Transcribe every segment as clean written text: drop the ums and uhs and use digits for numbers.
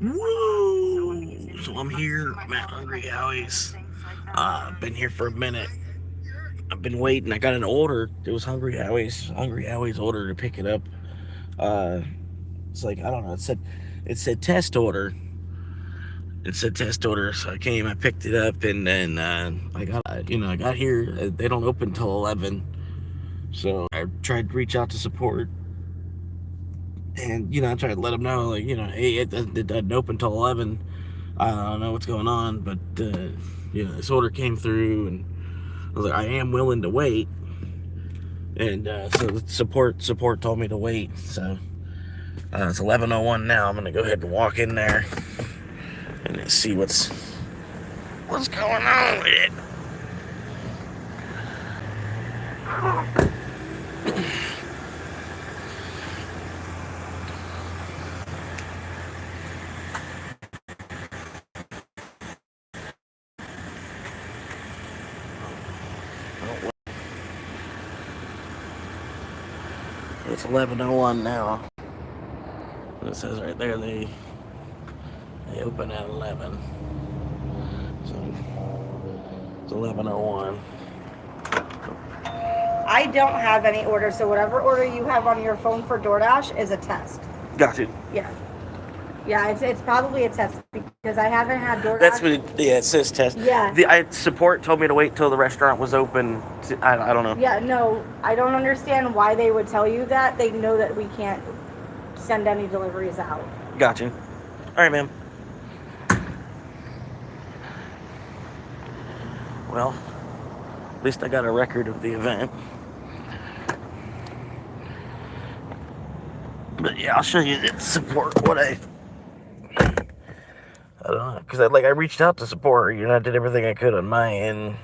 Woo! So I'm here. I'm at Hungry Howie's. Been here for a minute. I've been waiting. I got an order. It was Hungry Howie's. Hungry Howie's order to pick it up. Uh, it's like I don't know. It said test order. It said test order. So I came. I picked it up, and then I got here. They don't open till 11. So I tried to reach out to support, and I tried to let them know, like, hey, it doesn't open till 11. I don't know what's going on, but this order came through, and I was like, I am willing to wait, and so support told me to wait. So it's 11:01 now. I'm gonna go ahead and walk in there and see what's going on with it. It's 11:01 now. It says right there they open at 11. So it's 11:01. I don't have any orders, so whatever order you have on your phone for DoorDash is a test. Got you. Yeah. Yeah, it's probably a test because I haven't had DoorDash. That's what it says test. Yeah. Support told me to wait till the restaurant was open. I don't know. Yeah, no, I don't understand why they would tell you that. They know that we can't send any deliveries out. Got you. All right, ma'am. Well, at least I got a record of the event. But yeah, I'll show you the support. I don't know, because I reached out to support. I did everything I could on my end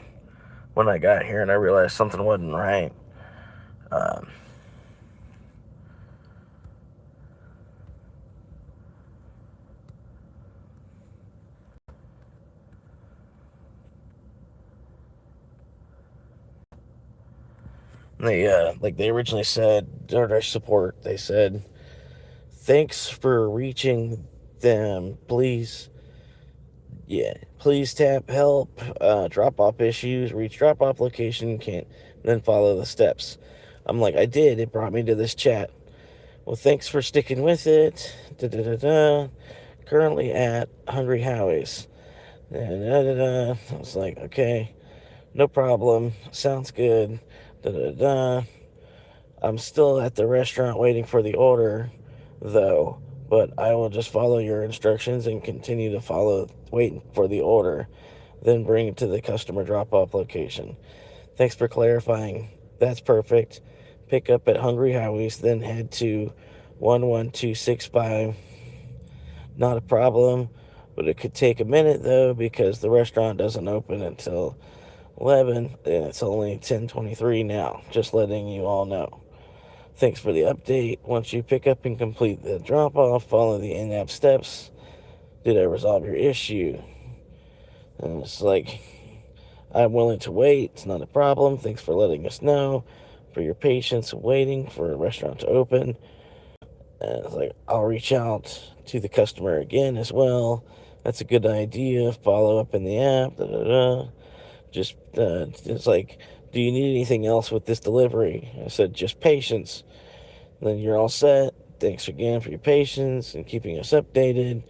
when I got here, and I realized something wasn't right. Um, they originally said, DoorDash support, they said, thanks for reaching them. Please tap help, drop off issues, reach drop off location, can't, then follow the steps. I'm like, I did. It brought me to this chat. Well, thanks for sticking with it. Da da da da. Currently at Hungry Howie's. Da da da da. I was like, okay, no problem. Sounds good. Da da da. I'm still at the restaurant waiting for the order, though, but I will just follow your instructions and continue to wait for the order, then bring it to the customer drop off location. Thanks for clarifying. That's perfect. Pick up at Hungry Howie's, then head to 11265. Not a problem, but it could take a minute though because the restaurant doesn't open until 11 and it's only 10:23 now. Just letting you all know. Thanks for the update. Once you pick up and complete the drop off, follow the in app steps. Did I resolve your issue? And it's like, I'm willing to wait. It's not a problem. Thanks for letting us know. For your patience waiting for a restaurant to open. And it's like, I'll reach out to the customer again as well. That's a good idea. Follow up in the app. Da, da, da. It's like, do you need anything else with this delivery? I said, just patience. Then you're all set. Thanks again for your patience and keeping us updated.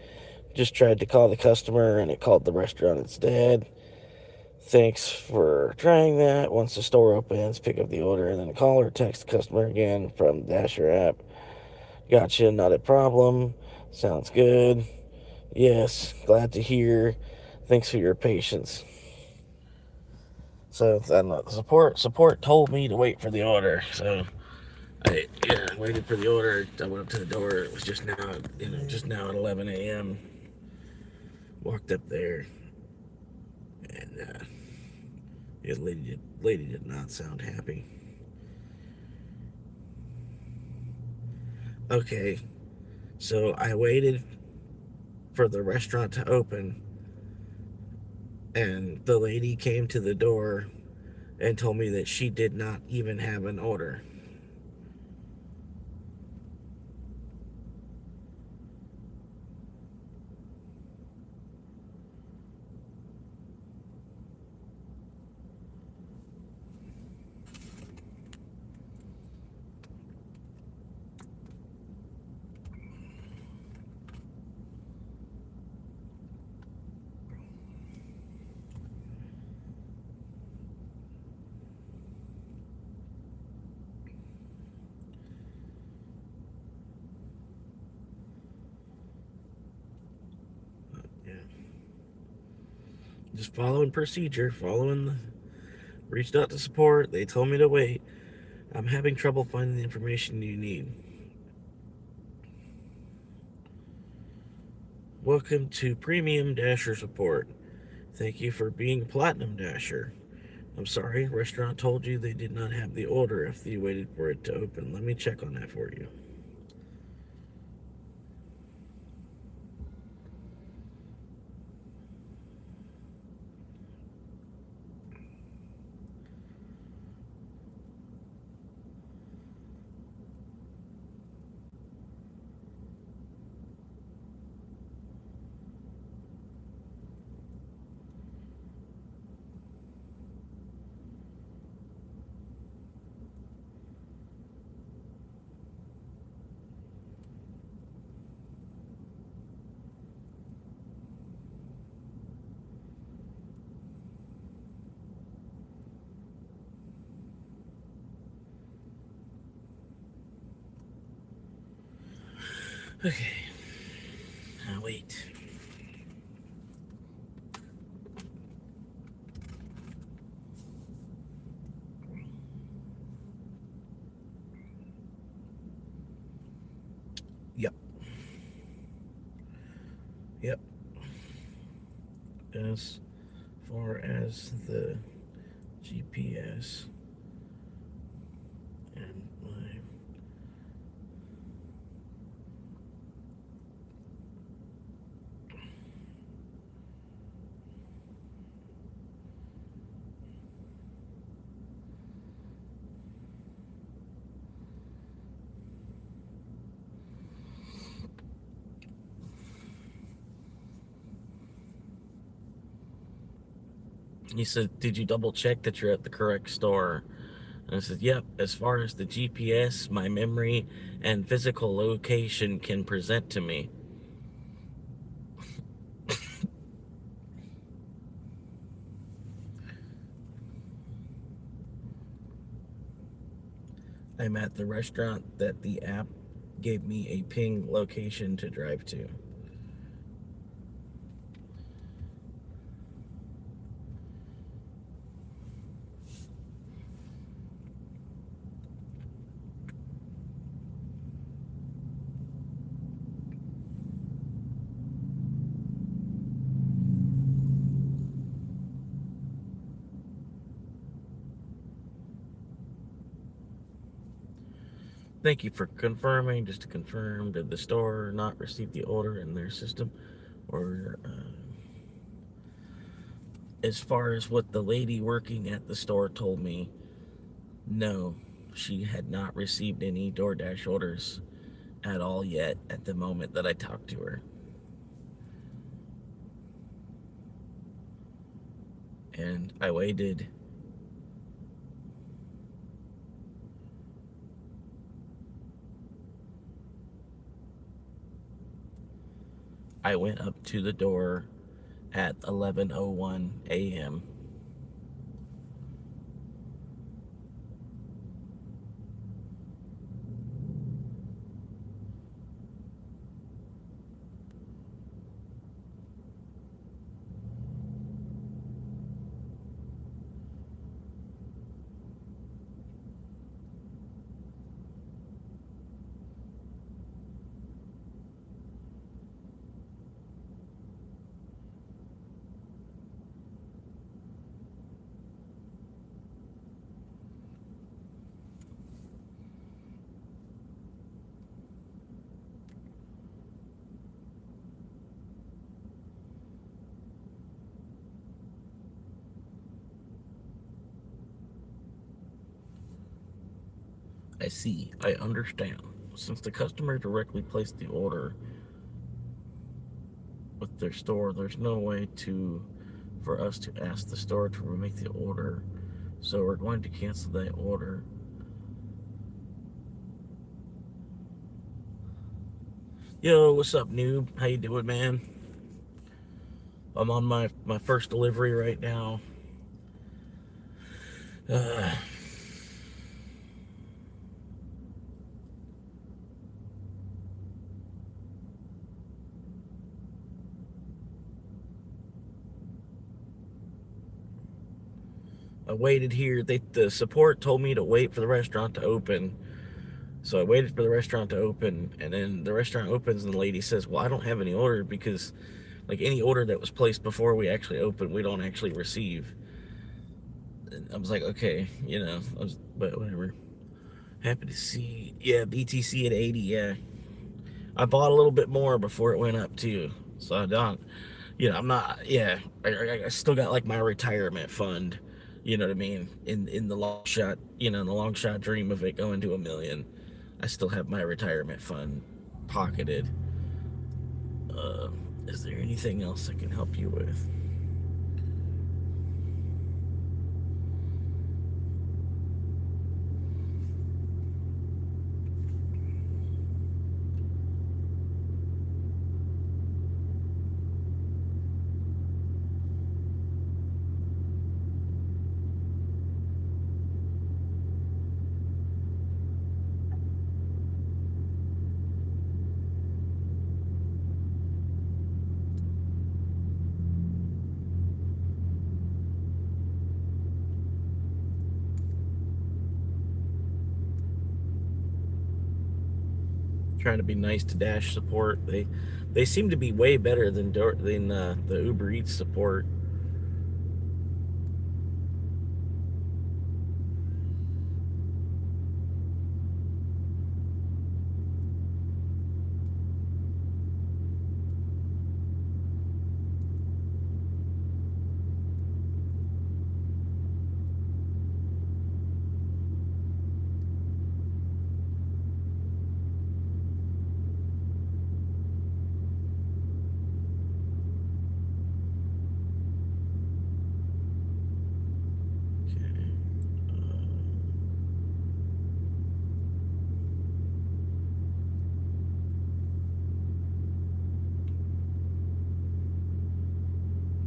Just tried to call the customer and it called the restaurant instead. Thanks for trying that. Once the store opens, pick up the order and then call or text the customer again from the Dasher app. Gotcha, not a problem. Sounds good. Yes, glad to hear. Thanks for your patience. So I don't know. Support told me to wait for the order. So I waited for the order. I went up to the door. It was just now at 11 a.m. Walked up there, and the lady did not sound happy. Okay, so I waited for the restaurant to open, and the lady came to the door and told me that she did not even have an order. just following procedure, reached out to support. They told me to wait. I'm having trouble finding the information you need. Welcome to Premium Dasher Support. Thank you for being Platinum Dasher. I'm sorry, restaurant told you they did not have the order if you waited for it to open. Let me check on that for you. Okay. Now wait. Yep. Yep. As far as the GPS and my he said, "Did you double check that you're at the correct store?" And I said, "Yep, as far as the GPS, my memory, and physical location can present to me. I'm at the restaurant that the app gave me a ping location to drive to." Thank you for confirming. Just to confirm, did the store not receive the order in their system? Or, as far as what the lady working at the store told me, no, she had not received any DoorDash orders at all yet at the moment that I talked to her. And I waited. I went up to the door at 11:01 a.m. I see. I understand. Since the customer directly placed the order with their store, there's no way for us to ask the store to remake the order. So we're going to cancel that order. Yo, what's up, noob? How you doing, man? I'm on my first delivery right now. Uh, I waited here. The support told me to wait for the restaurant to open. So I waited for the restaurant to open, and then the restaurant opens, and the lady says, "Well, I don't have any order because, like, any order that was placed before we actually open, we don't actually receive." And I was like, "Okay, but whatever." Happy to see, yeah, BTC at 80, yeah. I bought a little bit more before it went up too, so I don't, I'm not, yeah. I still got like my retirement fund, you know what I mean, in the long shot, in the long shot dream of it going to 1 million. I still have my retirement fund pocketed. Uh, is there anything else I can help you with? Trying to be nice to Dash support. They seem to be way better than the Uber Eats support.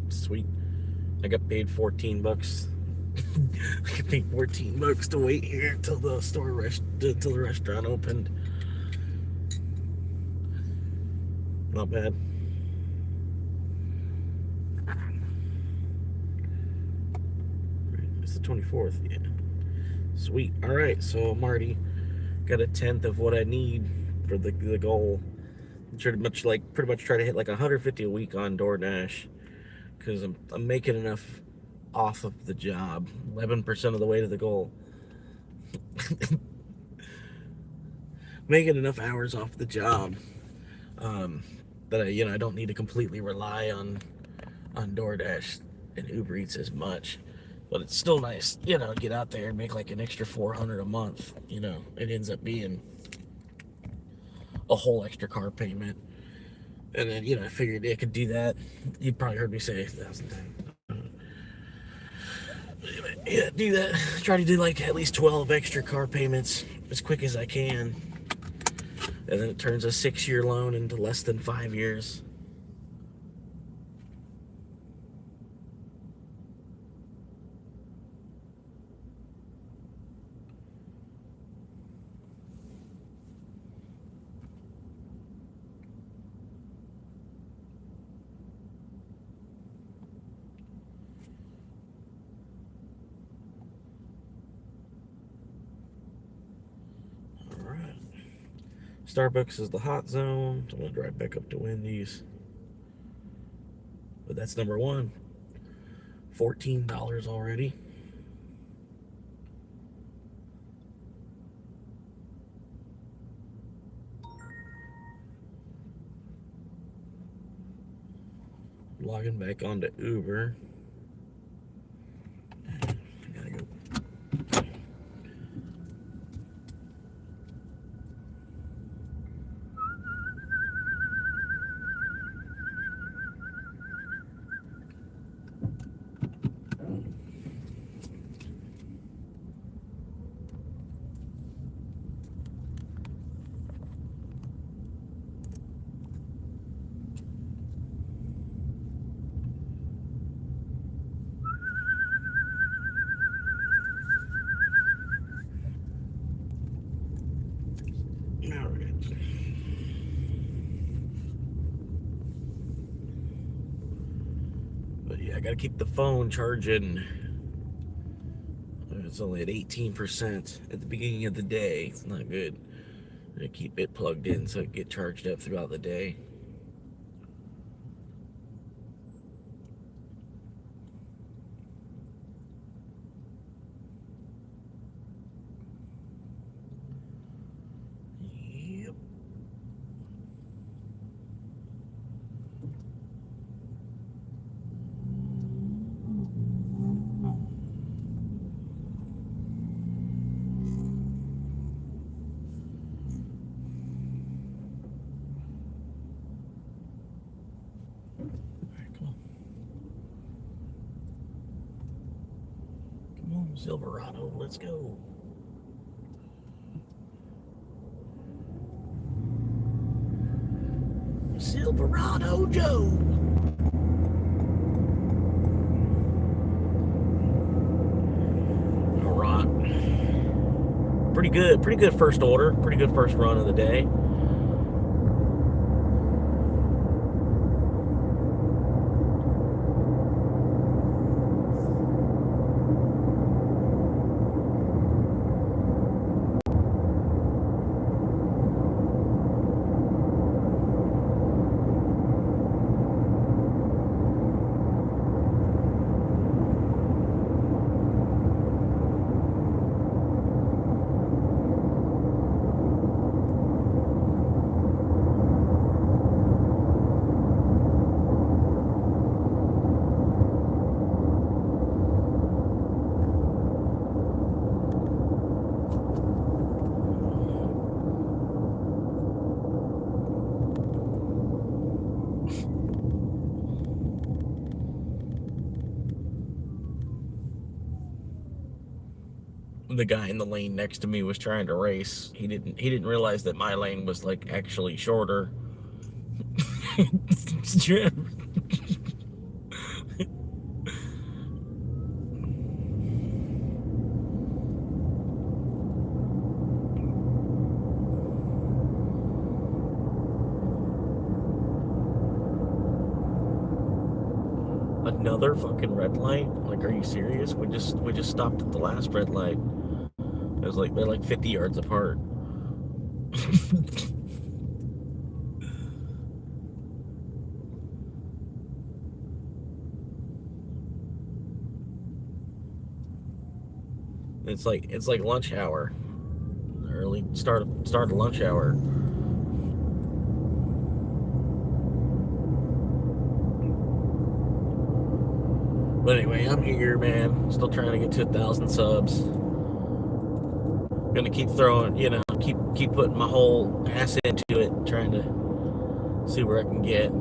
Sweet. I got paid $14. I got paid $14 to wait here until until the restaurant opened. Not bad. It's the 24th, yeah. Sweet. All right, so I'm already got a tenth of what I need for the goal. I'm pretty much try to hit like 150 a week on DoorDash because I'm making enough off of the job, 11% of the way to the goal. Making enough hours off the job that I don't need to completely rely on DoorDash and Uber Eats as much. But it's still nice, get out there and make like an extra 400 a month. It ends up being a whole extra car payment. And then, I figured I could do that. You've probably heard me say 1,000 times. Yeah, do that. Try to do like at least 12 extra car payments as quick as I can. And then it turns a 6-year loan into less than 5 years. Starbucks is the hot zone. So I'm gonna drive back up to Wendy's. But that's number one. $14 already. Logging back onto Uber. Gotta go. But yeah, I gotta keep the phone charging. It's only at 18% at the beginning of the day. It's not good. I keep it plugged in so it get charged up throughout the day. Yep. Silverado, let's go. Silverado Joe. All right. Pretty good first order. Pretty good first run of the day. The guy in the lane next to me was trying to race. He didn't realize that my lane was like actually shorter. Another fucking red light? Like, are you serious? We just stopped at the last red light. It was like they're like 50 yards apart. It's like lunch hour. Early start of lunch hour. But anyway, I'm here, man. Still trying to get to 1,000 subs. Gonna keep throwing, keep putting my whole ass into it, trying to see where I can get.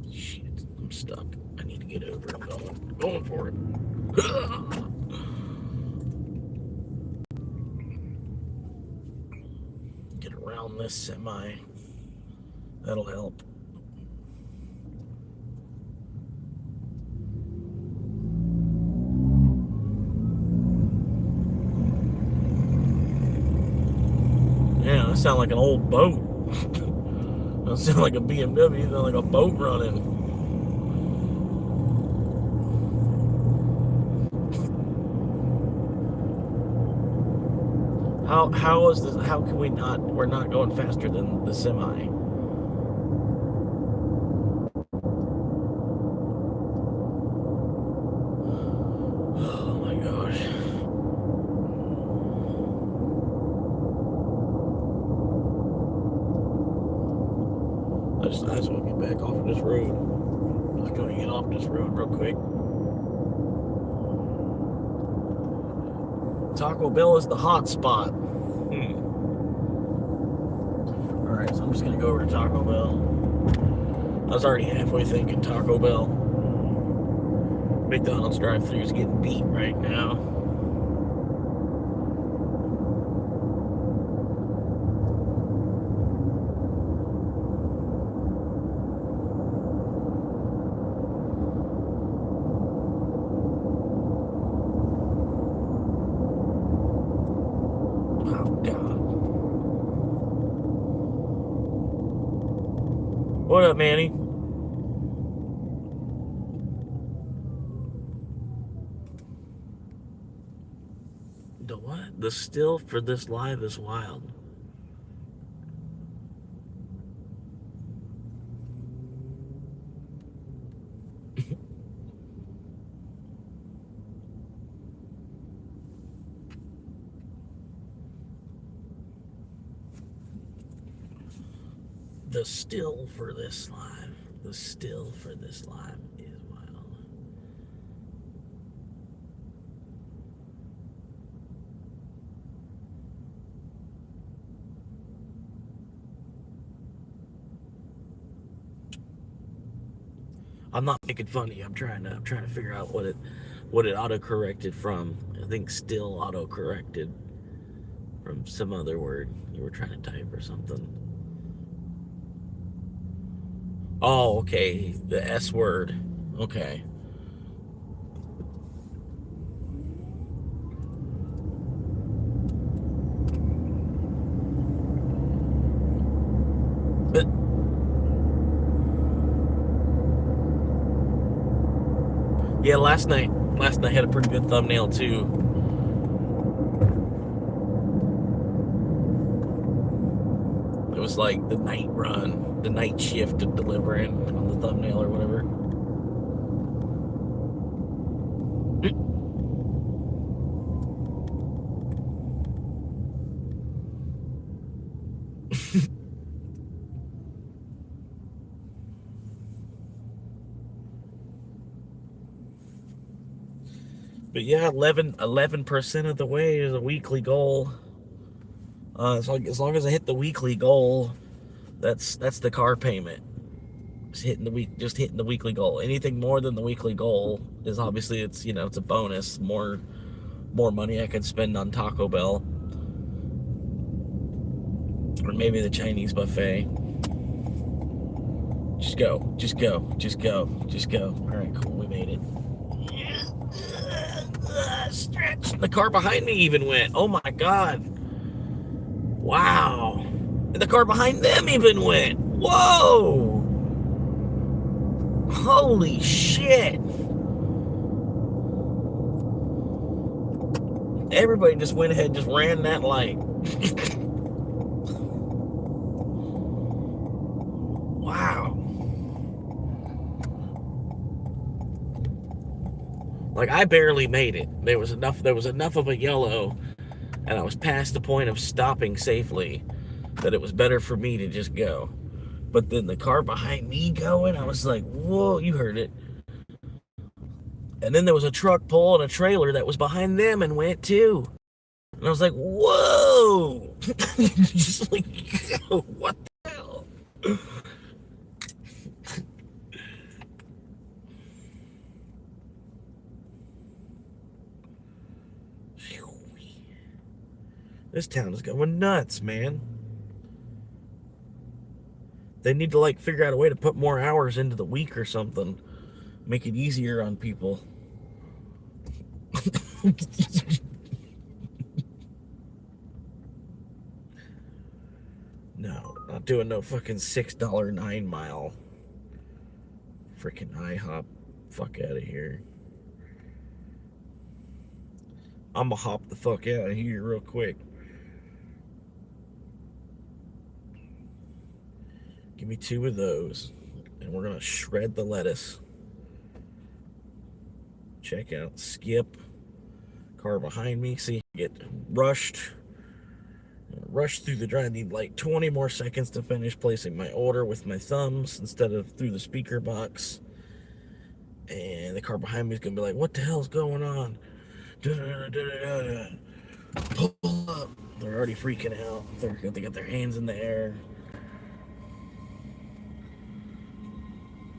Shit, I'm stuck. I need to get over it. I'm going for it. Get around this semi. That'll help. Yeah, that sounds like an old boat. That sounds like a BMW, sounds like a boat running. How is this? How can we're not going faster than the semi? Oh my gosh. I just want to get back off of this road. I'm just going to get off this road real quick. Taco Bell is the hot spot. Alright, so I'm just going to go over to Taco Bell. I was already halfway thinking Taco Bell. McDonald's drive-thru is getting beat right now. up, Manny? The what? The still for this live is wild. The still for this live. The still for this live is wild. I'm not making fun of you. I'm trying to figure out what it auto corrected from. I think still auto corrected from some other word you were trying to type or something. Oh, okay. The S word. Okay. But yeah, last night had a pretty good thumbnail too. It was like the night run, the night shift of delivering on the thumbnail or whatever. But yeah, 11% of the way is a weekly goal. As long as I hit the weekly goal, that's the car payment. Just hitting the weekly goal. Anything more than the weekly goal is obviously it's a bonus. More money I could spend on Taco Bell or maybe the Chinese buffet. Just go, just go, just go, just go. All right, cool, we made it. Stretch. The car behind me even went. Oh my god. Wow. And the car behind them even went. Whoa. Holy shit. Everybody just went ahead and just ran that light. Wow. Like I barely made it. There was enough of a yellow and I was past the point of stopping safely that it was better for me to just go. But then the car behind me going, I was like, whoa, you heard it. And then there was a truck pulling a trailer that was behind them and went too. And I was like, whoa! Just like, what the hell? This town is going nuts, man. They need to like figure out a way to put more hours into the week or something. Make it easier on people. No, not doing no fucking $6 9-mile. Freaking IHOP. Fuck out of here. I'ma hop the fuck out of here real quick. Give me 2 of those. And we're gonna shred the lettuce. Check out Skip. Car behind me. See, get rushed through the drive. I need like 20 more seconds to finish placing my order with my thumbs instead of through the speaker box. And the car behind me is gonna be like, what the hell's going on? Pull up. They're already freaking out. They got their hands in the air.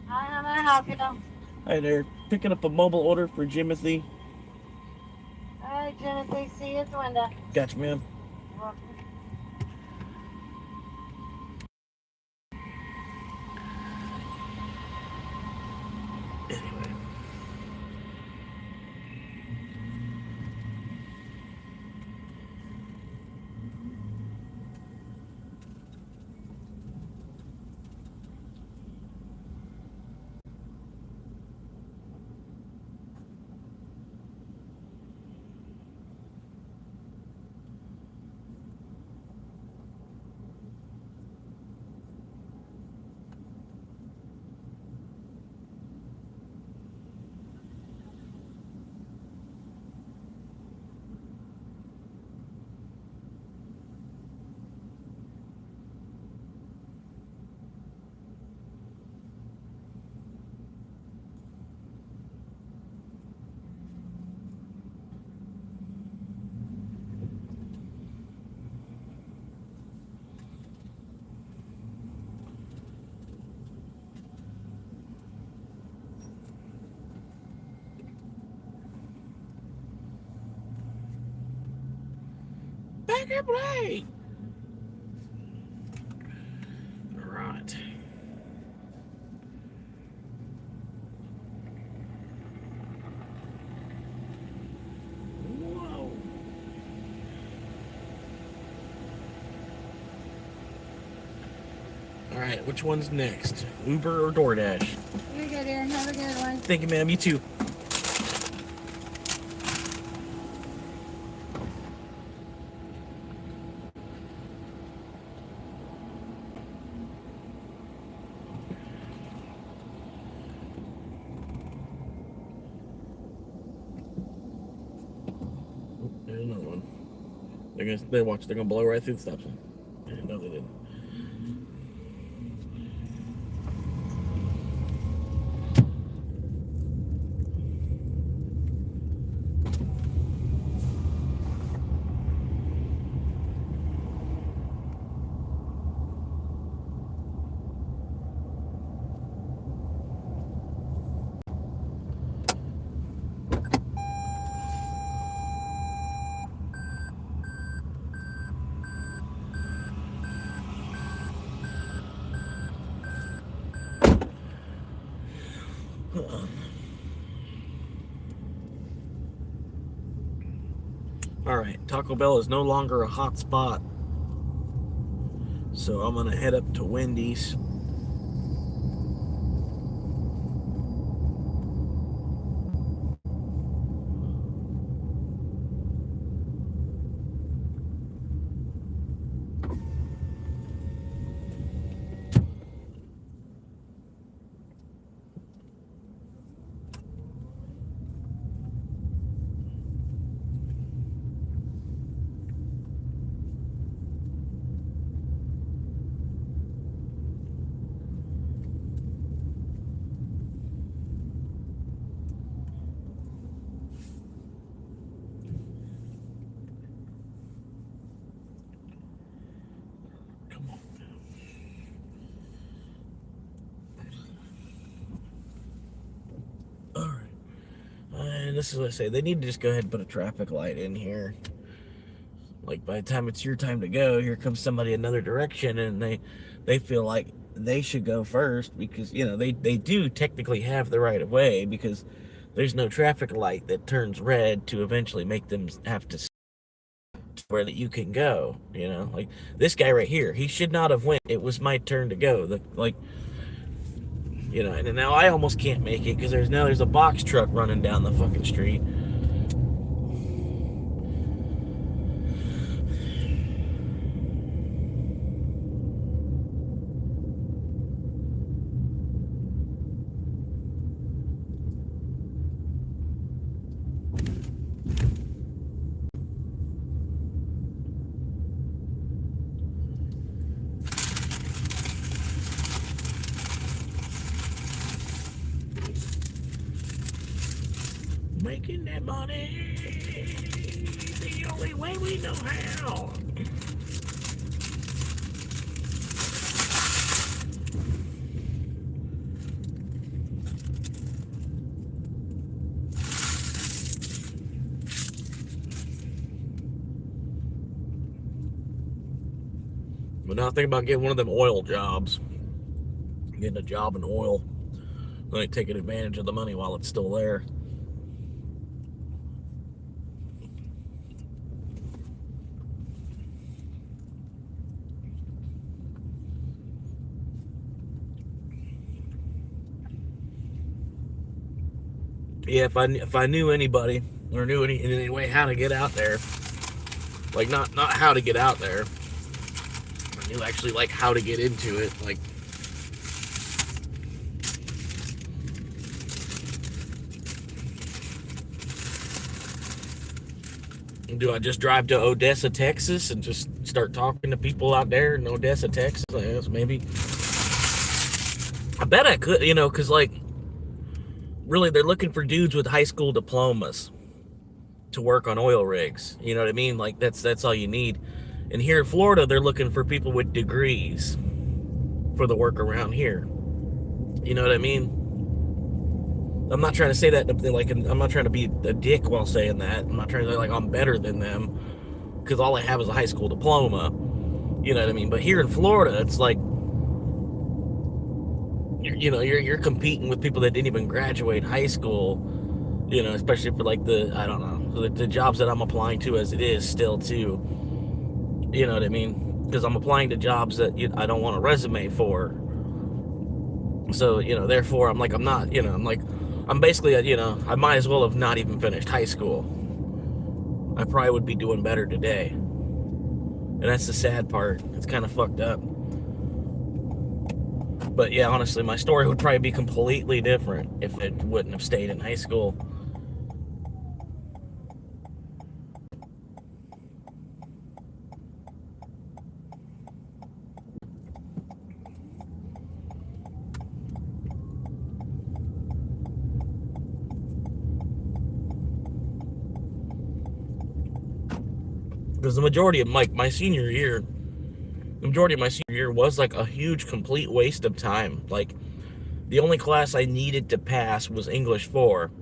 Hi, how may I help you now? Hi there. Picking up a mobile order for Jimothy. Hi, Timothy. See you at the window. Gotcha, ma'am. Anyway. can't play. All right. Whoa. All right, which one's next? Uber or DoorDash? You're good, Aaron. Have a good one. Thank you, ma'am. You too. There's another one. They're gonna blow right through the stop sign. No, they didn't. All right, Taco Bell is no longer a hot spot, so I'm gonna head up to Wendy's. And this is what I say. They need to just go ahead and put a traffic light in here. Like, by the time it's your time to go, here comes somebody another direction, and they feel like they should go first because, you know, they do technically have the right of way because there's no traffic light that turns red to eventually make them have to where that you can go. You know, like this guy right here, he should not have went. It was my turn to go. You know, and now I almost can't make it because there's a box truck running down the fucking street. Making that money the only way we know how. But now I think about getting one of them oil jobs. Getting a job in oil. Like taking advantage of the money while it's still there. Yeah, if I knew anybody or knew in any way how to get out there, like not how to get out there, I knew actually like how to get into it, like. Do I just drive to Odessa, Texas, and just start talking to people out there in Odessa, Texas? I guess maybe. I bet I could, you know, because like. Really, they're looking for dudes with high school diplomas to work on oil rigs. You know what I mean? Like that's all you need. And here in Florida, they're looking for people with degrees for the work around here. You know what I mean? I'm not trying to say that like I'm not trying to be a dick while saying that. I'm not trying to say like I'm better than them. because all I have is a high school diploma. You know what I mean? But here in Florida, it's like, you're competing with people that didn't even graduate high school. Especially for like I don't know, the jobs that I'm applying to as it is still too. You know what I mean? Because I'm applying to jobs that I don't want a resume for. So therefore I'm like, I'm not. I'm basically I might as well have not even finished high school. I probably would be doing better today. And that's the sad part. It's kind of fucked up. But yeah, honestly, my story would probably be completely different if it wouldn't have stayed in high school. Because the majority of my senior year, was like a huge complete waste of time. Like, the only class I needed to pass was English 4.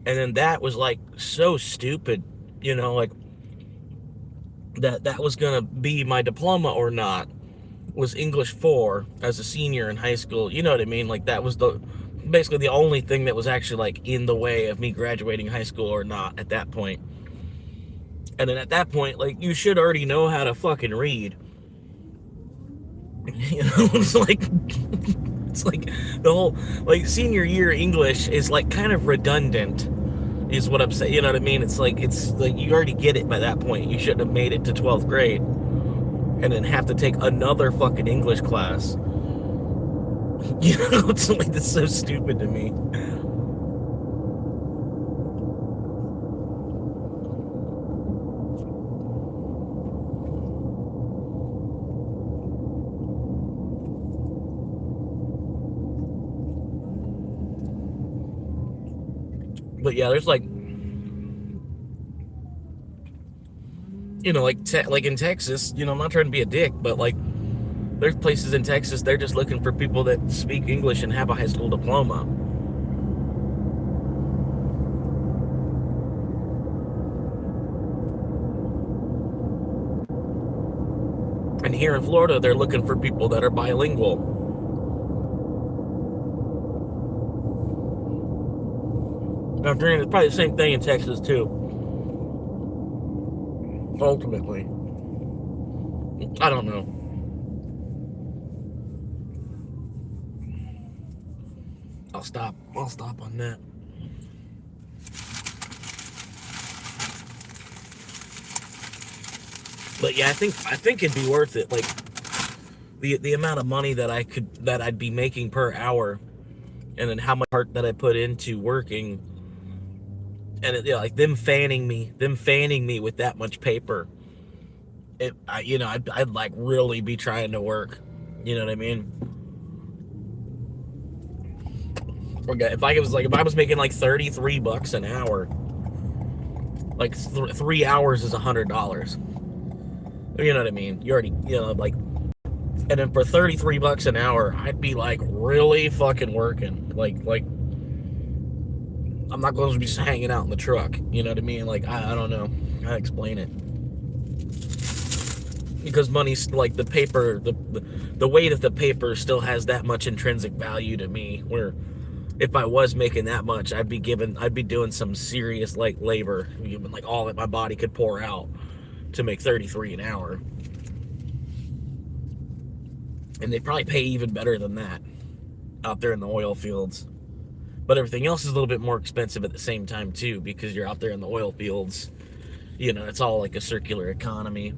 And then that was like so stupid, like that was gonna be my diploma or not, was English 4 as a senior in high school. You know what I mean? Like, that was basically the only thing that was actually like in the way of me graduating high school or not at that point. And then at that point, like, you should already know how to fucking read. It's like the whole, like, senior year English is like kind of redundant, is what I'm saying. You know what I mean? It's like you already get it by that point. You shouldn't have made it to 12th grade and then have to take another fucking English class. It's like, that's so stupid to me. But yeah, there's like, like in Texas, I'm not trying to be a dick, but like, there's places in Texas, they're just looking for people that speak English and have a high school diploma. And here in Florida, they're looking for people that are bilingual. Now, it's probably the same thing in Texas too. Ultimately, I don't know. I'll stop on that. But yeah, I think it'd be worth it. Like, the amount of money that I'd be making per hour, and then how much heart that I put into working, and like them fanning me with that much paper. I'd like really be trying to work. You know what I mean? Okay, if I was making like $33 an hour, like 3 hours is $100. You know what I mean? You already, like, and then for $33 an hour, I'd be like really fucking working. Like I'm not going to be just hanging out in the truck. You know what I mean? Like, I don't know how to explain it. Because money's like the paper, the weight of the paper still has that much intrinsic value to me, where if I was making that much, I'd be doing some serious like labor, like all that my body could pour out to make 33 an hour. And they probably pay even better than that out there in the oil fields. But everything else is a little bit more expensive at the same time too, because you're out there in the oil fields. It's all like a circular economy.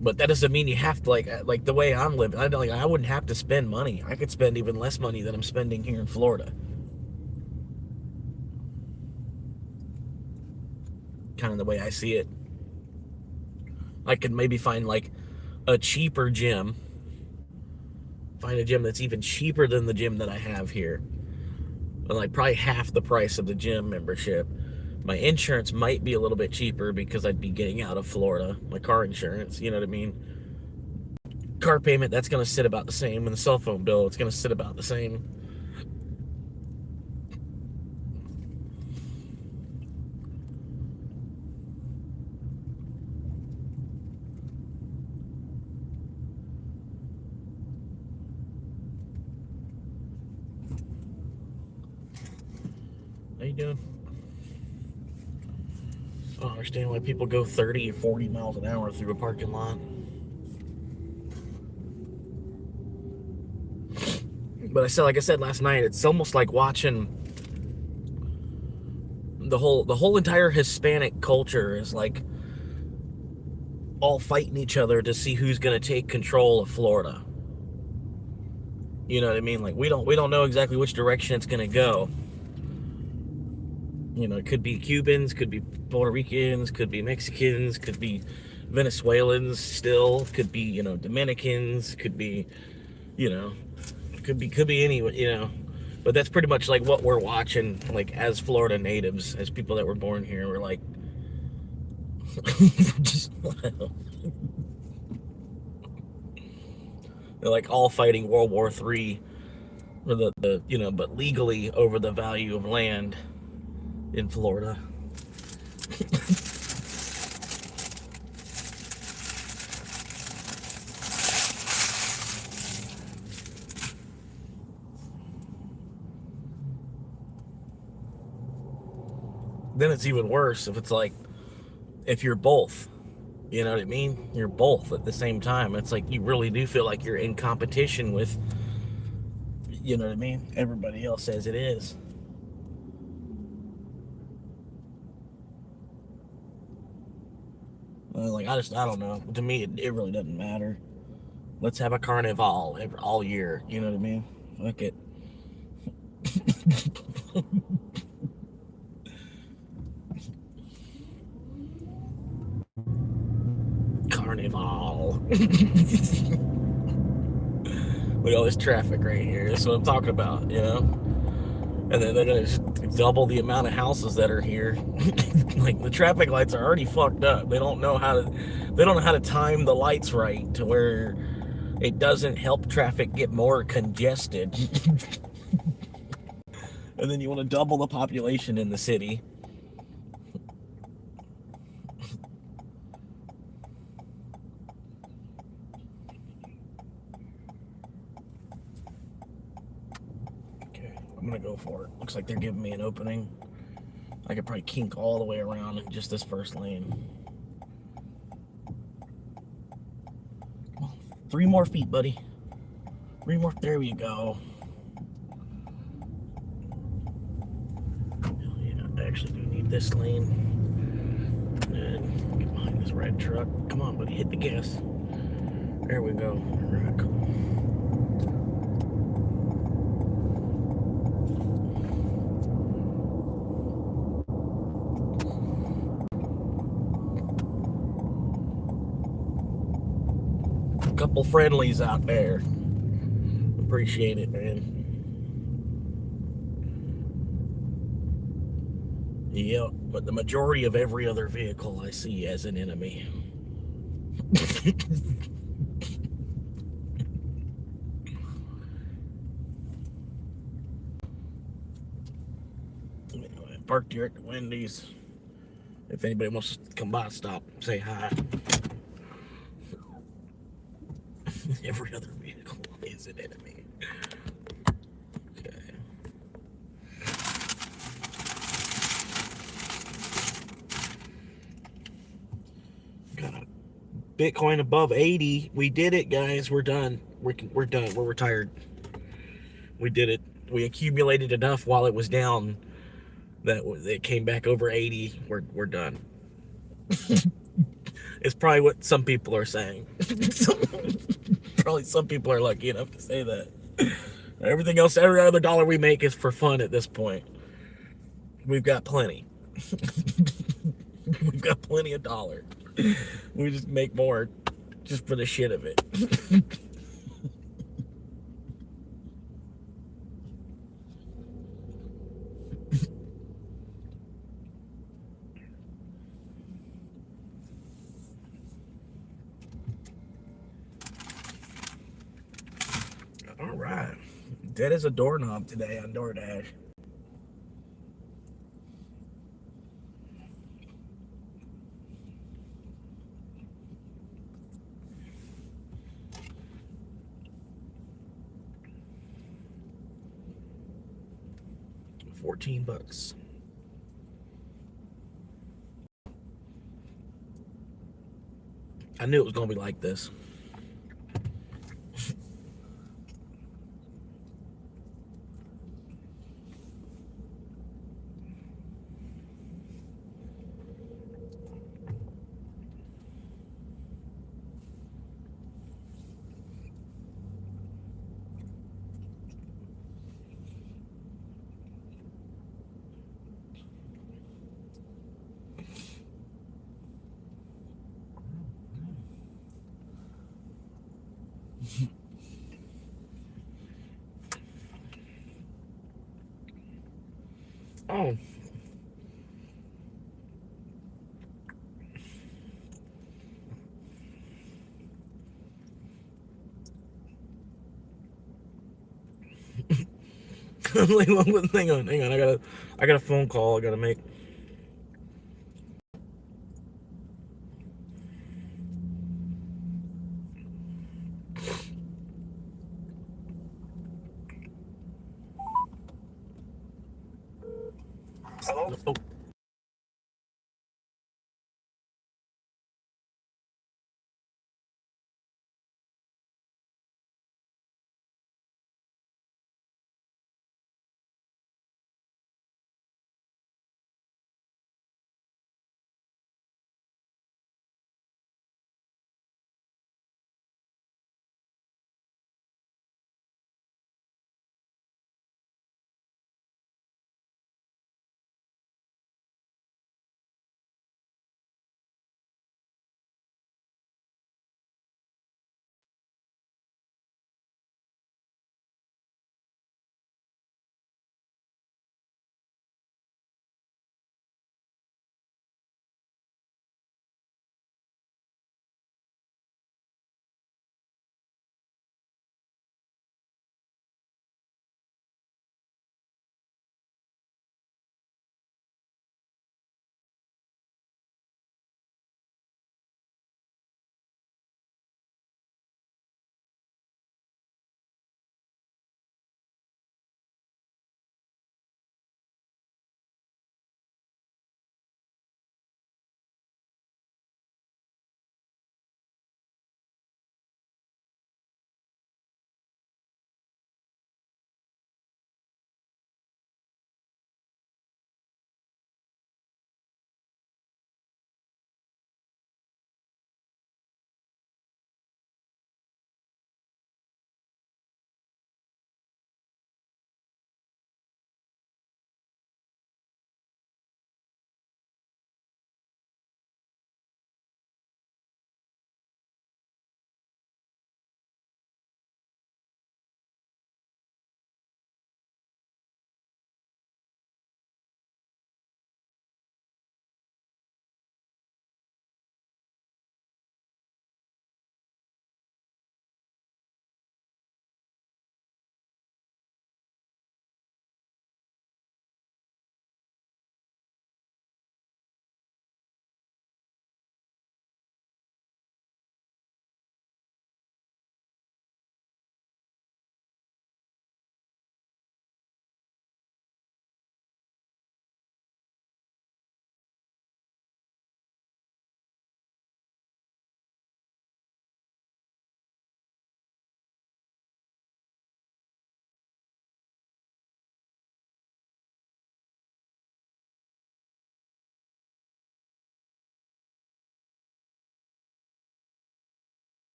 But that doesn't mean you have to, like the way I'm living. I wouldn't have to spend money. I could spend even less money than I'm spending here in Florida. Kind of the way I see it. I could maybe find like a cheaper gym. Find a gym that's even cheaper than the gym that I have here. And like probably half the price of the gym membership. My insurance might be a little bit cheaper because I'd be getting out of Florida. My car insurance, you know what I mean? Car payment, that's going to sit about the same. And the cell phone bill, it's going to sit about the same. How you doing? I don't understand why people go 30 or 40 miles an hour through a parking lot. But like I said last night, it's almost like watching the whole entire Hispanic culture is like all fighting each other to see who's going to take control of Florida. You know what I mean? Like we don't know exactly which direction it's going to go. You know, it could be Cubans, could be Puerto Ricans, could be Mexicans, could be Venezuelans still, could be, Dominicans, could be, you know, could be any, But that's pretty much like what we're watching, like as Florida natives, as people that were born here. We're like, just, they're like all fighting World War III, for but legally over the value of land in Florida. Then it's even worse if you're both. You know what I mean? You're both at the same time. It's like you really do feel like you're in competition with, you know what I mean? Everybody else says it is. I don't know. To me, it really doesn't matter. Let's have a carnival all year. You know what I mean? Fuck it. Carnival. Look at all this traffic right here. That's what I'm talking about, And then they're gonna just double the amount of houses that are here. Like the traffic lights are already fucked up. They don't know how to time the lights right to where it doesn't help traffic get more congested. And then you want to double the population in the city. Okay, I'm gonna go for it. Looks like they're giving me an opening. I could probably kink all the way around in just this first lane. Come on, 3 more feet, buddy. 3 more. There we go. Hell yeah, I actually do need this lane. And get behind this red truck. Come on, buddy, hit the gas. There we go. Right, cool. Couple friendlies out there. Appreciate it, man. Yep, but the majority of every other vehicle I see as an enemy. Anyway, parked here at the Wendy's. If anybody wants to come by, stop, say hi. Every other vehicle is an enemy. Okay. Got a Bitcoin above 80. We did it, guys. We're done. We're done. We're retired. We did it. We accumulated enough while it was down that it came back over 80. We're done. It's probably what some people are saying. Probably some people are lucky enough to say that. Everything else, every other dollar we make is for fun at this point. We've got plenty. We've got plenty of dollars. We just make more just for the shit of it. All right. Dead as a doorknob today on DoorDash. $14. I knew it was gonna be like this. Oh. Like, hang on, hang on. I got a phone call I gotta make. Hello? Oh,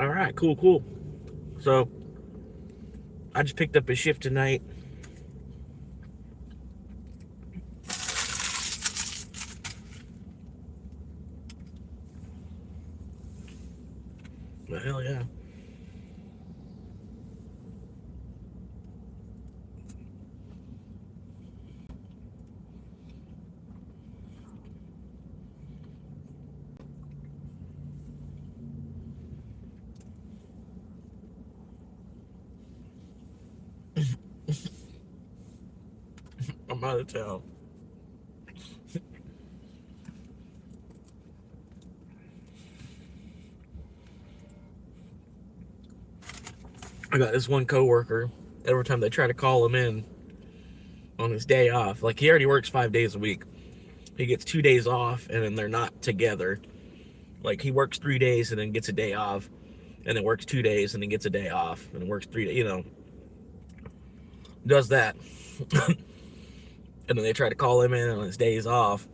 All right, cool, cool. So I just picked up a shift tonight. Well, hell yeah. I'm out of town. I got this one coworker. Every time they try to call him in on his day off, like he already works 5 days a week, he gets 2 days off, and then they're not together. Like he works 3 days and then gets a day off, and then works 2 days and then gets a day off, and then works 3 days. Does that, and then they try to call him in on his days off,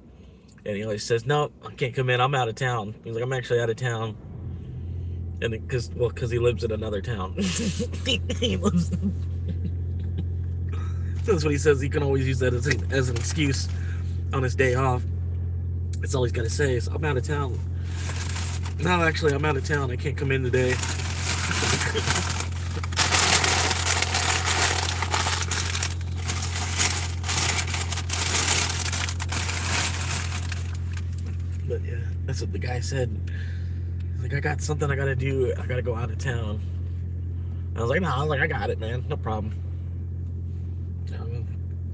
and he always says, "No, I can't come in. I'm out of town." He's like, "I'm actually out of town," and because he lives in another town. He lives. That's what he says. He can always use that as an excuse on his day off. That's all he's got to say is, "I'm out of town." No, actually, I'm out of town. I can't come in today. But yeah, that's what the guy said. He's like, "I got something I gotta do. I gotta go out of town." I was like, "No," I was like, "I got it, man. No problem."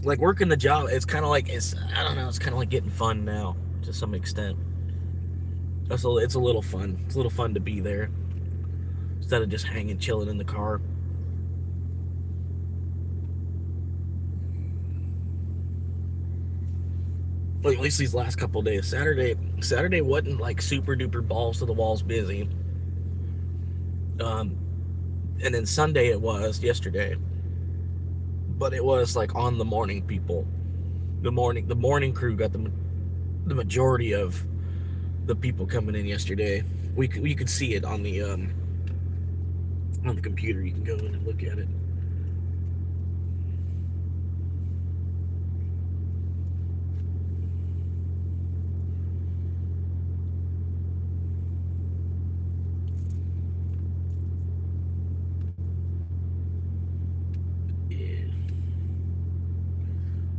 Like working the job, it's kind of like I don't know. It's kind of like getting fun now to some extent. It's a little fun. It's a little fun to be there instead of just hanging, chilling in the car. Like at least these last couple of days. Saturday wasn't like super duper balls to the walls busy. Um, and then Sunday it was yesterday, but it was like on the morning people. The morning crew got the majority of the people coming in yesterday. You could see it on the computer. You can go in and look at it. Yeah.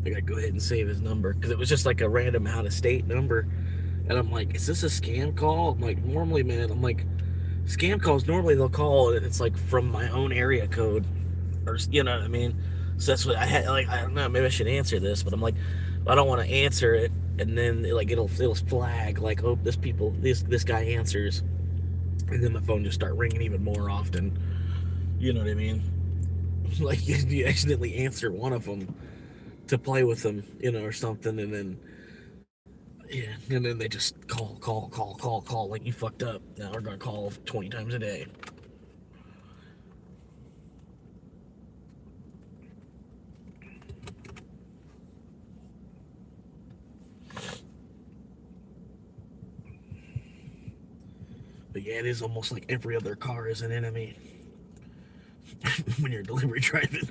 I gotta go ahead and save his number because it was just like a random out of state number, and I'm like, is this a scam call? I'm like, normally, man, I'm like, scam calls normally they'll call and it's like from my own area code, or you know what I mean. So that's what I had. Like, I don't know, maybe I should answer this, but I'm like, I don't want to answer it, and then like it'll flag like, oh, this guy answers, and then my phone just start ringing even more often. You know what I mean? Like you accidentally answer one of them to play with them, or something, and then yeah, and then they just call like you fucked up. Now we're gonna call 20 times a day. But yeah, it is almost like every other car is an enemy when you're delivery driving.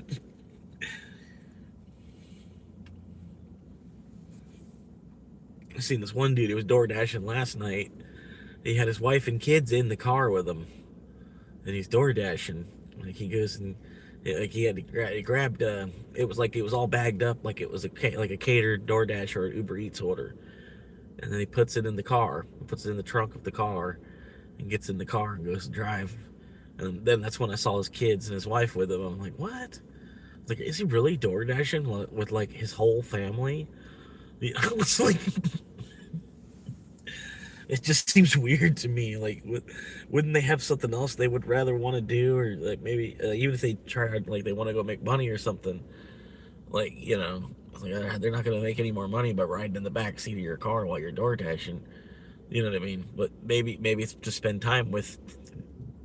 I seen this one dude who was door dashing last night. He had his wife and kids in the car with him, and he's door dashing. Like he goes and like he grabbed. It was like it was all bagged up, like it was like a catered DoorDash or an Uber Eats order, and then he puts it in the car, puts it in the trunk of the car, and gets in the car and goes to drive. And then that's when I saw his kids and his wife with him. I'm like, what? Like, is he really door dashing with like his whole family? It's like it just seems weird to me. Like, wouldn't they have something else they would rather want to do, or like maybe even if they tried, like they want to go make money or something, like like they're not going to make any more money by riding in the back seat of your car while you're door dashing. You know what I mean? But maybe it's to spend time with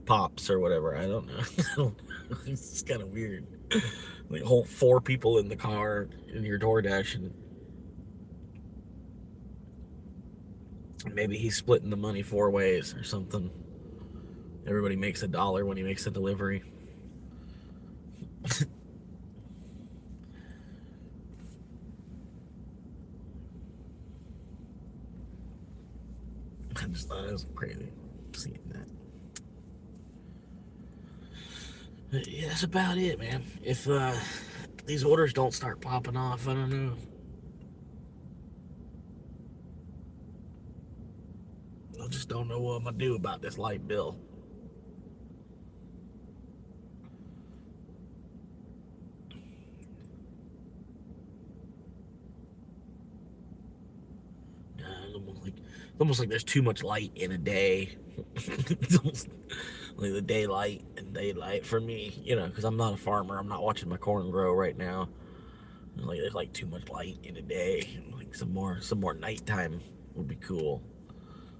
pops or whatever. I don't know. I don't know. It's kind of weird. Like whole four people in the car and your door dashing. Maybe he's splitting the money 4 ways or something. Everybody makes $1 when he makes a delivery. I just thought it was crazy seeing that. But yeah, that's about it, man. If these orders don't start popping off, I don't know. I just don't know what I'm gonna do about this light bill. It's almost like there's too much light in a day. It's almost like the daylight and daylight for me, because I'm not a farmer. I'm not watching my corn grow right now. Like there's like too much light in a day. Like some more nighttime would be cool.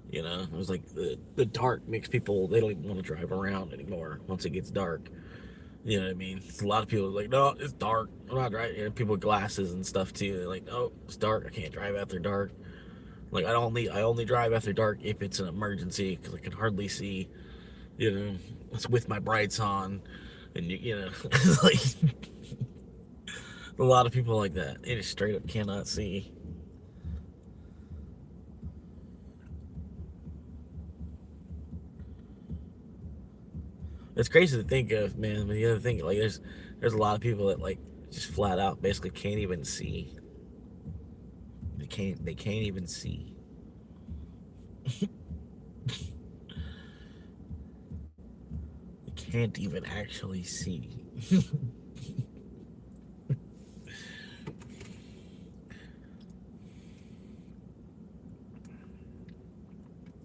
It was like the dark makes people, they don't even want to drive around anymore once it gets dark. You know what I mean? A lot of people are like, no, it's dark. I'm not driving. People with glasses and stuff too. They're like, no, it's dark. I can't drive after dark. Like I only drive after dark if it's an emergency because I can hardly see. It's with my brights on, and like a lot of people like that. They just straight up cannot see. It's crazy to think of, man. But the other thing, like, there's a lot of people that like just flat out basically can't even see. They can't even see. They can't even actually see.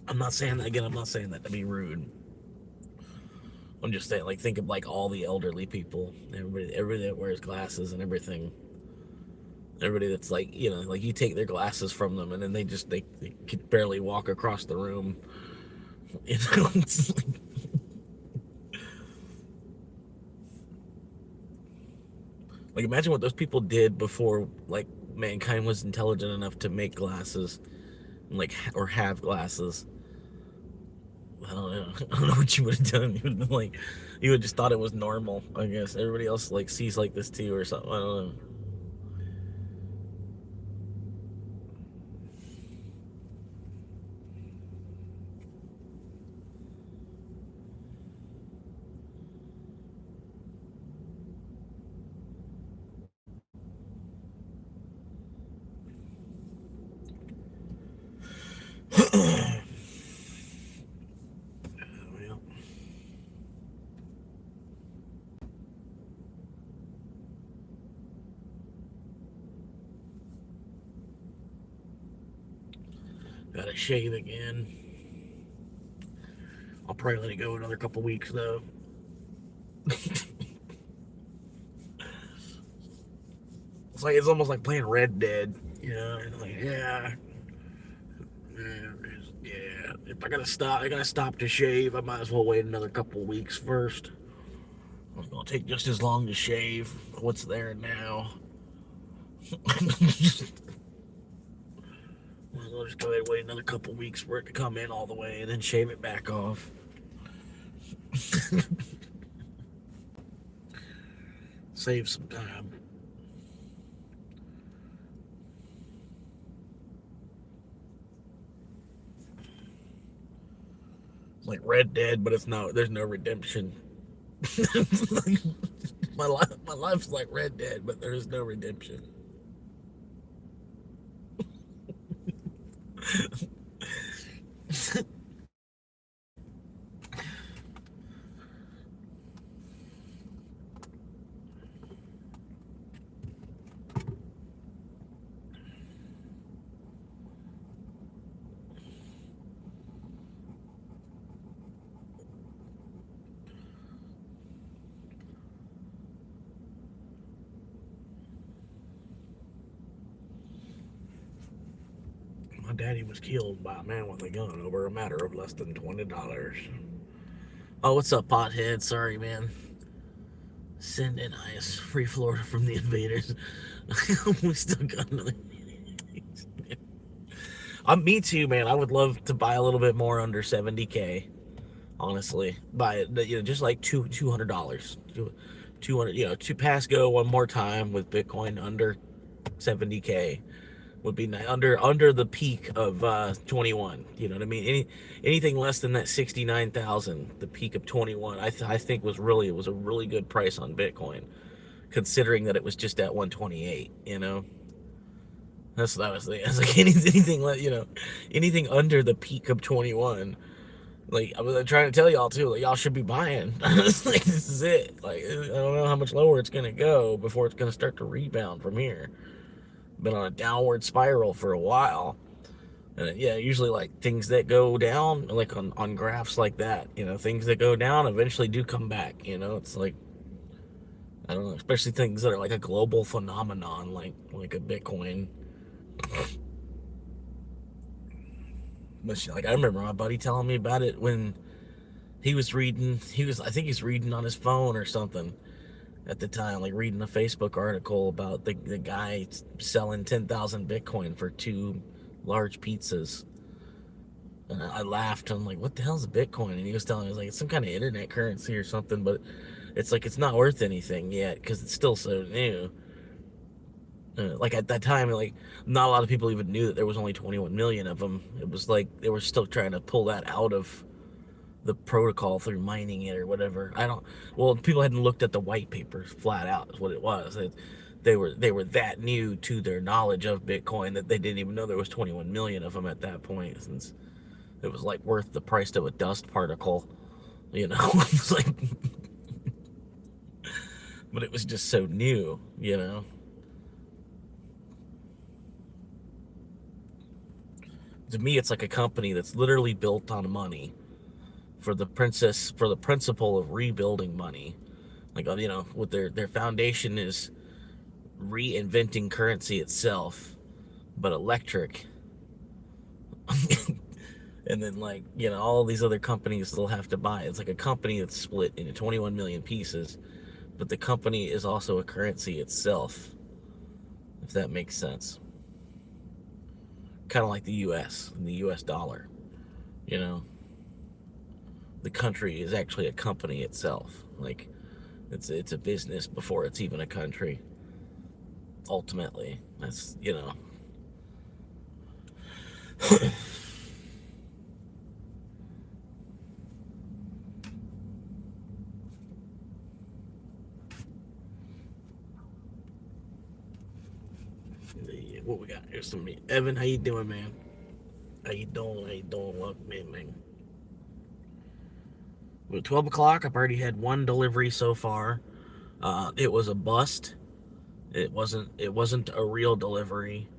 I'm not saying that again. I'm not saying that to be rude. I'm just saying, like, think of like all the elderly people, everybody that wears glasses and everything. Everybody that's like, like you take their glasses from them and then they can barely walk across the room. It's like imagine what those people did before like mankind was intelligent enough to make glasses, like or have glasses. I don't know. I don't know what you would have done. You would have been like, you would just thought it was normal. I guess everybody else like sees like this too or something. I don't know. Well, gotta shave again. I'll probably let it go another couple weeks though. It's almost like playing Red Dead. Like yeah. If I gotta stop to shave, I might as well wait another couple weeks first. It's gonna take just as long to shave what's there now. I'll just go ahead and wait another couple weeks for it to come in all the way and then shave it back off. Save some time. Like Red Dead, but there's no redemption. My life's like Red Dead, but there is no redemption. My daddy was killed by a man with a gun over a matter of less than $20. Oh, what's up, pothead? Sorry, man. Send in ice. Free Florida from the invaders. We still got another. Me too, man. I would love to buy a little bit more under 70K. honestly, by just like $200, 200, to pass go one more time with Bitcoin under 70K would be nice, under the peak of 21. You know what I mean? Anything less than that 69,000, the peak of 21, I think it was a really good price on Bitcoin, considering that it was just at 128. That's what I was thinking. It's like anything under the peak of 21. Like I was trying to tell y'all too, like y'all should be buying. Like this is it. Like I don't know how much lower it's gonna go before it's gonna start to rebound from here. Been on a downward spiral for a while. And yeah, usually like things that go down, like on graphs like that, things that go down eventually do come back. It's like I don't know, especially things that are like a global phenomenon, like a Bitcoin. But like I remember my buddy telling me about it when he was reading. I think he's reading on his phone or something at the time, like reading a Facebook article about the guy selling 10,000 Bitcoin for two large pizzas. And I laughed. I'm like, what the hell's a Bitcoin? And he was telling me, like, it's some kind of internet currency or something, but it's like it's not worth anything yet because it's still so new. Like at that time, like not a lot of people even knew that there was only 21 million of them. It was like they were still trying to pull that out of the protocol through mining it or whatever. I don't. Well, people hadn't looked at the white papers flat out. Is what it was. They were that new to their knowledge of Bitcoin that they didn't even know there was 21 million of them at that point. Since it was like worth the price of a dust particle, It's like, but it was just so new. To me, it's like a company that's literally built on money for the principle of rebuilding money. Like what their foundation is reinventing currency itself, but electric. And then all these other companies still have to buy. It's like a company that's split into 21 million pieces, but the company is also a currency itself, if that makes sense. Kind of like the US and the US dollar. You know, the country is actually a company itself. Like it's a business before it's even a country. Ultimately, that's. What we got? Here's somebody. Evan, how you doing, man? How you doing? How you doing? Welcome in, man. Well, 12 o'clock. I've already had one delivery so far. It was a bust. It wasn't a real delivery.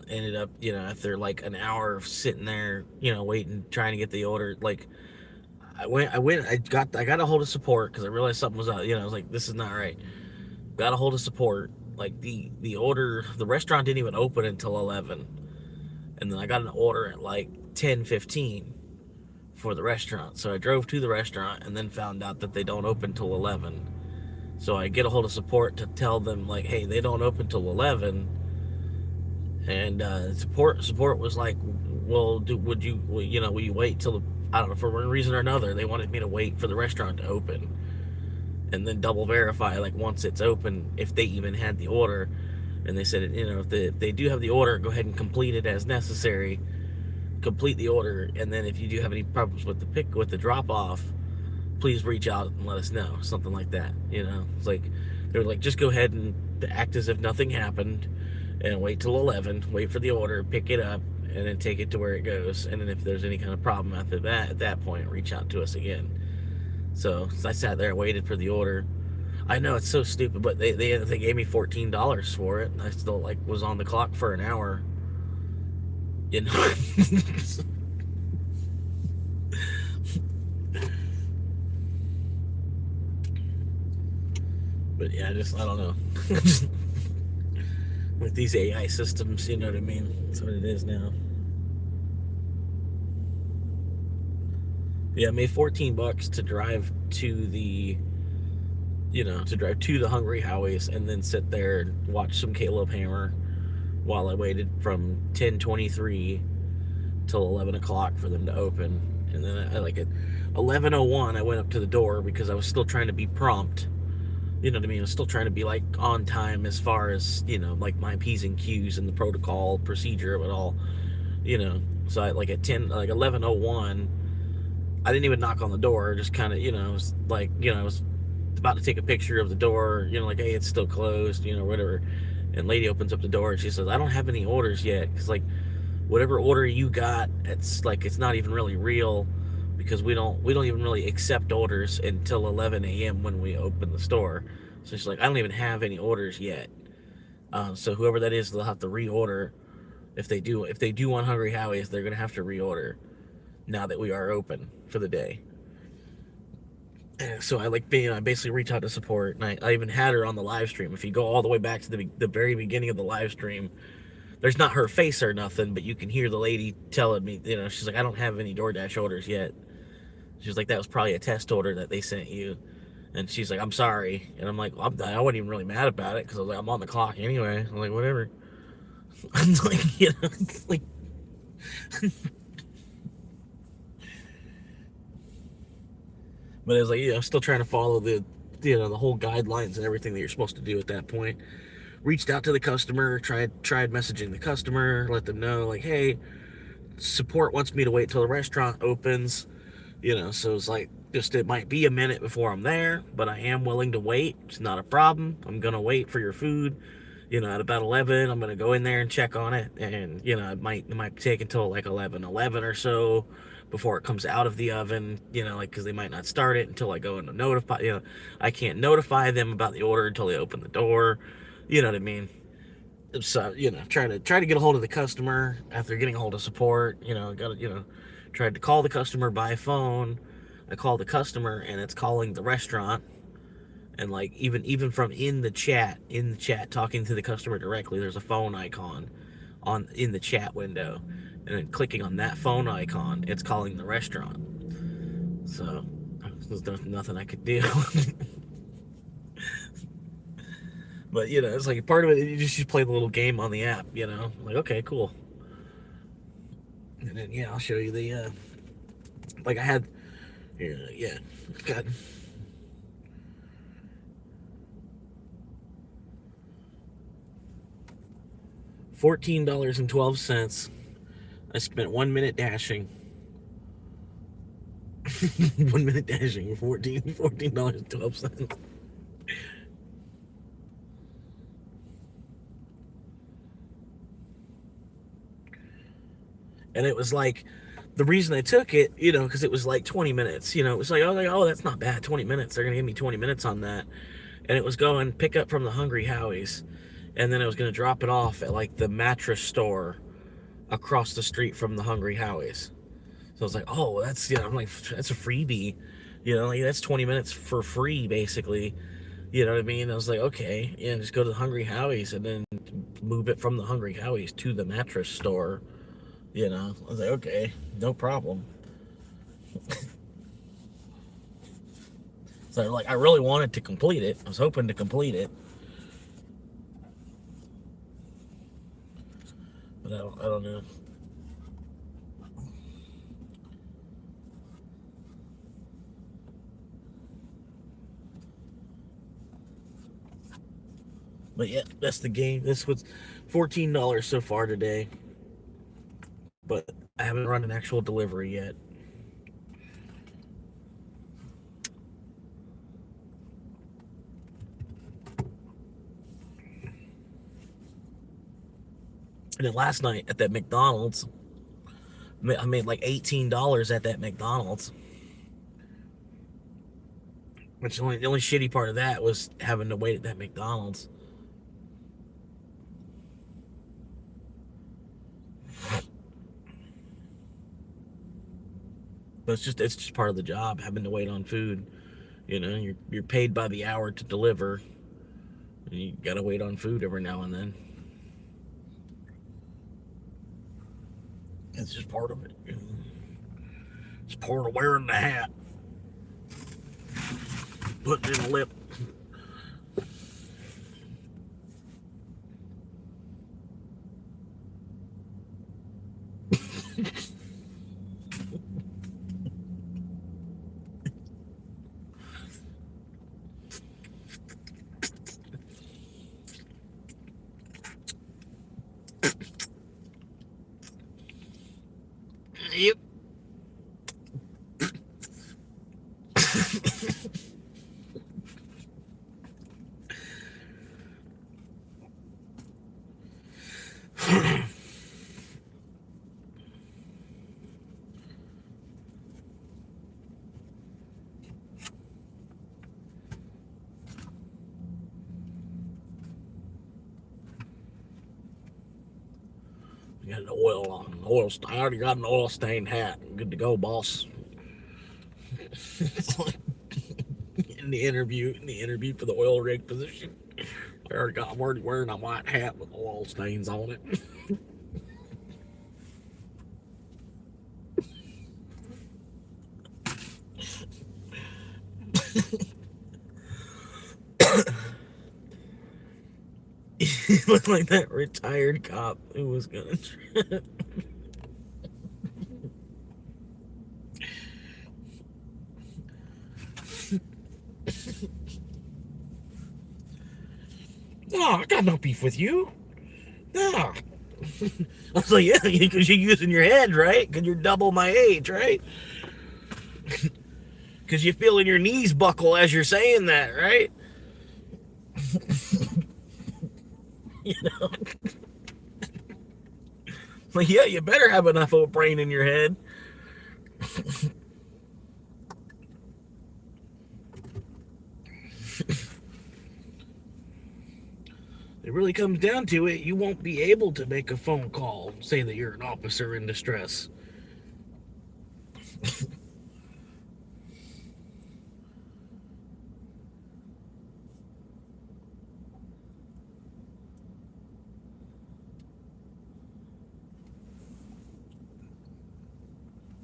Ended up, after like an hour of sitting there, waiting, trying to get the order. Like, I got a hold of support because I realized something was up. I was like, this is not right. Got a hold of support. Like the order, the restaurant didn't even open until 11, and then I got an order at like 10:15 for the restaurant. So I drove to the restaurant and then found out that they don't open till 11. So I get a hold of support to tell them like, hey, they don't open till 11. And support was like, well, will you wait till I don't know, for one reason or another, they wanted me to wait for the restaurant to open and then double verify like once it's open if they even had the order. And they said, if they do have the order, go ahead and complete it as necessary. Complete the order, and then if you do have any problems with the drop off, please reach out and let us know. Something like that. It's like they were like, just go ahead and act as if nothing happened, and wait till 11. Wait for the order, pick it up, and then take it to where it goes. And then if there's any kind of problem after that, at that point, reach out to us again. So I sat there and waited for the order. I know it's so stupid, but they gave me $14 for it. I still was on the clock for an hour. But yeah, I don't know. With these AI systems, you know what I mean? That's what it is now. Yeah, I made $14 to drive to the Hungry Howies and then sit there and watch some Caleb Hammer while I waited from 10:23 till 11 o'clock for them to open. And then I like at 11:01, I went up to the door because I was still trying to be prompt. You know what I mean? I was still trying to be like on time as far as like my P's and Q's and the protocol procedure of it all. So I like at 11:01, I didn't even knock on the door. Just kind of I was like I was about to take a picture of the door. Like, hey, it's still closed. Whatever. And lady opens up the door and she says, I don't have any orders yet, because like whatever order you got, it's not even really real, because we don't even really accept orders until 11 a.m. when we open the store. So she's like, I don't even have any orders yet. So whoever that is, they'll have to reorder. If they do want Hungry Howie's, they're gonna have to reorder now that we are open for the day. So I basically reach out to support, and I even had her on the live stream. If you go all the way back to the very beginning of the live stream, there's not her face or nothing, but you can hear the lady telling me, she's like, I don't have any DoorDash orders yet. She's like, that was probably a test order that they sent you. And she's like, I'm sorry. And I'm like, I wasn't even really mad about it, because I was like, I'm on the clock anyway. I'm like, whatever. I'm like, like, but it was like, I'm still trying to follow the whole guidelines and everything that you're supposed to do at that point. Reached out to the customer, tried messaging the customer, let them know, like, hey, support wants me to wait till the restaurant opens. So it's like, just, it might be a minute before I'm there, but I am willing to wait. It's not a problem. I'm gonna wait for your food. At about 11, I'm gonna go in there and check on it, and it might take until like 11:11 or so before it comes out of the oven. Like, because they might not start it until I go in to notify. I can't notify them about the order until they open the door. You know what I mean? So try to get a hold of the customer after getting a hold of support. Tried to call the customer by phone. I call the customer and it's calling the restaurant. And like, even from in the chat talking to the customer directly, there's a phone icon in the chat window, and then clicking on that phone icon, it's calling the restaurant. So there's nothing I could do. But it's like part of it, you just play the little game on the app. Like, okay, cool. And then I'll show you the like I had here. Yeah, got $14.12. I spent 1 minute dashing. 1 minute dashing, $14.12. And it was like, the reason I took it, because it was like 20 minutes. It was like, oh, that's not bad. 20 minutes. They're gonna give me 20 minutes on that. And it was going pick up from the Hungry Howie's, and then I was gonna drop it off at like the mattress store across the street from the Hungry Howie's. So I was like, oh, that's I'm like, that's a freebie. Like, that's 20 minutes for free, basically. You know what I mean? I was like, okay, just go to the Hungry Howie's and then move it from the Hungry Howie's to the mattress store. I was like, okay, no problem. So like, I really wanted to complete it. I was hoping to complete it, but I don't know. But yeah, that's the game. This was $14 so far today, but I haven't run an actual delivery yet. And then last night at that McDonald's, I made like $18 at that McDonald's. Which the only shitty part of that was having to wait at that McDonald's. But it's just part of the job, having to wait on food. You're paid by the hour to deliver, and you gotta wait on food every now and then. It's just part of it. It's part of wearing the hat. Putting in a lip. Yep. You got an oil on. I already got an oil stained hat. Good to go, boss. It's like in the interview for the oil rig position. I'm already wearing a white hat with oil stains on it. He looked like that retired cop who was gonna. No, I got no beef with you. No. I was like, yeah, because you're using your head, right? Because you're double my age, right? Because you're feeling your knees buckle as you're saying that, right? You know, like, yeah, you better have enough of a brain in your head. It really comes down to it, you won't be able to make a phone call, say that you're an officer in distress.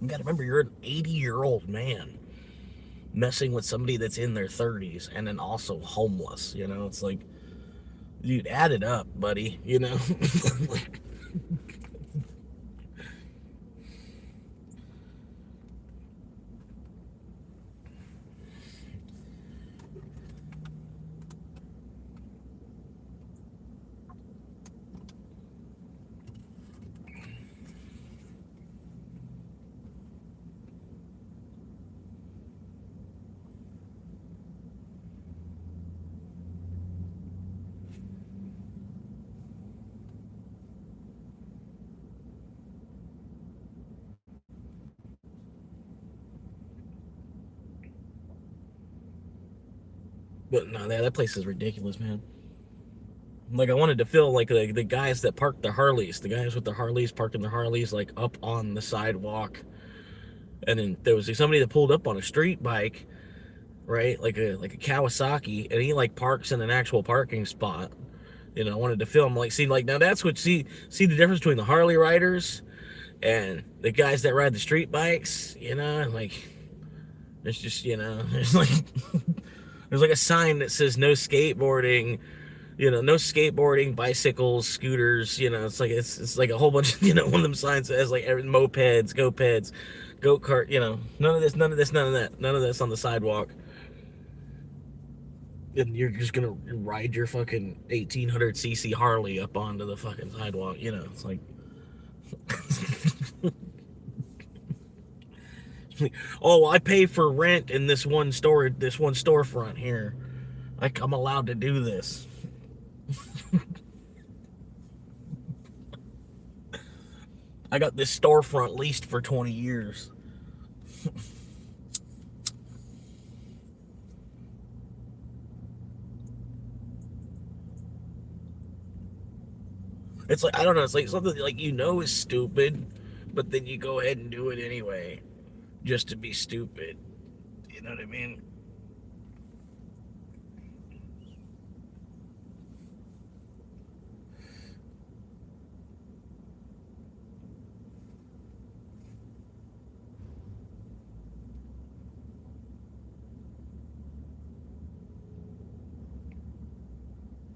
You gotta remember, you're an 80-year-old man messing with somebody that's in their 30s and then also homeless. You know, it's like, dude, add it up, buddy. You know, like, but no, that place is ridiculous, man. Like, I wanted to feel like the guys that parked the Harleys, the guys with the Harleys parking their Harleys like up on the sidewalk, and then there was somebody that pulled up on a street bike, right, like a Kawasaki, and he like parks in an actual parking spot. You know, I wanted to film like, see, like, now that's what, see the difference between the Harley riders and the guys that ride the street bikes. You know, like, it's just, you know, there's like there's like a sign that says no skateboarding. You know, no skateboarding, bicycles, scooters. You know, it's like a whole bunch of, you know, one of them signs that has like mopeds, go-peds, go-kart. You know, none of this, none of this, none of that, none of this on the sidewalk. And you're just gonna ride your fucking 1800cc Harley up onto the fucking sidewalk. You know, it's like, oh, I pay for rent in this one storefront here. Like, I'm allowed to do this. I got this storefront leased for 20 years. It's like, I don't know, it's like something like, you know, is stupid, but then you go ahead and do it anyway, just to be stupid. You know what I mean?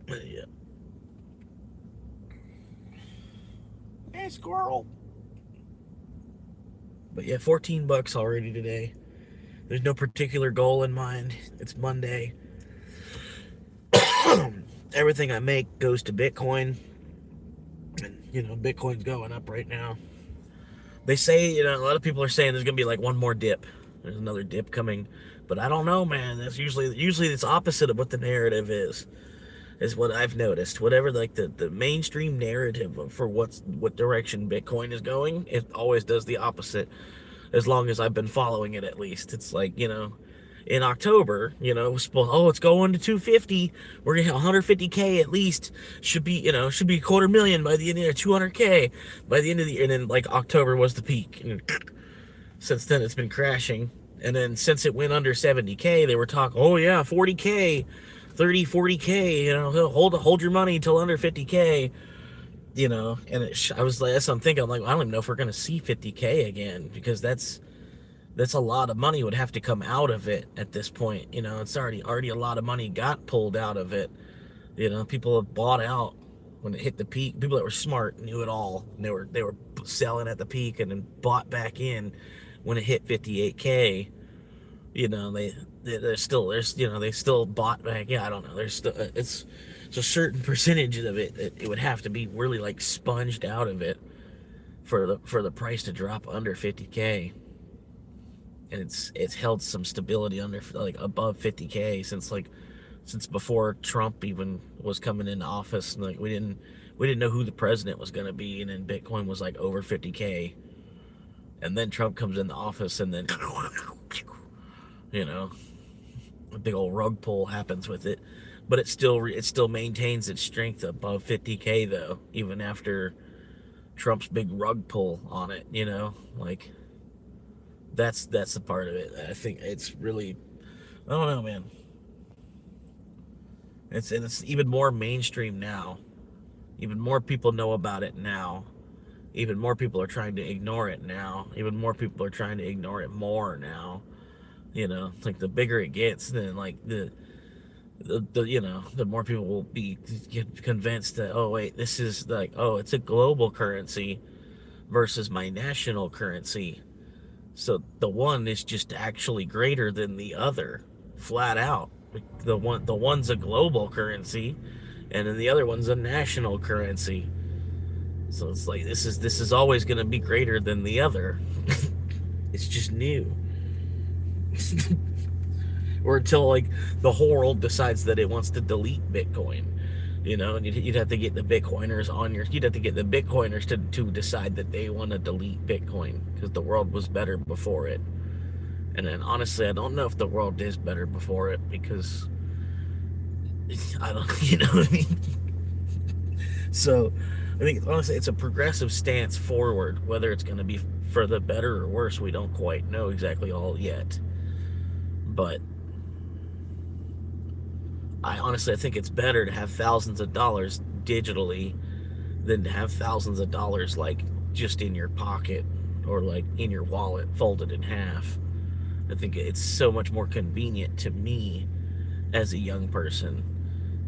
Yeah. Hey, squirrel. But yeah, $14 already today. There's no particular goal in mind. It's Monday. Everything I make goes to Bitcoin. And, you know, Bitcoin's going up right now. They say, a lot of people are saying there's gonna be like one more dip. There's another dip coming, but I don't know, man. That's usually it's opposite of what the narrative is what I've noticed. Whatever like the mainstream narrative for what direction Bitcoin is going, it always does the opposite. As long as I've been following it, at least it's like in October, it's going to 250. We're gonna hit 150K at least. Should be a quarter million by the end of the year, 200K by the end of the year. And then like October was the peak, and since then it's been crashing. And then since it went under 70K, they were talking, oh yeah, 40K, 30, 40K. Hold your money until under 50K. And I was like, that's what I'm thinking. I'm like, I don't even know if we're gonna see 50K again, because that's a lot of money would have to come out of it at this point. It's already a lot of money got pulled out of it. People have bought out when it hit the peak. People that were smart knew it all. And they were selling at the peak and then bought back in when it hit 58K. They still bought back. Yeah, I don't know. There's still it's a certain percentage of it that it would have to be really like sponged out of it for the price to drop under 50K. And it's held some stability under like above 50K since before Trump even was coming into office. And like we didn't know who the president was going to be, and then Bitcoin was like over 50K. And then Trump comes in the office, and then a big old rug pull happens with it. But it still maintains its strength above 50K though, even after Trump's big rug pull on it. Like that's the part of it. I think it's really, I don't know, man. It's even more mainstream now. Even more people know about it now. Even more people are trying to ignore it now. Even more people are trying to ignore it more now. Like the bigger it gets, then like the more people will get convinced that, oh wait, this is like, oh, it's a global currency versus my national currency. So the one is just actually greater than the other, flat out. The one's a global currency, and then the other one's a national currency. So it's like this is always going to be greater than the other. It's just new. Or until like the whole world decides that it wants to delete Bitcoin, and you'd have to get the Bitcoiners you'd have to get the Bitcoiners to decide that they want to delete Bitcoin because the world was better before it. And then honestly, I don't know if the world is better before it, because I don't, what I mean? So I think honestly it's a progressive stance forward. Whether it's going to be for the better or worse, we don't quite know exactly all yet. But I think it's better to have thousands of dollars digitally than to have thousands of dollars like just in your pocket or like in your wallet folded in half. I think it's so much more convenient to me as a young person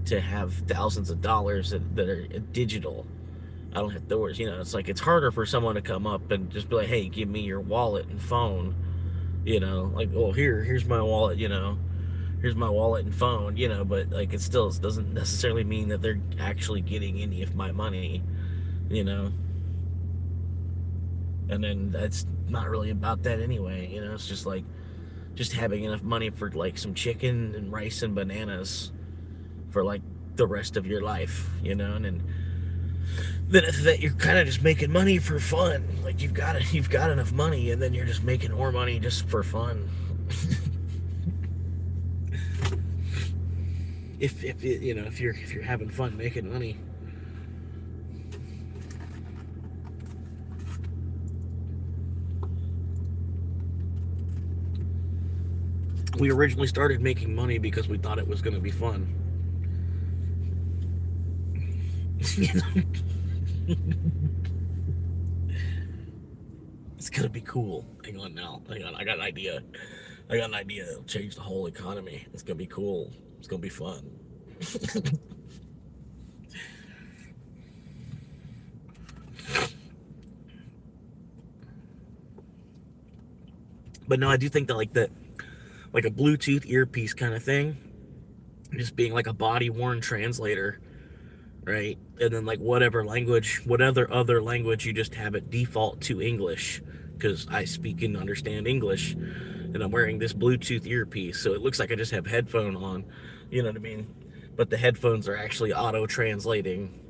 to have thousands of dollars that are digital. I don't have doors. It's like it's harder for someone to come up and just be like, hey, give me your wallet and phone. Like, oh, here's my wallet. Here's my wallet and phone. But like it doesn't necessarily mean that they're actually getting any of my money. And then that's not really about that anyway. It's just like just having enough money for like some chicken and rice and bananas for like the rest of your life, and then that you're kind of just making money for fun. Like you've got enough money, and then you're just making more money just for fun. if you're having fun making money. We originally started making money because we thought it was going to be fun. It's going to be cool. Hang on now. Hang on. I got an idea. It'll change the whole economy. It's going to be cool. It's going to be fun. But no, I do think that like a Bluetooth earpiece kind of thing, just being like a body worn translator, right? And then like whatever language, whatever other language, you just have it default to English because I speak and understand English, and I'm wearing this Bluetooth earpiece, so it looks like I just have headphone on, you know what I mean? But the headphones are actually auto translating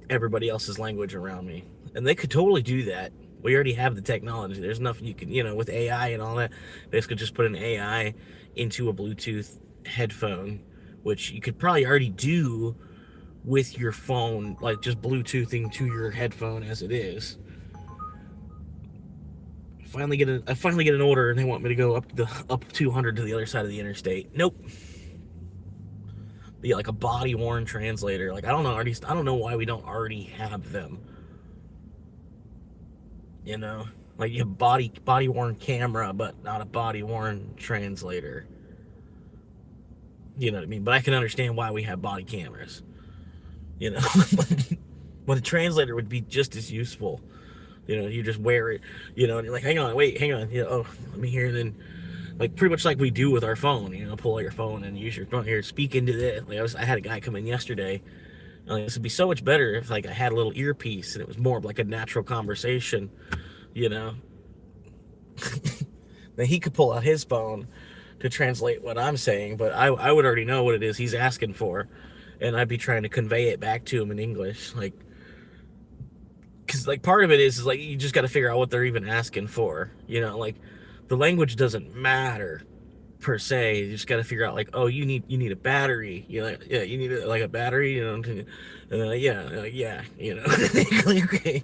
everybody else's language around me, and they could totally do that. We already have the technology. There's nothing you can, with AI and all that. They could just put an AI into a Bluetooth headphone, which you could probably already do with your phone, like just Bluetoothing to your headphone as it is. I finally get an order, and they want me to go up 200 to the other side of the interstate. Nope. Be like a body worn translator. Like I don't know why we don't already have them. You know, like you have body worn camera, but not a body worn translator. You know what I mean? But I can understand why we have body cameras. You know, but a translator would be just as useful. You just wear it. And you're like, hang on, wait, hang on. Oh, let me hear. And then, like pretty much like we do with our phone. Pull out your phone and use your phone here. Speak into this. I had a guy come in yesterday. Like, this would be so much better if like I had a little earpiece and it was more of like a natural conversation. You know, then he could pull out his phone to translate what I'm saying, but I would already know what it is he's asking for, and I'd be trying to convey it back to him in English, like, because like part of it is like you just got to figure out what they're even asking for, like the language doesn't matter per se. You just got to figure out like, oh, you need a battery, like, yeah, you need like a battery, and yeah, yeah, okay.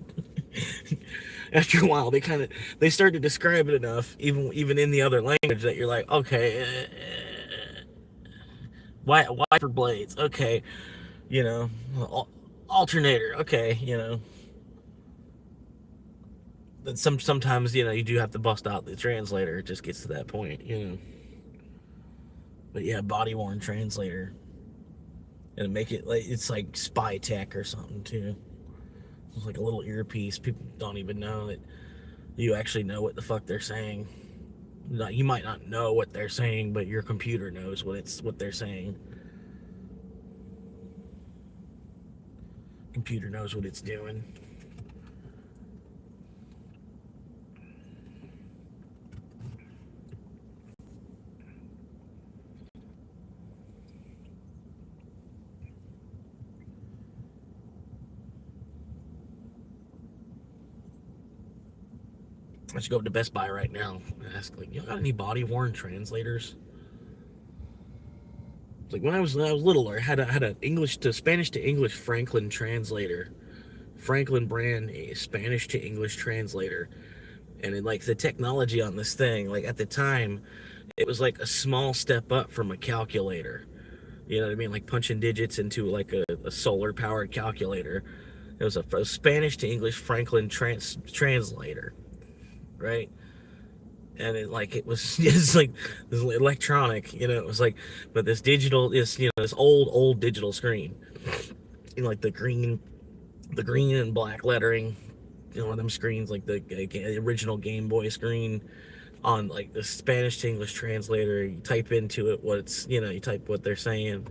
After a while they start to describe it enough, even in the other language, that you're like, okay, wiper blades, okay, you know alternator, okay, but sometimes you do have to bust out the translator. It just gets to that point. But yeah, body worn translator, and make it like it's like spy tech or something too. It's like a little earpiece. People don't even know that you actually know what the fuck they're saying. You might not know what they're saying, but your computer knows what they're saying. Computer knows what it's doing. I should go to Best Buy right now and ask, like, you got any body worn translators? It's like when I was little, I had a English to Spanish to English Franklin translator, Franklin brand Spanish to English translator, and like the technology on this thing, like at the time, it was like a small step up from a calculator. You know what I mean? Like punching digits into like a solar powered calculator. It was a Spanish to English Franklin translator, right? And it was just like this electronic, it was like, but this digital, this old digital screen, like the green and black lettering, on them screens, like the original Game Boy screen, on like the Spanish to English translator. You type into it you type what they're saying,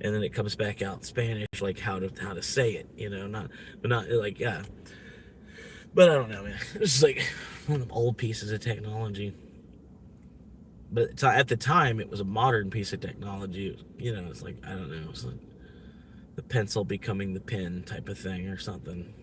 and then it comes back out Spanish, like how to say it, not like, yeah. But I don't know, man. It's just like one of them old pieces of technology. But at the time, it was a modern piece of technology. It's like, I don't know, it's like the pencil becoming the pen type of thing or something.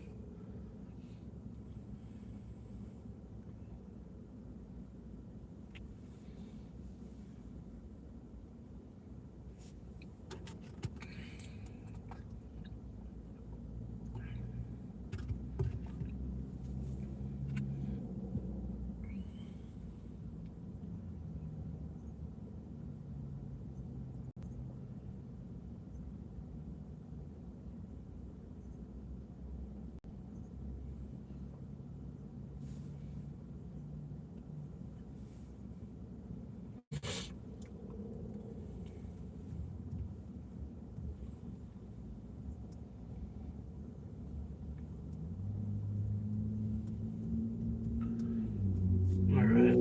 All right.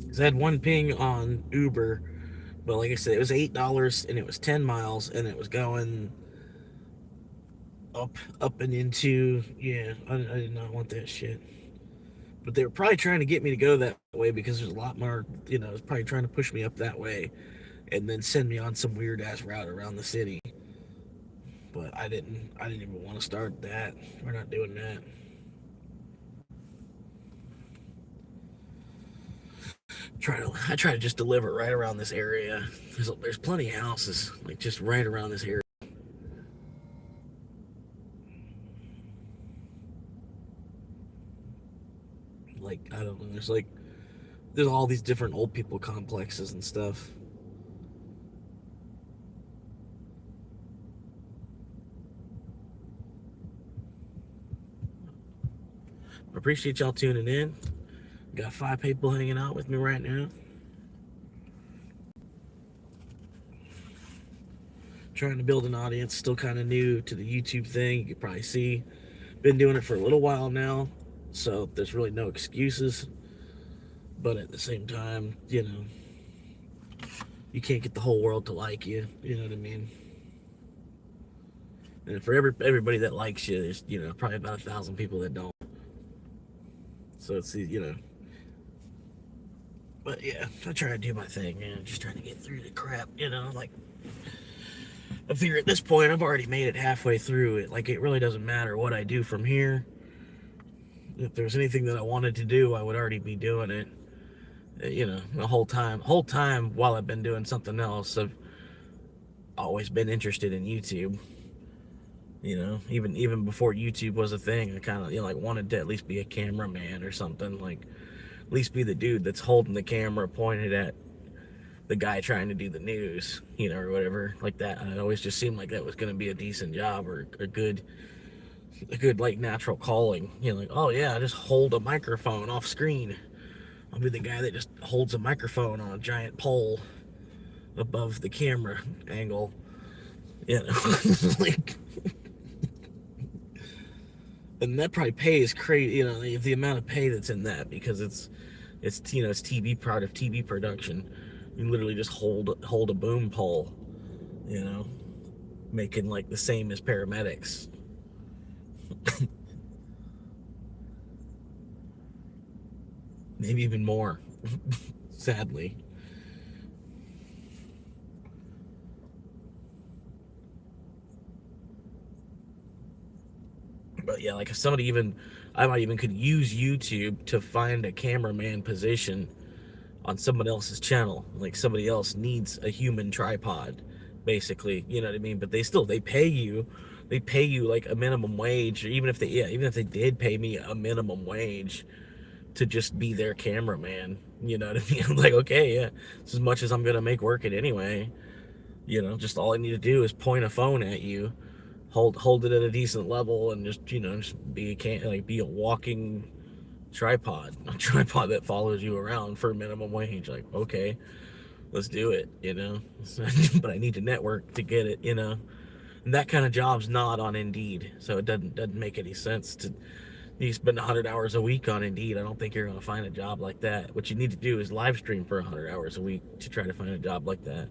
Because I had one ping on Uber, but like I said, it was $8 and it was 10 miles, and it was going up and into, yeah, I did not want that shit. But they were probably trying to get me to go that way because there's a lot more, it's probably trying to push me up that way and then send me on some weird ass route around the city. But I didn't even want to start that. We're not doing that. I try to just deliver right around this area. There's plenty of houses like just right around this area. Like I don't know. There's all these different old people complexes and stuff. I appreciate y'all tuning in. Got 5 people hanging out with me right now. Trying to build an audience. Still kind of new to the YouTube thing. You can probably see. Been doing it for a little while now, so there's really no excuses. But at the same time, you can't get the whole world to like you. You know what I mean? And for everybody that likes you, there's probably about 1,000 people that don't. So it's. But yeah, I try to do my thing, man. Just trying to get through the crap, like I figure at this point I've already made it halfway through it. Like it really doesn't matter what I do from here. If there's anything that I wanted to do, I would already be doing it. The whole time while I've been doing something else, I've always been interested in YouTube. Even before YouTube was a thing, I kind of like wanted to at least be a cameraman or something. Like at least be the dude that's holding the camera pointed at the guy trying to do the news, or whatever like that. And it always just seemed like that was going to be a decent job or a good like natural calling. Like, oh yeah, I just hold a microphone off screen. I'll be the guy that just holds a microphone on a giant pole above the camera angle. Like, and that probably pays crazy. The amount of pay that's in that because it's TV TV production. You literally just hold a boom pole, making like the same as paramedics. Maybe even more, sadly. But yeah, like if I might even could use YouTube to find a cameraman position on someone else's channel. Like somebody else needs a human tripod, basically. You know what I mean? But they pay you like a minimum wage, or even if they did pay me a minimum wage to just be their cameraman. You know what I mean? I'm like, okay, yeah, it's as much as I'm gonna make work it anyway. Just all I need to do is point a phone at you, hold it at a decent level, and just be a walking tripod, a tripod that follows you around for minimum wage. Like, okay, let's do it. But I need to network to get it. And that kind of job's not on Indeed, so it doesn't make any sense to. You spend 100 hours a week on Indeed. I don't think you're going to find a job like that. What you need to do is live stream for 100 hours a week to try to find a job like that.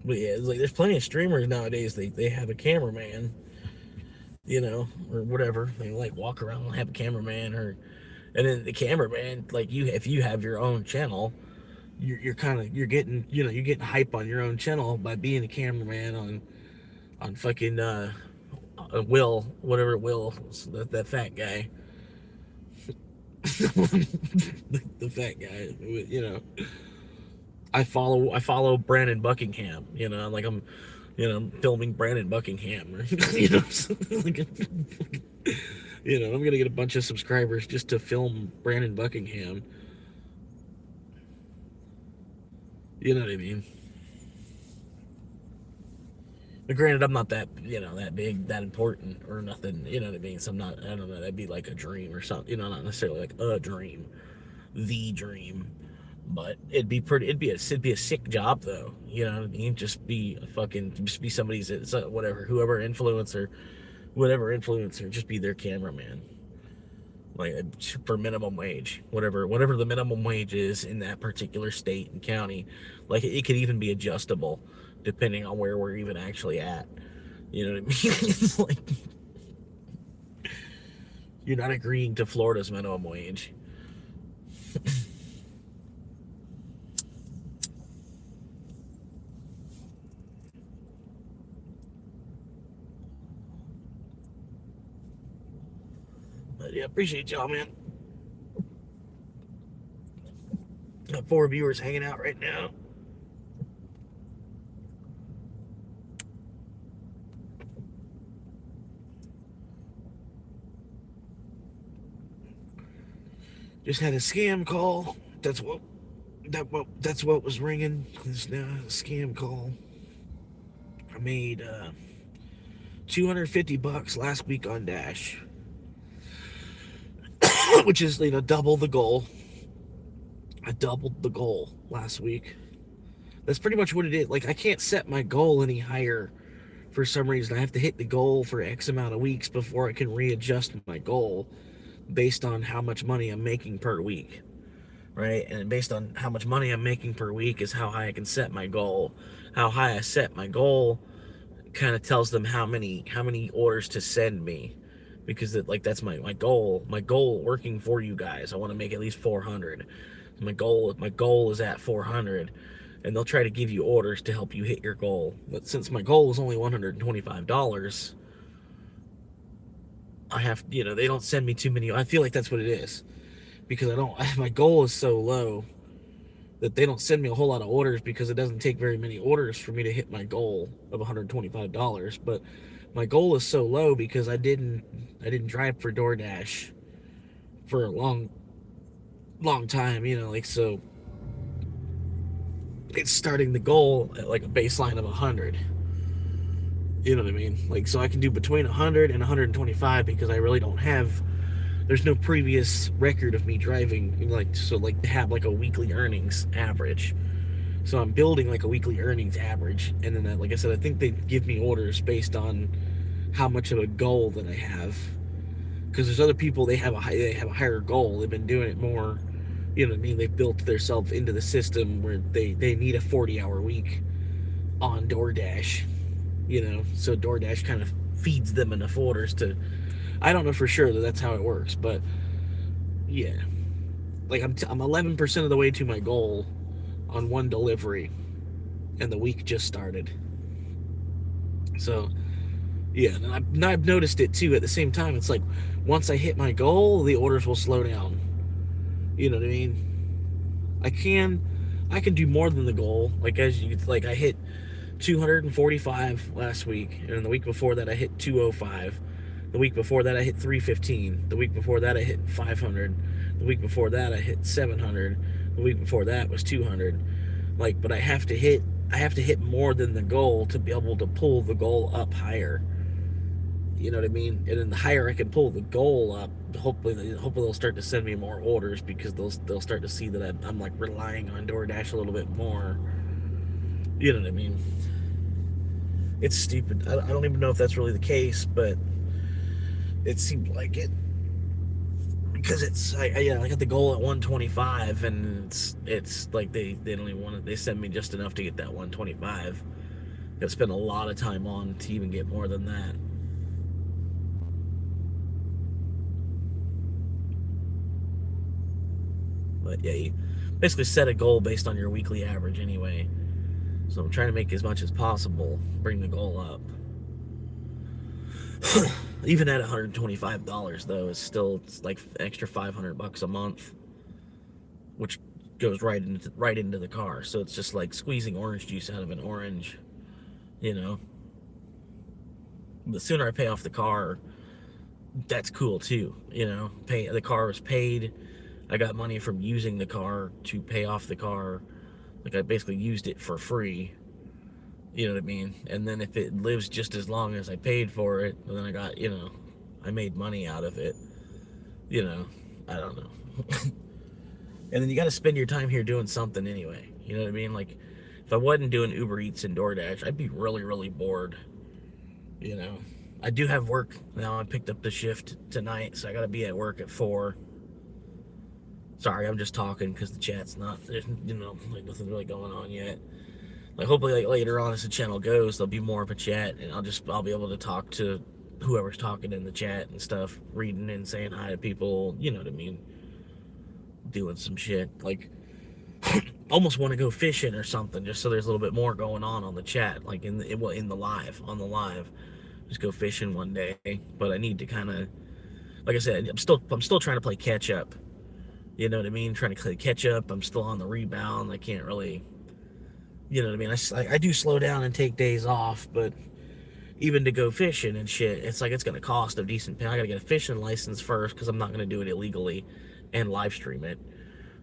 But yeah, it's like there's plenty of streamers nowadays. They have a cameraman, or whatever. They like walk around and have a cameraman, and then the cameraman, like if you have your own channel, you're getting hype on your own channel by being a cameraman on fucking Will, whatever Will, that fat guy. The fat guy. I follow Brandon Buckingham. Like I'm filming Brandon Buckingham. Like, I'm gonna get a bunch of subscribers just to film Brandon Buckingham. You know what I mean? But granted, I'm not that big, that important, or nothing. You know what I mean? So I'm not. I don't know. That'd be like a dream or something. Not necessarily like a dream, the dream. But it'd be a sick job though. You know what I mean? Just be somebody's whatever influencer, just be their cameraman. like for minimum wage, whatever the minimum wage is in that particular state and county. Like it could even be adjustable depending on where we're even actually at. You know what I mean? It's like you're not agreeing to Florida's minimum wage. But yeah, appreciate y'all, man. Got 4 viewers hanging out right now. Just had a scam call. That's what was ringing. It's now a scam call. I made $250 last week on Dash, which is double the goal. I doubled the goal last week. That's pretty much what it is. Like I can't set my goal any higher for some reason. I have to hit the goal for X amount of weeks before I can readjust my goal based on how much money I'm making per week. Right? And based on how much money I'm making per week is how high I can set my goal. How high I set my goal kind of tells them how many orders to send me, because that's my goal. My goal working for you guys, I want to make at least 400. My goal is at 400, and they'll try to give you orders to help you hit your goal. But since my goal is only $125, I have, they don't send me too many. I feel like that's what it is, because my goal is so low that they don't send me a whole lot of orders, because it doesn't take very many orders for me to hit my goal of $125. But my goal is so low because I didn't drive for DoorDash for a long time, so it's starting the goal at like a baseline of 100. You know what I mean? Like, so I can do between 100 and 125 because I really don't have. There's no previous record of me driving, to have like a weekly earnings average. So I'm building like a weekly earnings average, and then like I said, I think they give me orders based on how much of a goal that I have. Because there's other people, they have a higher goal. They've been doing it more. You know what I mean? They've built themselves into the system where they need a 40-hour week on DoorDash. So DoorDash kind of feeds them enough orders to. I don't know for sure that that's how it works, but yeah, like I'm 11% of the way to my goal on one delivery, and the week just started. So yeah, and I've noticed it too. At the same time, it's like once I hit my goal, the orders will slow down. You know what I mean? I can do more than the goal. Like I hit 245 last week, and the week before that I hit 205. The week before that I hit 315. The week before that I hit 500. The week before that I hit 700. The week before that was 200. But I have to hit more than the goal to be able to pull the goal up higher. You know what I mean? And then the higher I can pull the goal up, hopefully they'll start to send me more orders, because they'll start to see that I'm like relying on DoorDash a little bit more. You know what I mean? It's stupid. I don't even know if that's really the case, but it seems like it, because I got the goal at 125, and it's like they don't even want to. They send me just enough to get that 125. Got to spend a lot of time on to even get more than that. But yeah, you basically set a goal based on your weekly average anyway. So I'm trying to make as much as possible, bring the goal up. Even at $125 though, it's like extra $500 a month, which goes right into the car. So it's just like squeezing orange juice out of an orange, you know. The sooner I pay off the car, that's cool too, you know. The car was paid. I got money from using the car to pay off the car. Like I basically used it for free. You know what I mean? And then if it lives just as long as I paid for it, then I got, I made money out of it. I don't know. And then you got to spend your time here doing something anyway. You know what I mean? Like, if I wasn't doing Uber Eats and DoorDash, I'd be really, really bored. I do have work now. I picked up the shift tonight, so I got to be at work at 4. Sorry, I'm just talking because the chat's not, there's, like nothing really going on yet. Like hopefully, like later on as the channel goes, there'll be more of a chat, and I'll be able to talk to whoever's talking in the chat and stuff, reading and saying hi to people. You know what I mean? Doing some shit like almost want to go fishing or something, just so there's a little bit more going on the chat, like in the live on the live. Just go fishing one day, but I need to kind of, like I said, I'm still trying to play catch up. You know what I mean? Trying to play catch up. I'm still on the rebound. I can't really, you know what I mean? I do slow down and take days off, but even to go fishing and shit, it's like it's gonna cost a decent pay. I gotta get a fishing license first because I'm not gonna do it illegally and live stream it.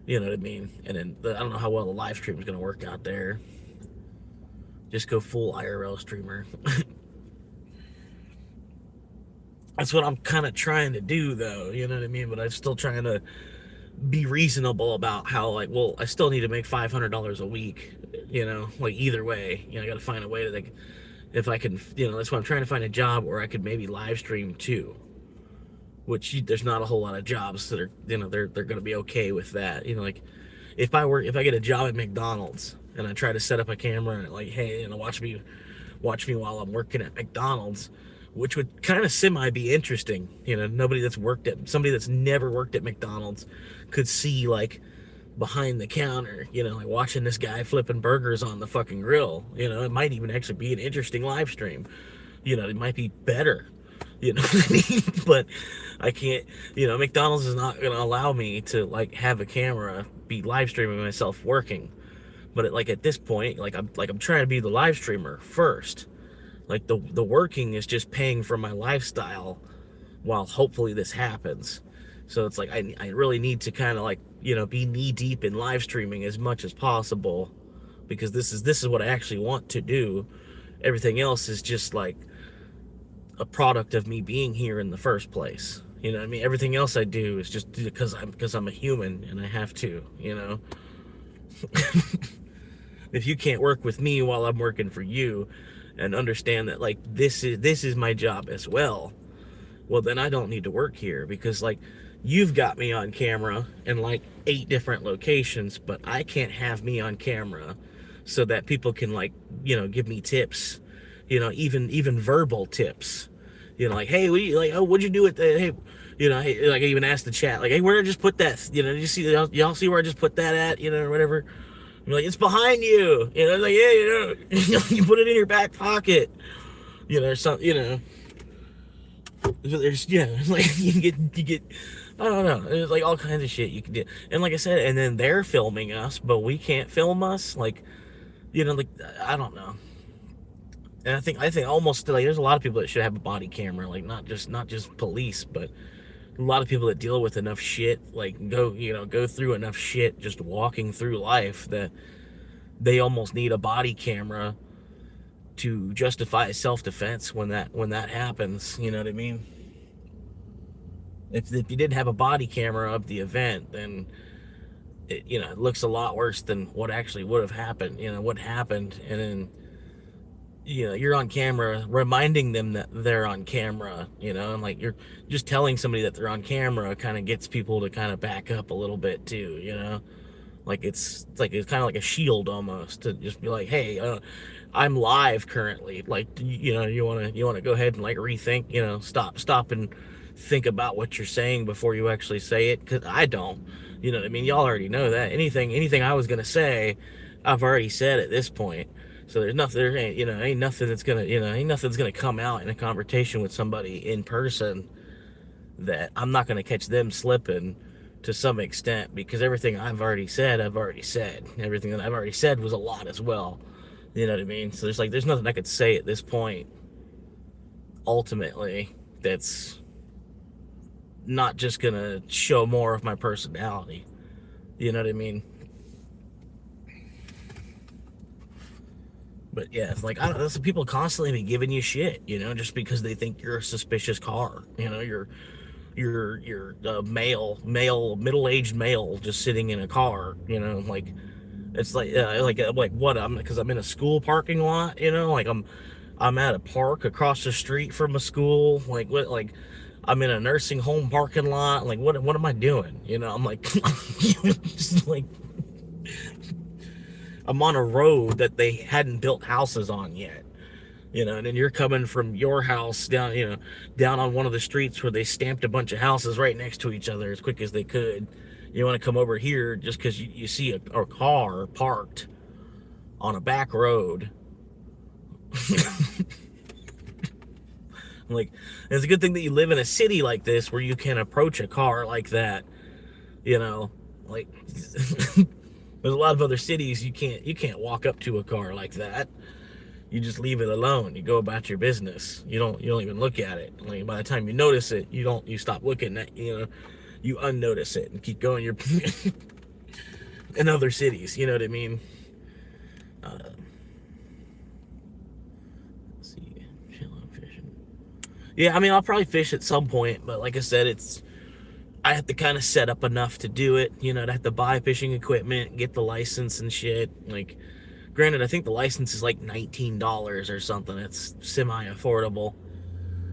You know what I mean? And then I don't know how well the live stream is gonna work out there. Just go full IRL streamer. That's what I'm kind of trying to do, though. You know what I mean? But I'm still trying to be reasonable about how, like, well, I still need to make $500 a week. You know, like either way, I got to find a way to, like, if I can, that's why I'm trying to find a job where I could maybe live stream too. Which there's not a whole lot of jobs that are, they're going to be okay with that. Like if I get a job at McDonald's and I try to set up a camera and like, hey, watch me while I'm working at McDonald's, which would kind of semi be interesting. Somebody that's never worked at McDonald's could see like behind the counter, like watching this guy flipping burgers on the fucking grill. It might even actually be an interesting live stream. It might be better. What I mean? But I can't, McDonald's is not going to allow me to like have a camera be live streaming myself working. But at this point, I'm trying to be the live streamer first. Like the working is just paying for my lifestyle while hopefully this happens. So it's like I really need to kind of like, be knee deep in live streaming as much as possible, because this is what I actually want to do. Everything else is just like a product of me being here in the first place. You know what I mean? Everything else I do is just because I'm a human and I have to, If you can't work with me while I'm working for you and understand that like this is my job as well, well then I don't need to work here, because like you've got me on camera in like 8 different locations, but I can't have me on camera so that people can like, give me tips, even verbal tips, like, hey, what'd you do with that? Hey, hey, like I even asked the chat, like, hey, where did I just put that? Did you see, y'all see where I just put that at, or whatever. I'm like, it's behind you, like, yeah, you put it in your back pocket, or something, there's, like you get, I don't know, there's like all kinds of shit you can do. And like I said, and then they're filming us, but we can't film us, like, like, I don't know. And I think almost like there's a lot of people that should have a body camera, like not just police, but a lot of people that deal with enough shit, like go through enough shit just walking through life, that they almost need a body camera to justify self-defense when that happens. You know what I mean? If you didn't have a body camera of the event, then it looks a lot worse than what actually would have happened. What happened, and then you're on camera reminding them that they're on camera, and like you're just telling somebody that they're on camera kind of gets people to kind of back up a little bit too. Like it's kind of like a shield almost, to just be like, hey, I'm live currently, like, you want to go ahead and like rethink, stop and think about what you're saying before you actually say it, because I don't, what I mean? Y'all already know that anything I was gonna say, I've already said at this point. So there's nothing, ain't nothing that's gonna come out in a conversation with somebody in person that I'm not gonna catch them slipping to some extent, because everything I've already said. Everything that I've already said was a lot as well. You know what I mean? So there's nothing I could say at this point, ultimately, that's not just gonna show more of my personality. You know what I mean? But yeah, it's like, I don't know, so people constantly be giving you shit, just because they think you're a suspicious car. You're a middle-aged male just sitting in a car. Like it's like what, because I'm in a school parking lot. Like I'm at a park across the street from a school. Like what? Like I'm in a nursing home parking lot. Like what am I doing? You know, I'm like, just like I'm on a road that they hadn't built houses on yet. You know, and then you're coming from your house down, you know, down on one of the streets where they stamped a bunch of houses right next to each other as quick as they could. You want to come over here just because you see a car parked on a back road. Like, it's a good thing that you live in a city like this where you can approach a car like that. You know, like there's a lot of other cities you can't walk up to a car like that. You just leave it alone. You go about your business. You don't even look at it. Like by the time you notice it, you stop looking at, you unnotice it and keep going. You're in other cities. You know what I mean? Uh, let's see, fishing. Yeah, I mean I'll probably fish at some point, but like I said, I have to kind of set up enough to do it. You know, I have to buy fishing equipment, get the license and shit. Like, granted, I think the license is like $19 or something. It's semi affordable.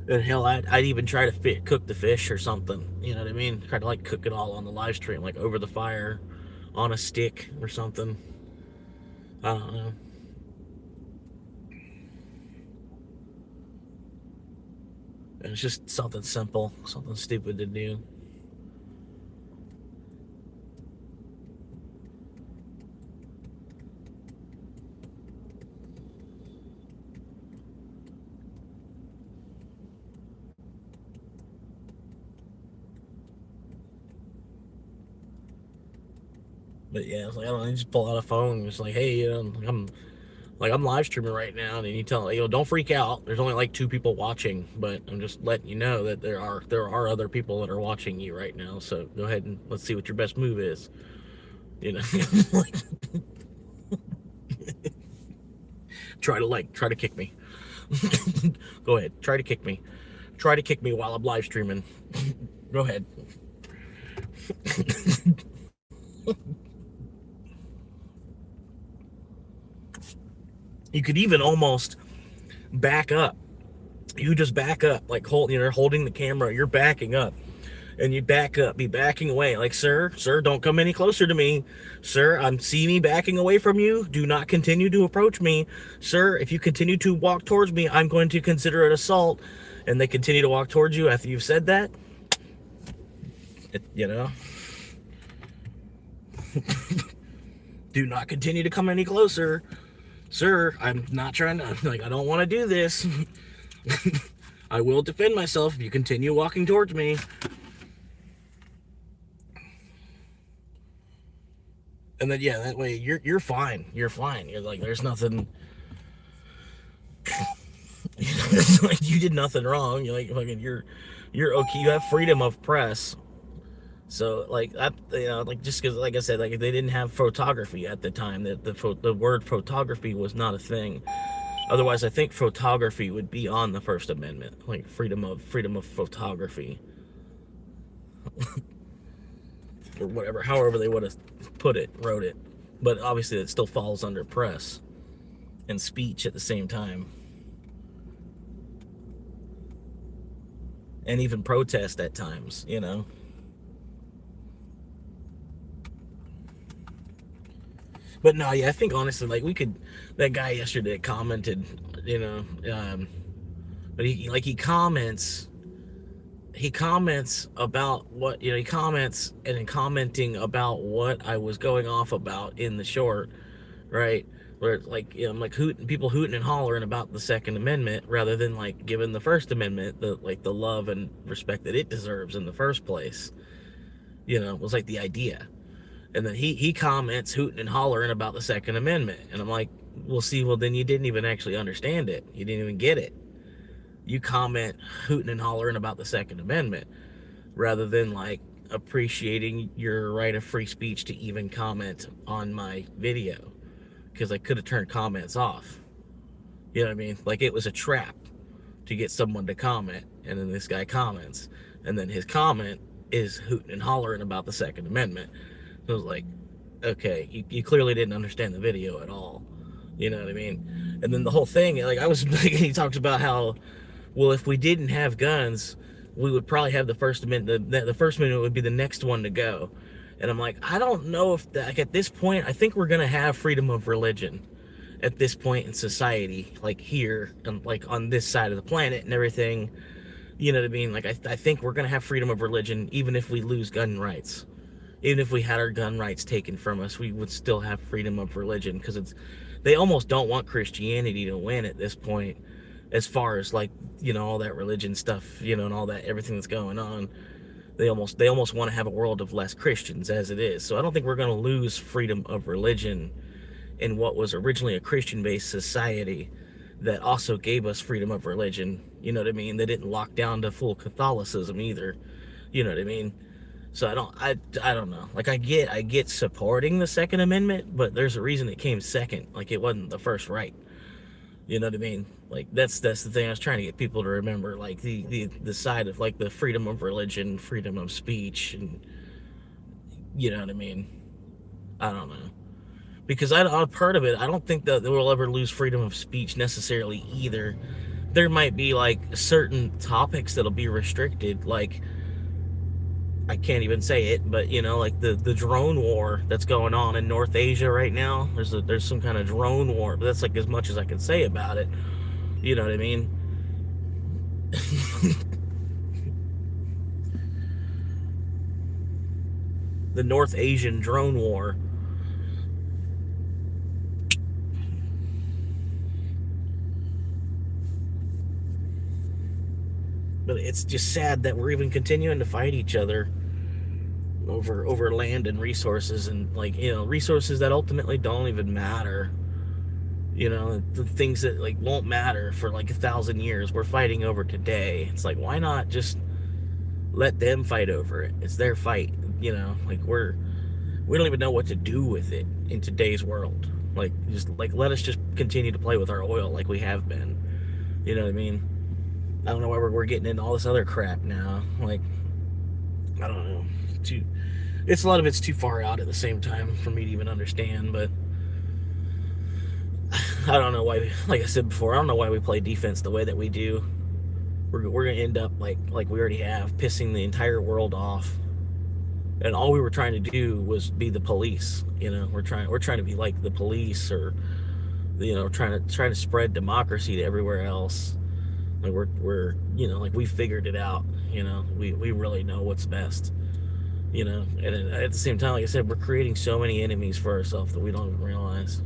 And hell, I'd even try to cook the fish or something. You know what I mean? Try to like cook it all on the live stream, like over the fire, on a stick or something. I don't know. And it's just something simple, something stupid to do. But yeah, it's like I don't know, you just pull out a phone and it's like, hey, I'm live streaming right now, and you tell don't freak out. There's only like 2 people watching, but I'm just letting you know that there are other people that are watching you right now. So go ahead and let's see what your best move is. You know, like, try to kick me. Go ahead, try to kick me. Try to kick me while I'm live streaming. Go ahead. You could even almost back up. You just back up, like you're holding the camera. You're backing up, and you back up, be backing away. Like, sir, don't come any closer to me, sir. See me backing away from you. Do not continue to approach me, sir. If you continue to walk towards me, I'm going to consider it assault. And they continue to walk towards you after you've said that. You know, do not continue to come any closer. Sir, I'm not trying to, like, I don't want to do this. I will defend myself if you continue walking towards me. And then, yeah, that way you're fine. You're fine. You're like, there's nothing. It's like you did nothing wrong. You're like, fucking, you're okay. You have freedom of press. So like that, like just because, like I said, like they didn't have photography at the time, that the word photography was not a thing. Otherwise, I think photography would be on the First Amendment, like freedom of photography, or whatever, however they would have wrote it. But obviously, it still falls under press and speech at the same time, and even protest at times, But no, yeah, I think honestly, like that guy yesterday commented, but he comments about what, he comments and in commenting about what I was going off about in the short, right? Where it's like, I'm like people hooting and hollering about the Second Amendment rather than like giving the First Amendment the love and respect that it deserves in the first place. Was like the idea. And then he comments hooting and hollering about the Second Amendment. And I'm like, well, then you didn't even actually understand it. You didn't even get it. You comment hooting and hollering about the Second Amendment rather than like appreciating your right of free speech to even comment on my video, because I could have turned comments off. You know what I mean? Like it was a trap to get someone to comment, and then this guy comments, and then his comment is hooting and hollering about the Second Amendment. I was like, okay, you clearly didn't understand the video at all. You know what I mean? And then the whole thing, like I was, he talks about how, well, if we didn't have guns, we would probably have the First Amendment. The First Amendment would be the next one to go. And I'm like, I don't know if that, like at this point, I think we're gonna have freedom of religion at this point in society, like here and like on this side of the planet and everything. You know what I mean? Like I think we're gonna have freedom of religion even if we lose gun rights. Even if we had our gun rights taken from us, we would still have freedom of religion because it's they almost don't want Christianity to win at this point, as far as like all that religion stuff, and all that everything that's going on. They almost want to have a world of less Christians as it is. So I don't think we're going to lose freedom of religion in what was originally a Christian-based society that also gave us freedom of religion. You know what I mean? They didn't lock down to full Catholicism either. You know what I mean? So I don't know. Like I get supporting the Second Amendment, but there's a reason it came second. Like it wasn't the first right. You know what I mean? Like that's the thing I was trying to get people to remember. Like the side of like the freedom of religion, freedom of speech, and you know what I mean. I don't know, because I'm part of it. I don't think that we'll ever lose freedom of speech necessarily either. There might be like certain topics that'll be restricted, like I can't even say it, but like the drone war that's going on in North Asia right now. There's some kind of drone war, but that's like as much as I can say about it. You know what I mean? The North Asian drone war. But it's just sad that we're even continuing to fight each other over land and resources, and like resources that ultimately don't even matter. The things that like won't matter for like 1,000 years we're fighting over today. It's like, why not just let them fight over it? It's their fight. Like we don't even know what to do with it in today's world. Like just like let us just continue to play with our oil like we have been. You know what I mean? I don't know why we're getting into all this other crap now. Like I don't know. It's a lot of it's too far out at the same time for me to even understand. But I don't know why. Like I said before, I don't know why we play defense the way that we do. We're gonna end up like we already have, pissing the entire world off. And all we were trying to do was be the police. We're trying to be like the police, or trying to spread democracy to everywhere else. Like we're like we figured it out. We really know what's best. And at the same time, like I said, we're creating so many enemies for ourselves that we don't even realize.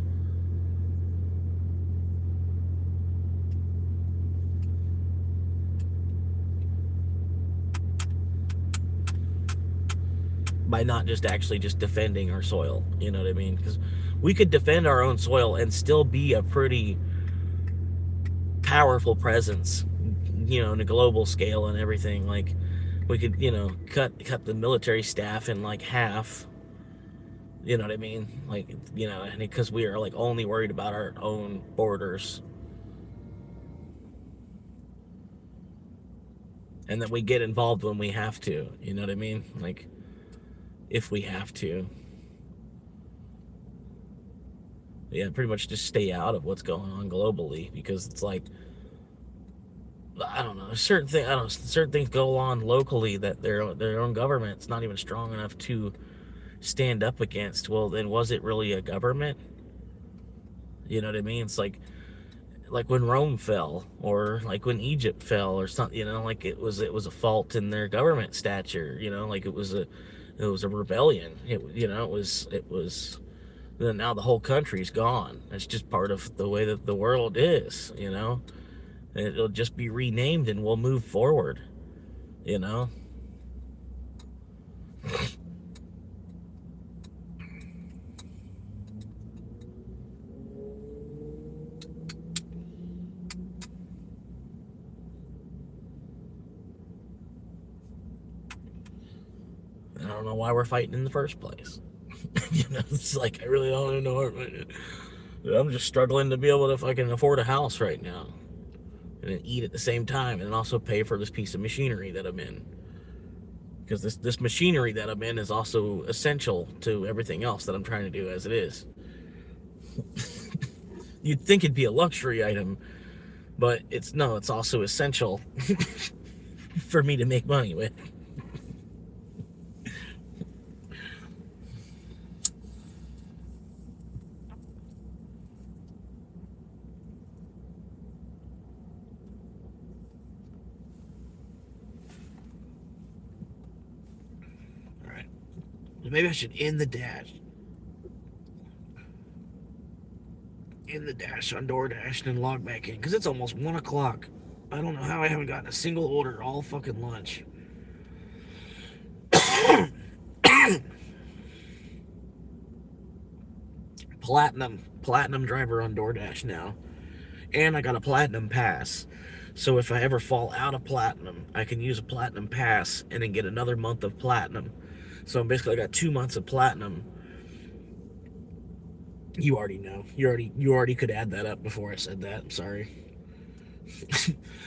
By not just actually just defending our soil. You know what I mean? Because we could defend our own soil and still be a pretty powerful presence, on a global scale and everything. Like we could, cut the military staff in like half. You know what I mean? Like, and because we are like only worried about our own borders. And that we get involved when we have to. You know what I mean? Like, if we have to. Yeah, pretty much just stay out of what's going on globally, because it's like, I don't know, certain things go on locally that their own government's not even strong enough to stand up against. Well, then was it really a government? You know what I mean? It's like when Rome fell, or like when Egypt fell, or something. Like it was a fault in their government stature. Like it was a rebellion. It was. Then now the whole country's gone. It's just part of the way that the world is. It'll just be renamed and we'll move forward. I don't know why we're fighting in the first place. It's like I really don't even know. I'm just struggling to be able to fucking afford a house right now, and then eat at the same time, and also pay for this piece of machinery that I'm in. Because this machinery that I'm in is also essential to everything else that I'm trying to do as it is. You'd think it'd be a luxury item, but it's also essential for me to make money with. All right. Maybe I should end the dash. In the dash on DoorDash and then log back in because it's almost 1 o'clock. I don't know how I haven't gotten a single order all fucking lunch. Platinum driver on DoorDash now, and I got a platinum pass. So if I ever fall out of platinum, I can use a platinum pass and then get another month of platinum. So basically, I got 2 months of platinum. You already know. You already could add that up before I said that. I'm sorry.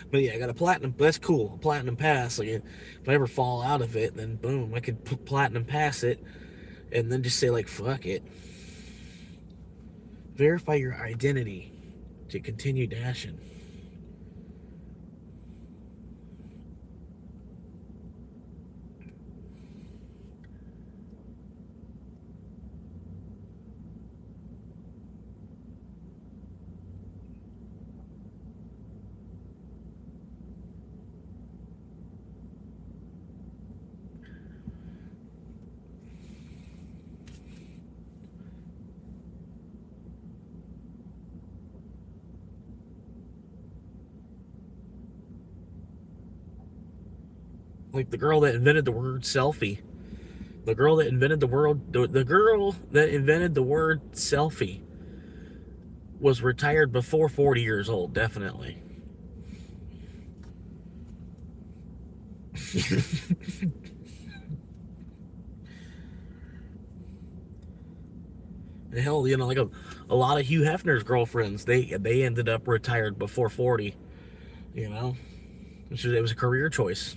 But yeah, I got a platinum. That's cool. A platinum pass. Like if I ever fall out of it, then boom, I could platinum pass it, and then just say like fuck it. Verify your identity to continue dashing. Like the girl that invented the word selfie. The girl that invented the word selfie was retired before 40 years old, definitely. Hell, you know, like a lot of Hugh Hefner's girlfriends, they ended up retired before 40. You know, it was a career choice.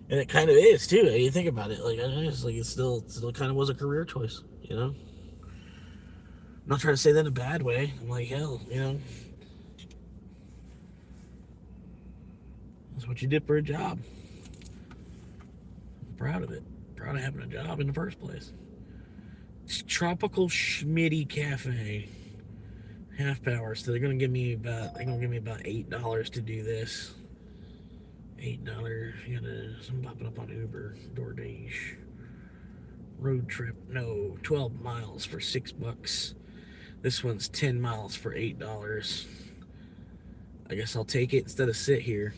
And it kind of is too. You think about it, like it still kind of was a career choice. You know, I'm not trying to say that in a bad way. I'm like, hell, you know, that's what you did for a job. I'm proud of it. Proud of having a job in the first place. It's Tropical Schmitty Cafe. Half power, so they're gonna give me about $8 to do this. $8. I'm popping up on Uber, DoorDash. Road trip, no, 12 miles for $6. This one's 10 miles for $8. I guess I'll take it instead of sit here.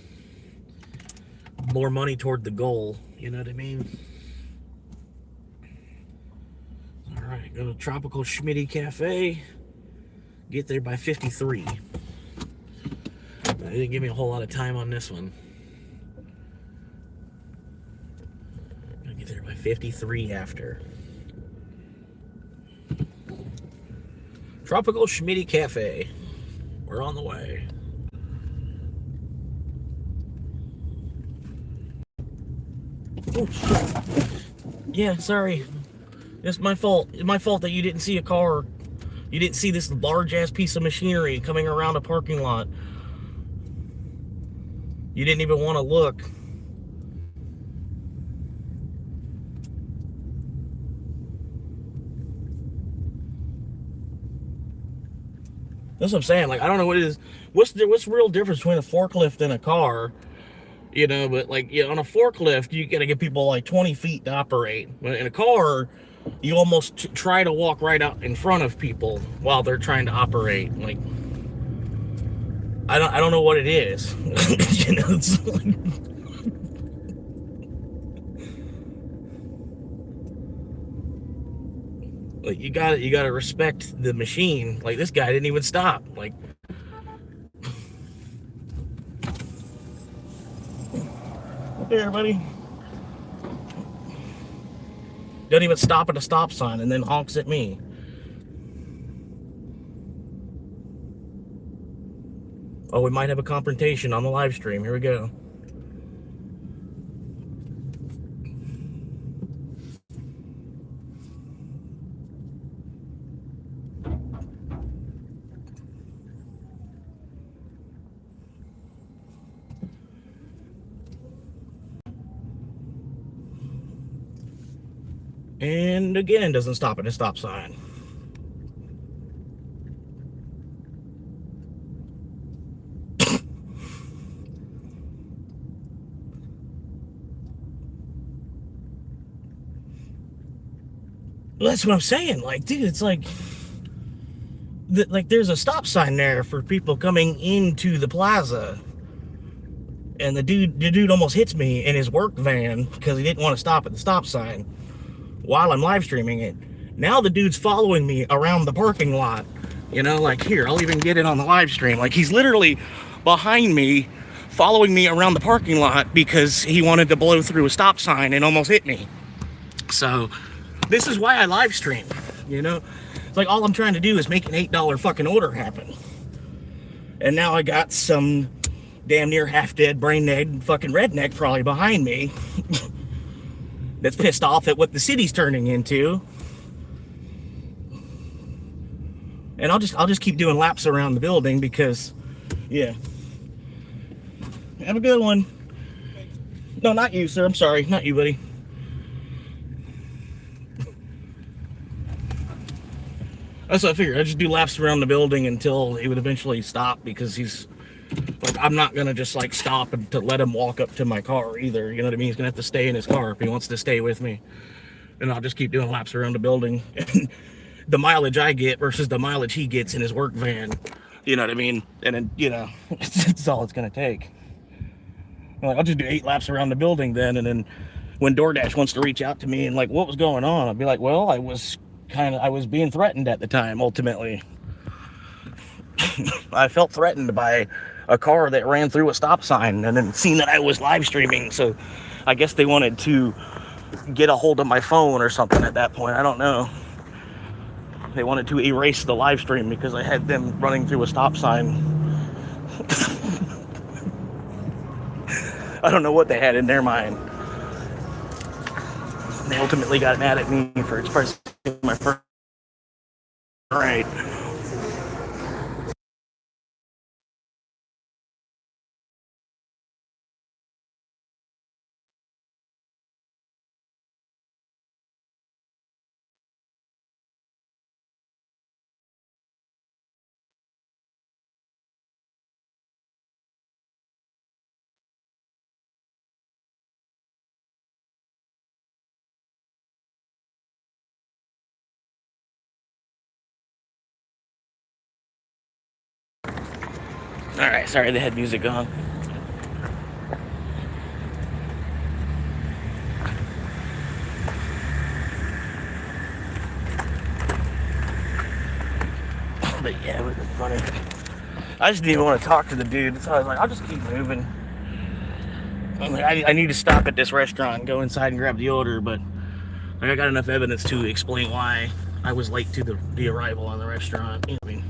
More money toward the goal, you know what I mean? All right, go to Tropical Schmitty Cafe. Get there by 53. They didn't give me a whole lot of time on this one. Gotta get there by 53 after. Tropical Schmitty Cafe. We're on the way. Oh, shit. Yeah, sorry. It's my fault. It's my fault that you didn't see a car. You didn't see this large-ass piece of machinery coming around a parking lot. You didn't even want to look. That's what I'm saying. Like, I don't know what it is. What's the real difference between a forklift and a car? You know, but like, you know, on a forklift, you gotta give people like 20 feet to operate. But in a car, you almost try to walk right out in front of people while they're trying to operate. Like, I don't know what it is. You know, it's like you gotta respect the machine. Like this guy didn't even stop. Like, here, buddy. Doesn't even stop at a stop sign and then honks at me. Oh, we might have a confrontation on the live stream. Here we go. And again, doesn't stop at a stop sign. Well, that's what I'm saying. Like, dude, it's like there's a stop sign there for people coming into the plaza, and the dude almost hits me in his work van because he didn't want to stop at the stop sign while I'm live streaming it. Now the dude's following me around the parking lot. Like, here, I'll even get it on the live stream. Like, he's literally behind me, following me around the parking lot because he wanted to blow through a stop sign and almost hit me. So this is why I live stream. It's like all I'm trying to do is make an $8 fucking order happen. And now I got some damn near half-dead, brain-dead fucking redneck probably behind me that's pissed off at what the city's turning into. And I'll just keep doing laps around the building because, yeah. Have a good one. No, not you, sir. I'm sorry. Not you, buddy. That's what I figured. I just do laps around the building until he would eventually stop, because he's like, I'm not gonna just like stop and to let him walk up to my car either. You know what I mean? He's gonna have to stay in his car if he wants to stay with me. And I'll just keep doing laps around the building. The mileage I get versus the mileage he gets in his work van. You know what I mean? And then, it's all it's gonna take. Like, I'll just do 8 laps around the building then, and then when DoorDash wants to reach out to me and like, what was going on? I'll be like, well, I was being threatened at the time, ultimately. I felt threatened by a car that ran through a stop sign and then seen that I was live streaming. So I guess they wanted to get a hold of my phone or something at that point. I don't know. They wanted to erase the live stream because I had them running through a stop sign. I don't know what they had in their mind. They ultimately got mad at me for expressing my first right. Alright, sorry, they had music on. But yeah, it was funny. I just didn't even want to talk to the dude, so I was like, I'll just keep moving. I need to stop at this restaurant and go inside and grab the order, but I got enough evidence to explain why I was late to the arrival on the restaurant. You know what I mean?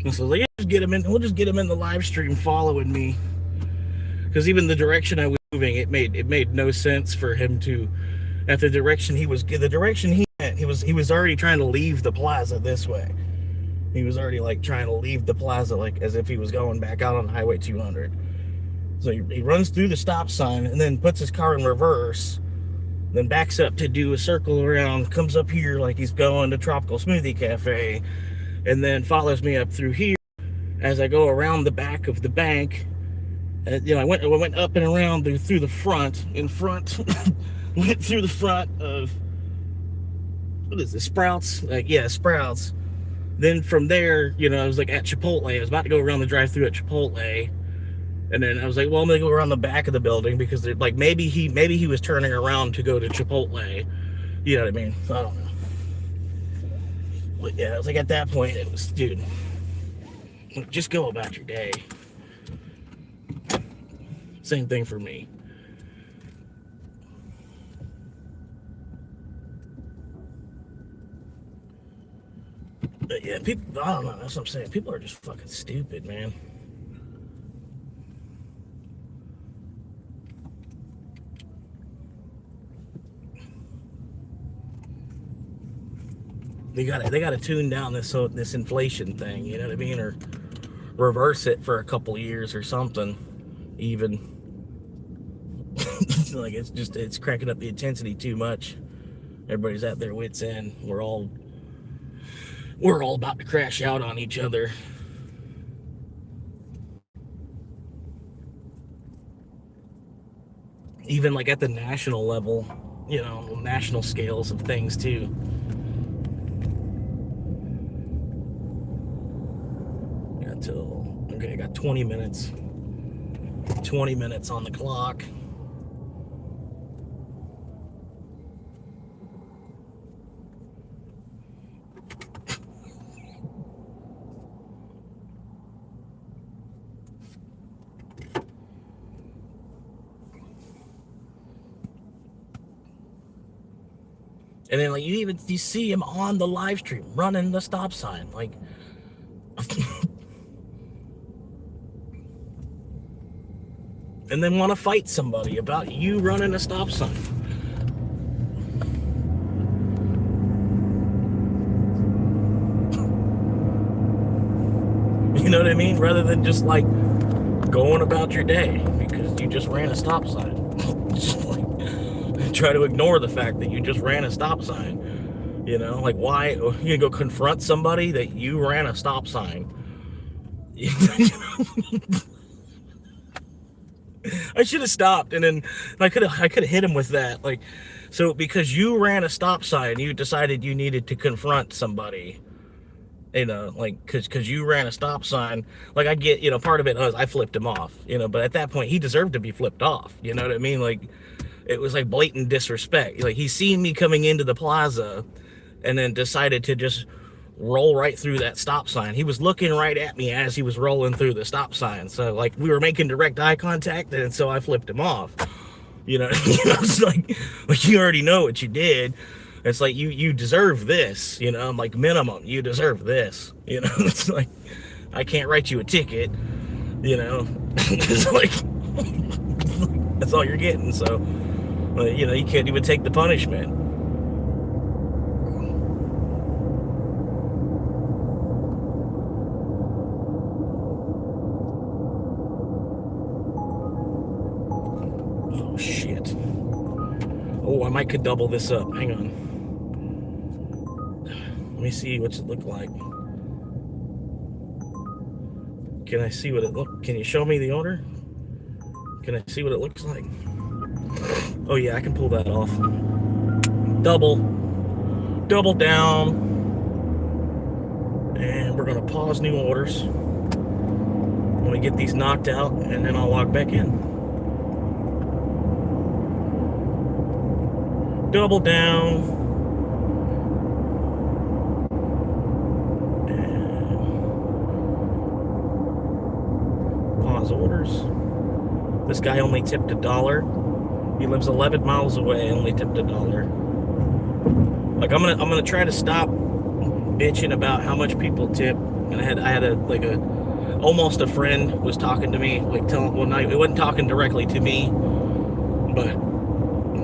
And so like, yeah, we'll just get him in the live stream following me. Because even the direction I was moving, it made no sense for him to, at the direction he went, he was already trying to leave the plaza this way. He was already like trying to leave the plaza, like as if he was going back out on Highway 200. So he runs through the stop sign and then puts his car in reverse, then backs up to do a circle around, comes up here like he's going to Tropical Smoothie Cafe, and then follows me up through here as I go around the back of the bank. I went up and around through the front, went through the front of, what is this, Sprouts? Sprouts. Then from there, I was like at Chipotle. I was about to go around the drive-thru at Chipotle. And then I was like, well, I'm gonna go around the back of the building because like maybe he was turning around to go to Chipotle. You know what I mean? I don't know. But yeah, I was like, at that point, it was, dude, just go about your day. Same thing for me. But yeah, people, I don't know, that's what I'm saying. People are just fucking stupid, man. They gotta tune down this inflation thing, you know what I mean, or reverse it for a couple years or something. Even like it's cranking up the intensity too much. Everybody's at their wits' end. We're all about to crash out on each other. Even like at the national level, national scales of things too. I got 20 minutes. 20 minutes on the clock. And then like you see him on the live stream running the stop sign, like and then want to fight somebody about you running a stop sign. You know what I mean? Rather than just like going about your day because you just ran a stop sign. Just like try to ignore the fact that you just ran a stop sign. Like why you go confront somebody that you ran a stop sign. I should have stopped, and then I could have hit him with that. Like, so because you ran a stop sign, you decided you needed to confront somebody. Like because you ran a stop sign. Like I get, part of it was I flipped him off. But at that point he deserved to be flipped off. You know what I mean? Like it was like blatant disrespect. Like he seen me coming into the plaza, and then decided to just roll right through that stop sign. He was looking right at me as he was rolling through the stop sign. So like we were making direct eye contact, and so I flipped him off. It's like you already know what you did. It's like you deserve this, like minimum you deserve this. It's like I can't write you a ticket. It's like that's all you're getting. So you can't even take the punishment. Shit. Oh, I might could double this up. Hang on. Let me see what's it look like. Can I see what it look? Can you show me the order? Can I see what it looks like? Oh yeah, I can pull that off. Double down. And we're gonna pause new orders. I'm gonna get these knocked out, and then I'll log back in. Double down. And pause orders. This guy only tipped $1. He lives 11 miles away, only tipped $1. Like I'm gonna try to stop bitching about how much people tip. And I had almost a friend was talking to me, like it wasn't talking directly to me, but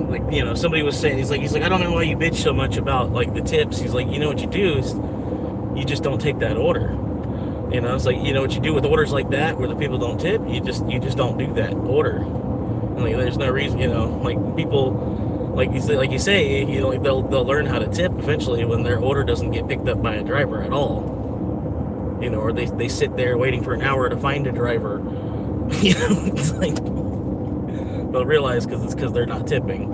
like, somebody was saying, he's like, I don't know why you bitch so much about like the tips. He's like, what you do is you just don't take that order. It's like, what you do with orders like that where the people don't tip, you just don't do that order. And like there's no reason, like people like you say, like they'll learn how to tip eventually when their order doesn't get picked up by a driver at all. Or they sit there waiting for an hour to find a driver. It's like they'll realize because they're not tipping.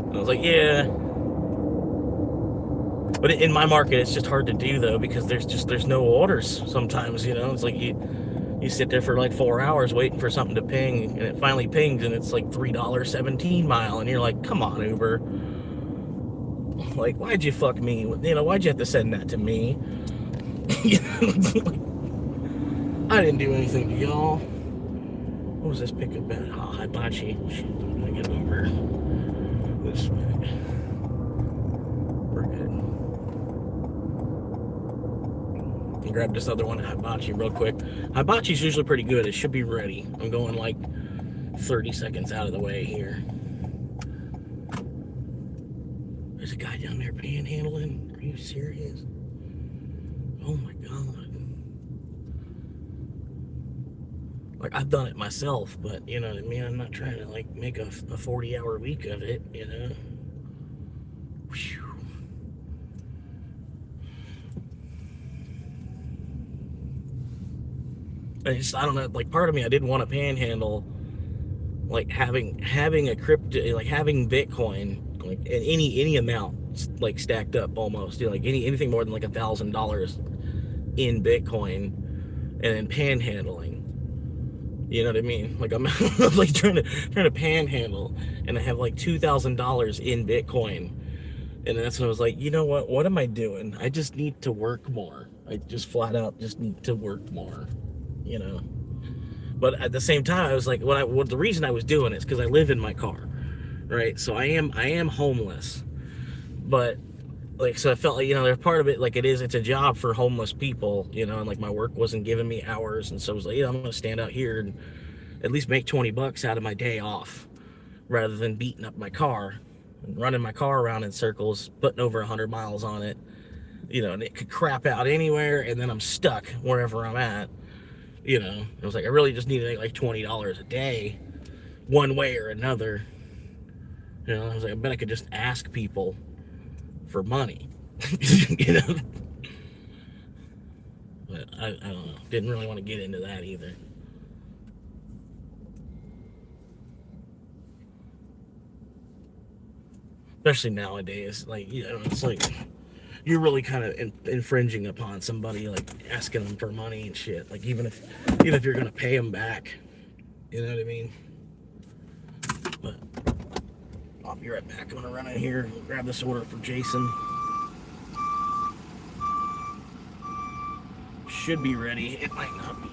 And I was like, yeah. But in my market, it's just hard to do though because there's no orders sometimes. It's like you sit there for like 4 hours waiting for something to ping, and it finally pings, and it's like $3.17 mile, and you're like, come on, Uber. Like, why'd you fuck me? Why'd you have to send that to me? I didn't do anything to y'all. What was this pickup at? Oh, hibachi. Shit, I'm gonna get over this way. We're good. And grab this other one at hibachi real quick. Hibachi's usually pretty good. It should be ready. I'm going like 30 seconds out of the way here. There's a guy down there panhandling. Are you serious? Oh my god. Like, I've done it myself, but you know what I mean? I'm not trying to like make a 40-hour week of it, you know? Whew. I don't know, like part of me, I didn't want to panhandle, like having a crypto, like having Bitcoin, like any amount, like stacked up almost, you know, like anything more than like $1,000 in Bitcoin, and then panhandling. You know what I mean? Like I'm like trying to panhandle, and I have like $2,000 in Bitcoin, and that's when I was like, you know what? What am I doing? I just need to work more. I just flat out just need to work more. You know. But at the same time, I was like, the reason I was doing it is because I live in my car, right? So I am homeless, but like, so I felt like, you know, there's part of it, like it's a job for homeless people, you know, and like my work wasn't giving me hours, and so I was like, yeah, I'm gonna stand out here and at least make 20 bucks out of my day off, rather than beating up my car and running my car around in circles, putting over 100 miles on it, you know, and it could crap out anywhere, and then I'm stuck wherever I'm at. You know, I was like, I really just need to make like $20 a day, one way or another. You know, I was like, I bet I could just ask people for money. You know, but I don't know. Didn't really want to get into that either. Especially nowadays, like, you know, it's like you're really kind of infringing upon somebody, like asking them for money and shit. Like even if you're gonna pay them back, you know what I mean? But I'll be right back. I'm gonna run in here and grab this order for Jason. Should be ready. It might not be.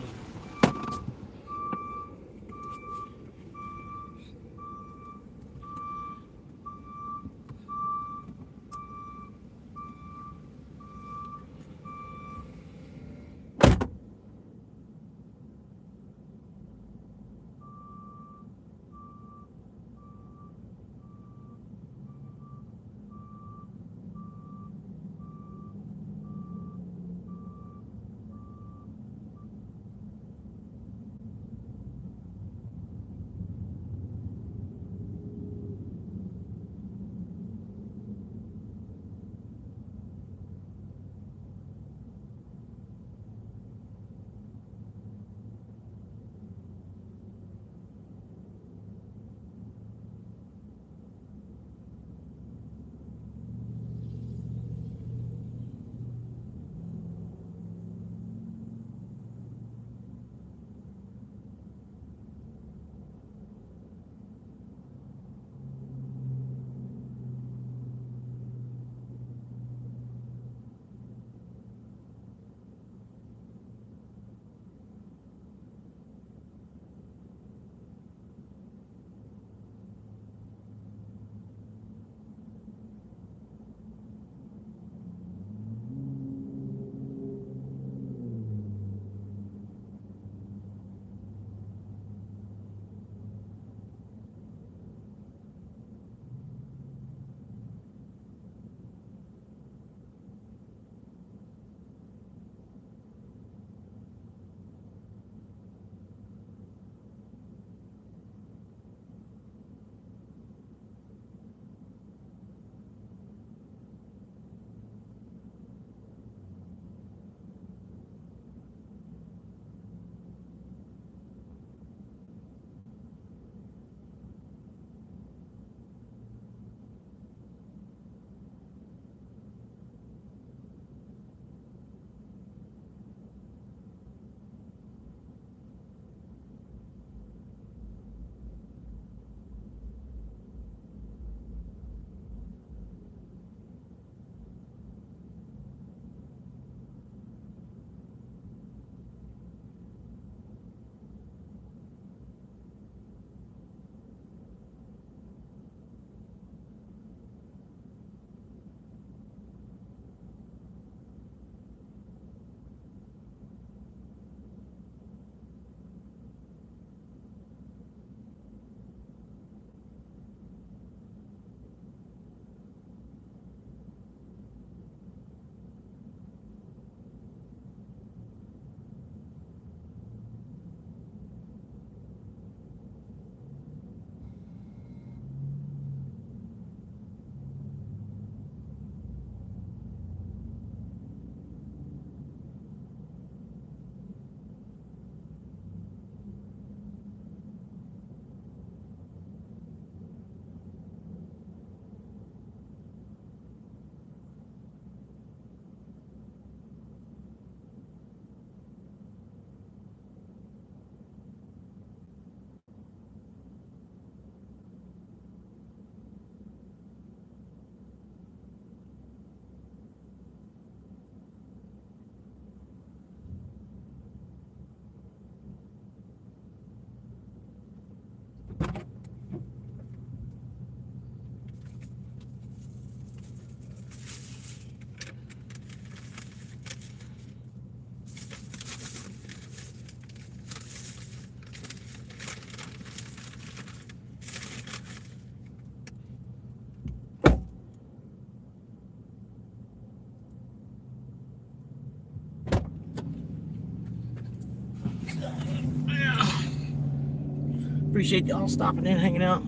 appreciate y'all stopping in, hanging out.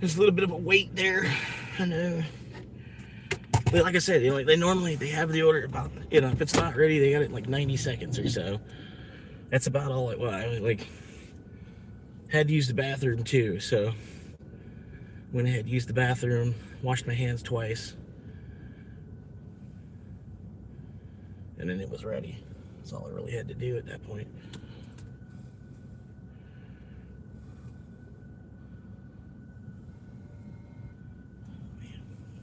There's a little bit of a wait there. I know. But like I said, they normally have the order about, if it's not ready, they got it in like 90 seconds or so. That's about all it was. I had to use the bathroom too, so went ahead, used the bathroom, washed my hands twice, and then it was ready. That's all I really had to do at that point.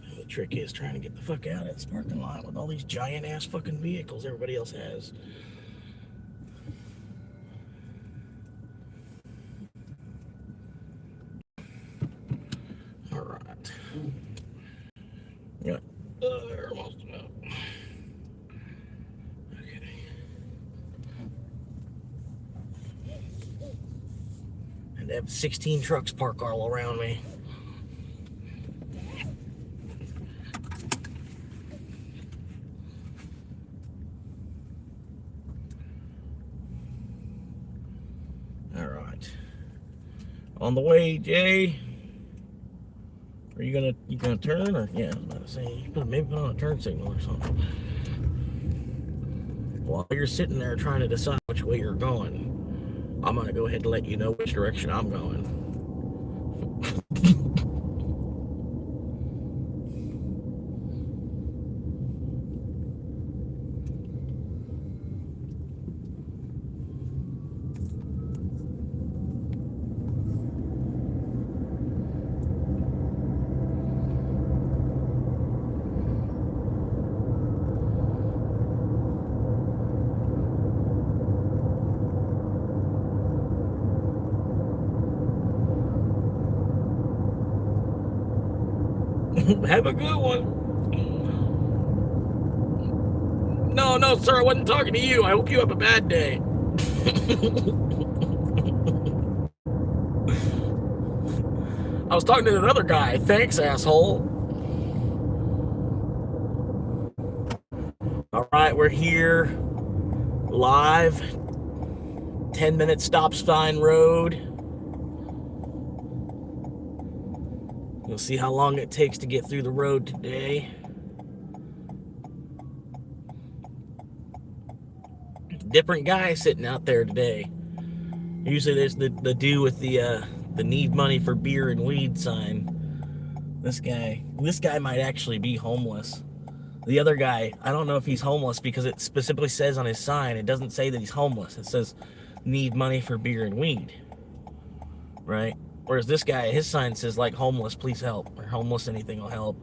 Man, the trick is trying to get the fuck out of this parking lot with all these giant ass fucking vehicles everybody else has. All right. Yeah. Almost about. Okay. And they have 16 trucks parked all around me. All right. On the way, Jay. Are you gonna turn, or yeah? I was about to say maybe put on a turn signal or something. While you're sitting there trying to decide which way you're going, I'm gonna go ahead and let you know which direction I'm going. Have a good one. No, sir, I wasn't talking to you. I hope you have a bad day. I was talking to another guy. Thanks, asshole. All right, we're here live. 10-minute stop sign road. We'll see how long it takes to get through the road today. Different guy sitting out there today. Usually there's the dude with the need money for beer and weed sign. This guy might actually be homeless. The other guy, I don't know if he's homeless because it specifically says on his sign, it doesn't say that he's homeless. It says need money for beer and weed. Right? Whereas this guy, his sign says like homeless, please help, or homeless, anything will help.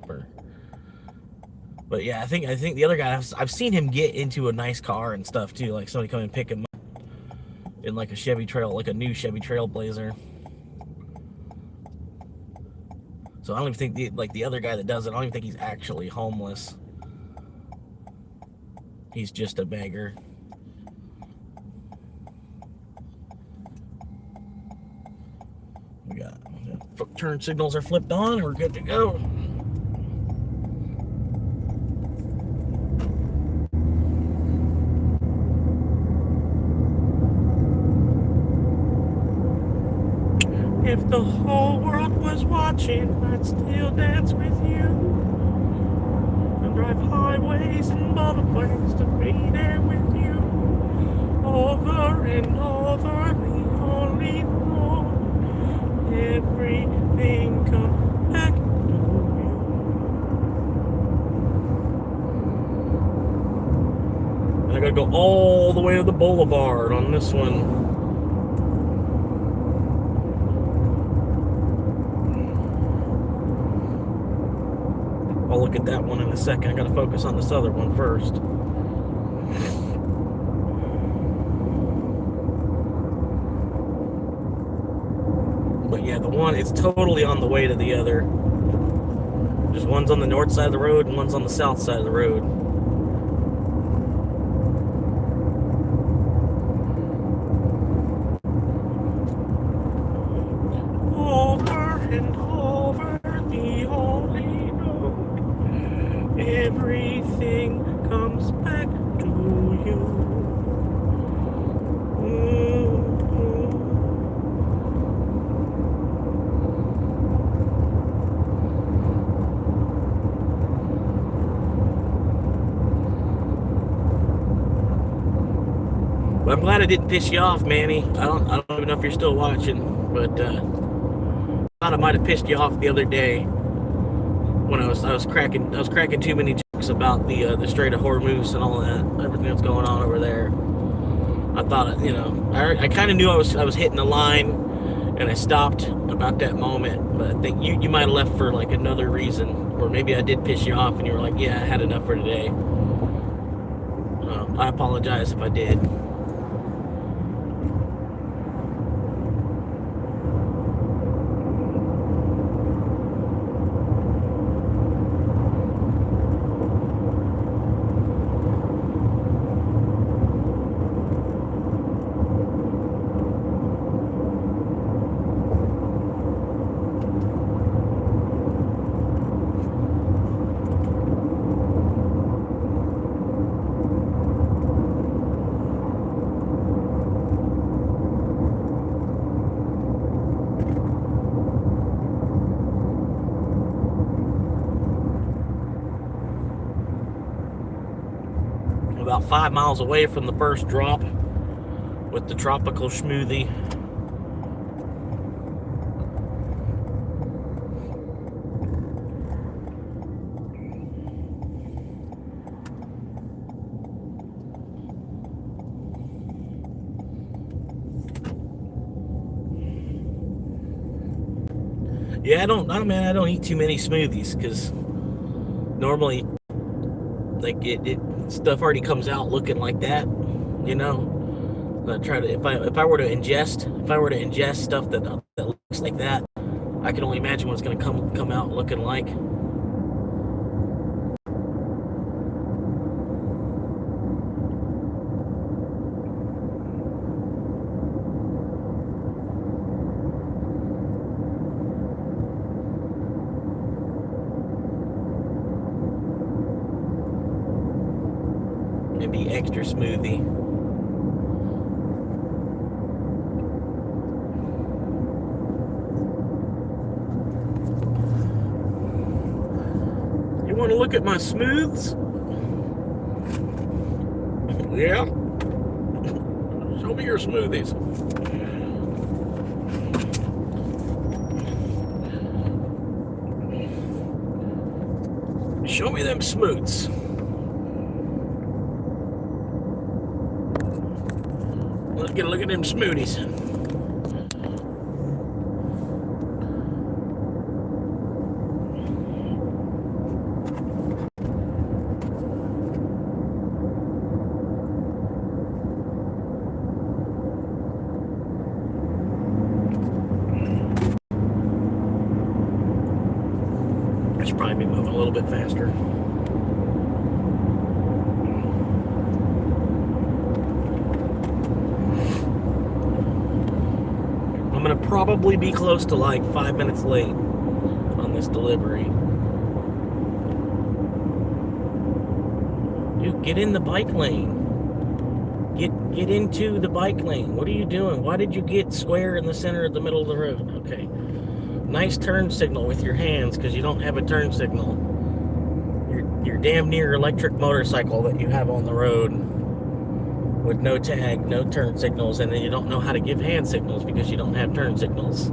But yeah, I think the other guy, I've seen him get into a nice car and stuff too, like somebody come and pick him up in like a Chevy Trail, like a new Chevy Trailblazer. So I don't even think the other guy that does it, I don't even think he's actually homeless. He's just a beggar. We got turn signals are flipped on, and we're good to go. If the whole world was watching, I'd still dance with you. And drive highways and motorways to be there with you. Over and over, the only road. Everything comes back to you. And I gotta go all the way to the boulevard on this one. I'll look at that one in a second. I gotta focus on this other one first. But yeah, the one, it's totally on the way to the other. Just one's on the north side of the road and one's on the south side of the road. Over and over, the only road. Everything comes back to you. But I'm glad I didn't piss you off, Manny. I don't even know if you're still watching, but I thought I might have pissed you off the other day when I was cracking too many jokes about the Strait of Hormuz and all that, everything that's going on over there. I thought, I kind of knew I was hitting the line, and I stopped about that moment. But I think you might have left for like another reason, or maybe I did piss you off, and you were like, "Yeah, I had enough for today." I apologize if I did. About 5 miles away from the first drop with the tropical smoothie. Yeah, I don't eat too many smoothies because normally, like it stuff already comes out looking like that, you know. I try to if I were to ingest stuff that looks like that, I can only imagine what it's going to come out looking like. Maybe extra smoothie. You want to look at my smooths? Yeah. Show me your smoothies. Show me them smooths. Let's get a look at them smoothies. I should probably be moving a little bit faster. I'm gonna probably be close to like 5 minutes late on this delivery. Dude, get in the bike lane. Get into the bike lane. What are you doing? Why did you get square in the center of the middle of the road? Okay. Nice turn signal with your hands because you don't have a turn signal. You're damn near electric motorcycle that you have on the road with no tag, no turn signals, and then you don't know how to give hand signals because you don't have turn signals.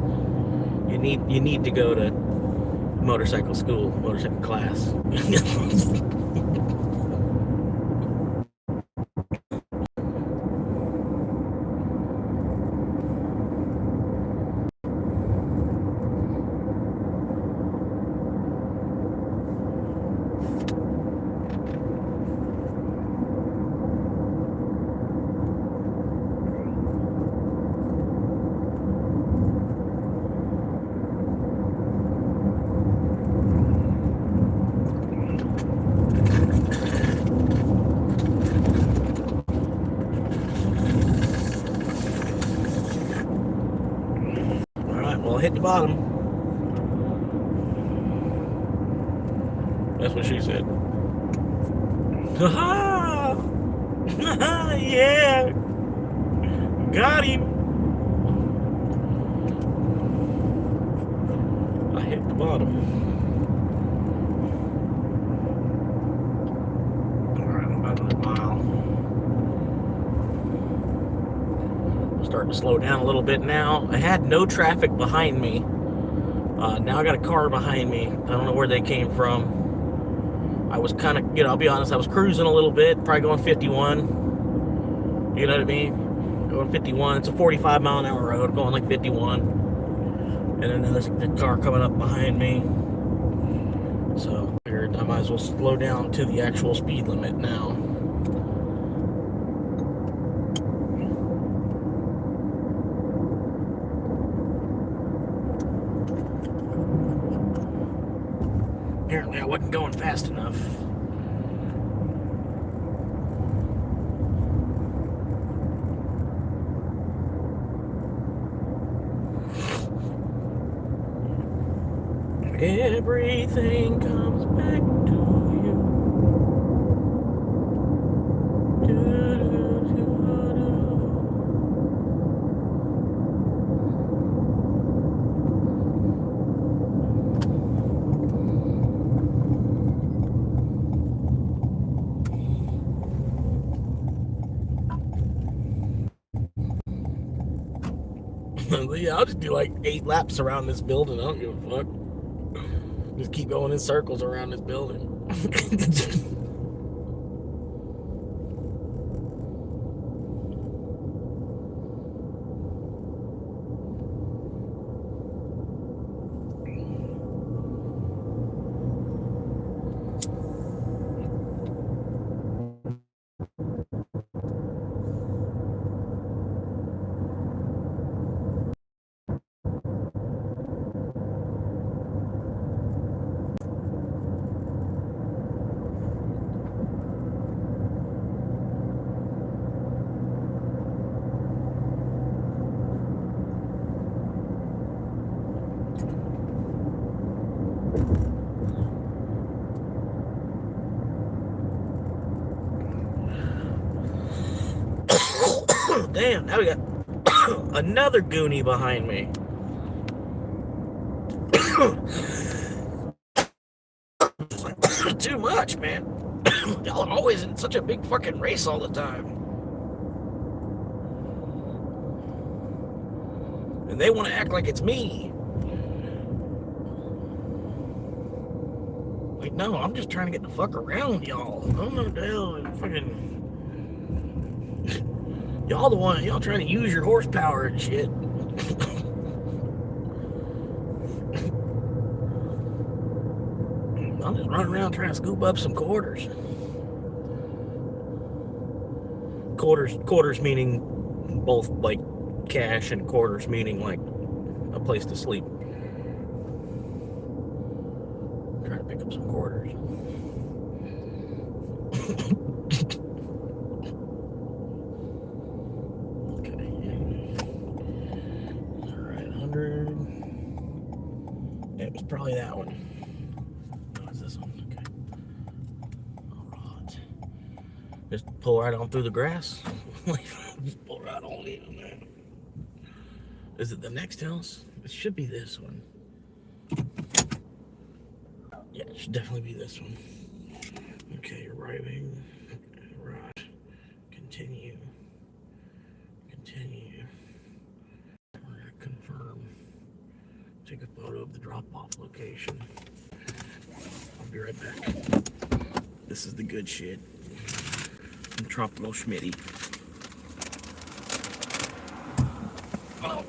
You need to go to motorcycle school, motorcycle class. Well, hit the bottom. That's what she said. Ha ha! Yeah! Got him! I hit the bottom. Alright, I'm about a mile. starting to slow down a little bit now. I had no traffic behind me. Now I got a car behind me. I don't know where they came from. I was kind of, I'll be honest, I was cruising a little bit, probably going 51. You know what I mean? Going 51. It's a 45-mile-an-hour road, going like 51. And then there's the car coming up behind me. So I figured I might as well slow down to the actual speed limit now. Apparently I wasn't going fast enough. Everything comes back to you. Yeah, I'll just do like 8 laps around this building. I don't give a fuck. Just keep going in circles around this building. Damn, now we got another goonie behind me. Too much, man. Y'all are always in such a big fucking race all the time. And they want to act like it's me. Like, no, I'm just trying to get the fuck around y'all. I don't know what the hell fucking... Y'all trying to use your horsepower and shit. I'm just running around trying to scoop up some quarters. Quarters meaning both like cash, and quarters meaning like a place to sleep. Trying to pick up some quarters. Okay. Alright, 100. It was probably that one. What is this one? Okay. Alright. Just pull right on through the grass. Just pull right on in there. Is it the next house? It should be this one. Yeah, it should definitely be this one. Okay, arriving. Right. Continue. We're gonna confirm. Take a photo of the drop-off location. I'll be right back. This is the good shit. I'm Tropical Schmitty. Oh.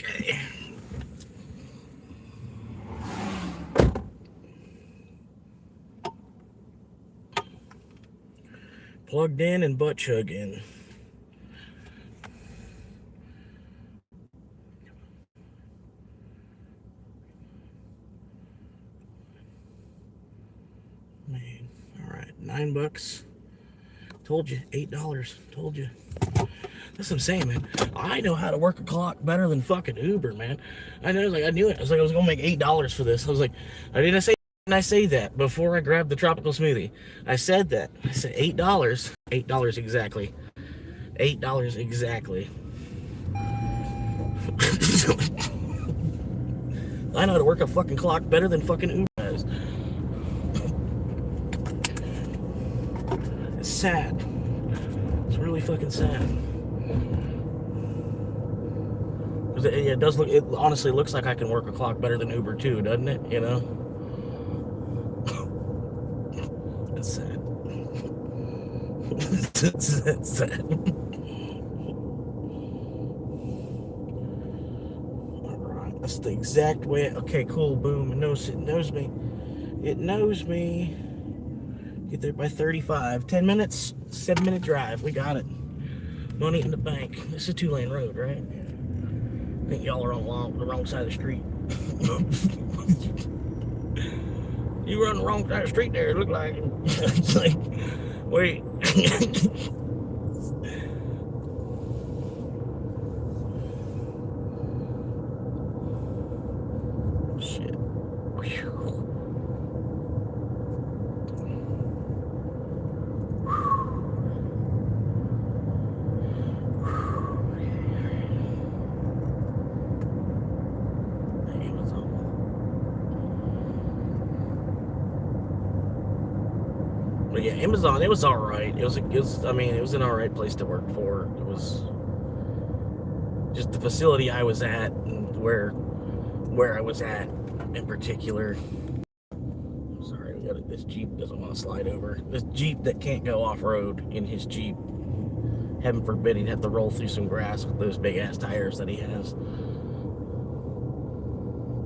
Okay. Plugged in and butt chugging. Man, all right, $9. Told you, $8. Told you. That's what I'm saying, man. I know how to work a clock better than fucking Uber, man. I know, like I knew it. I was like, I was gonna make $8 for this. I was like, I say that before I grabbed the tropical smoothie. I said that. I said $8. $8 exactly. $8 exactly. I know how to work a fucking clock better than fucking Uber does. It's sad. It's really fucking sad. It does look. It honestly looks like I can work a clock better than Uber too, doesn't it? You know. It's sad. It's sad. All right, that's the exact way. Okay, cool. Boom. It knows me. It knows me. Get there by 35. 10 minutes. 7-minute drive. We got it. Money in the bank. This is a 2-lane road, right? I think y'all are on the wrong side of the street. You run the wrong side of the street there, it looked like. It's like, wait. Shit. But yeah, Amazon, it was all right. It was an all right place to work for. It was just the facility I was at and where I was at in particular. Sorry, this Jeep doesn't want to slide over. This Jeep that can't go off-road in his Jeep. Heaven forbid he'd have to roll through some grass with those big-ass tires that he has.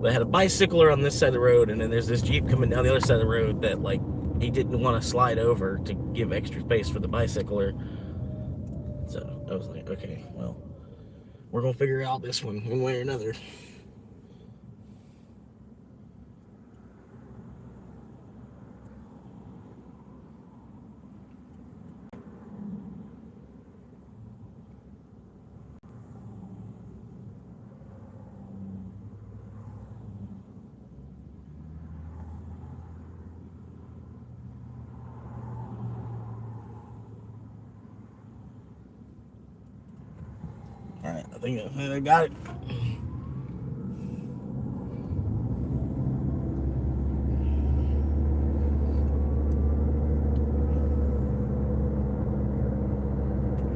They had a bicycler on this side of the road, and then there's this Jeep coming down the other side of the road that, like, he didn't want to slide over to give extra space for the bicycler. So I was like, okay, well, we're going to figure out this one way or another. All right, I think I got it.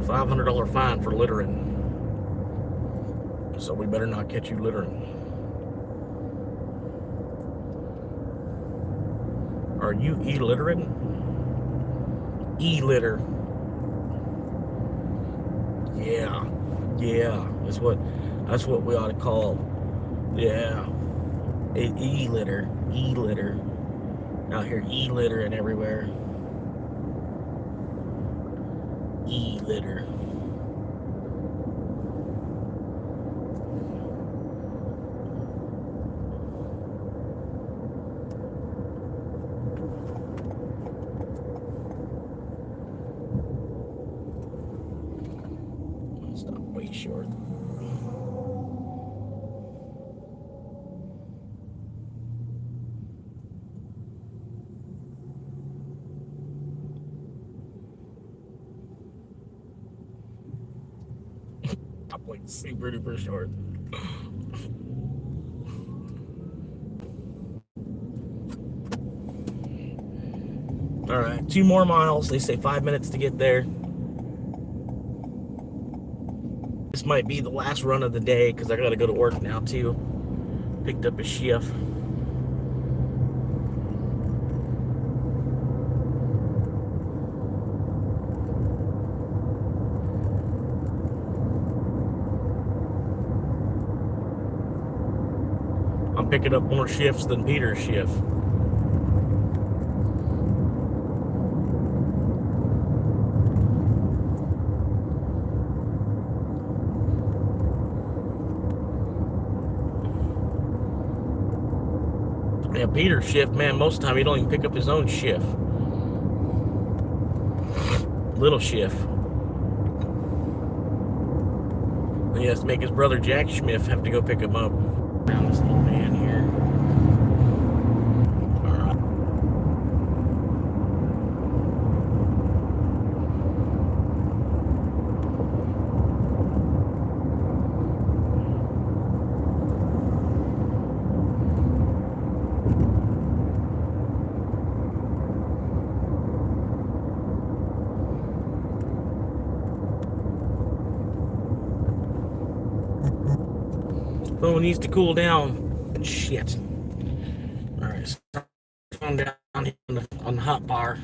$500 fine for littering. So we better not catch you littering. Are you e-littering? E-litter. Yeah. Yeah, that's what we ought to call, yeah, e-litter, out here e-littering everywhere, e-litter. Stop way short. I'm like super duper short. All right, 2 more miles. They say 5 minutes to get there. This might be the last run of the day because I gotta go to work now too. Picked up a shift. picking up more shifts than Peter's shift. Yeah, Peter's shift, man, most of the time he don't even pick up his own shift. Little shift. He has to make his brother Jack Schmidt have to go pick him up. Around this little van here. Alright. Phone needs to cool down. Shit. Alright, so phone down on the hot bar.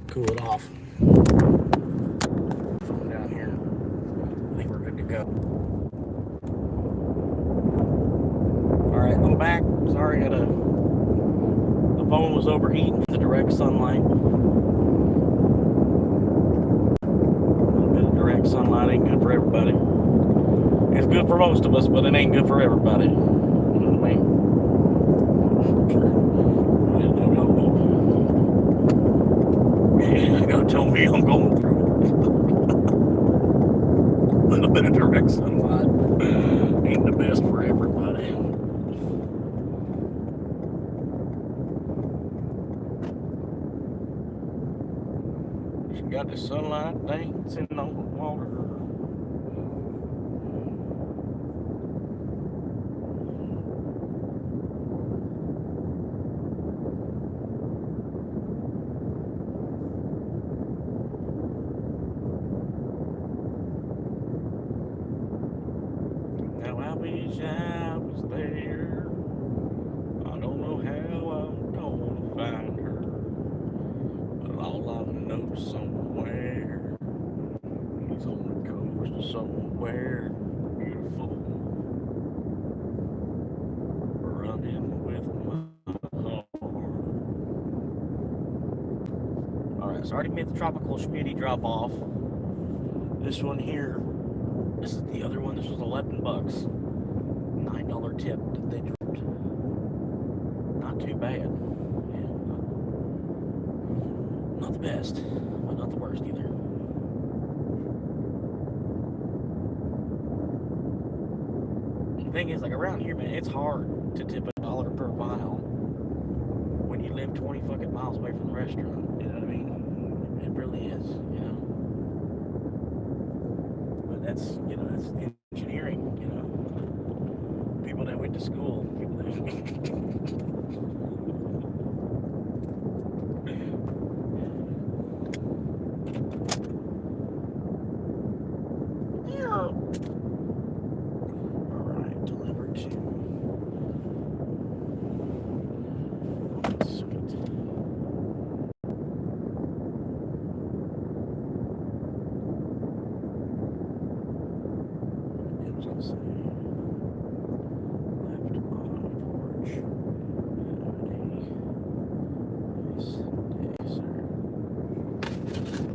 Cool it off. Phone down here. I think we're good to go. Alright, I'm back. Sorry, the phone was overheating from the direct sunlight. A little bit of direct sunlight ain't good for everybody. It's good for most of us, but it ain't good for everybody. You know what I mean? Yeah, go tell me I'm going through a little bit of direct sunlight. Ain't the best for everybody. She got the sunlight dancing on the water. I was there. I don't know how I'm gonna find her, but all I know somewhere she's on the coast of somewhere beautiful, running with my heart. Alright, so I already made the tropical schmitty drop off. This one here, this is the other one. This was $11. $9 tip that they dropped. Not too bad. Yeah, not the best, but not the worst either. The thing is, like around here, man, it's hard to tip $1 per mile when you live 20 fucking miles away from the restaurant. You know what I mean? It really is, you know. But that's, you know, that's engineering, you know. People that went to school, people that Alright, delivered to. Sweet. It was gonna say left on porch.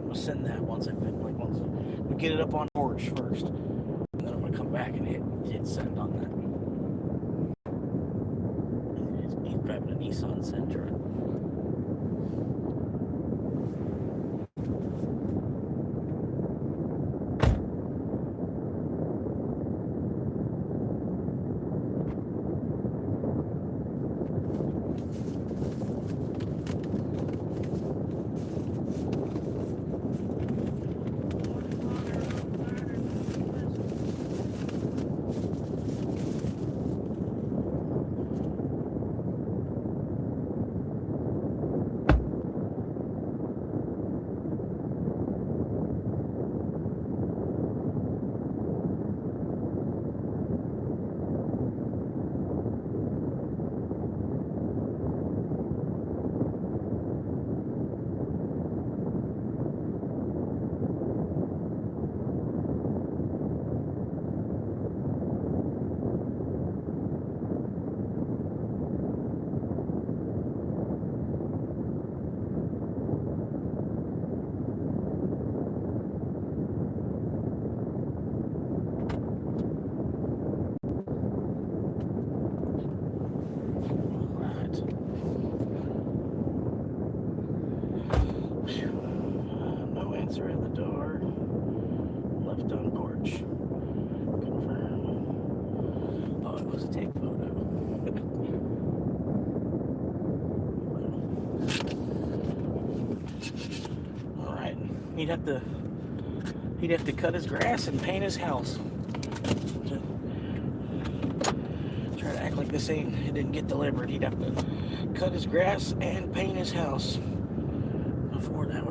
I'll send that once once we get it up on porch first. And then I'm gonna come back and hit send on that. He's driving a Nissan Sentra. He'd have to cut his grass and paint his house. Try to act like it didn't get delivered. He'd have to cut his grass and paint his house before that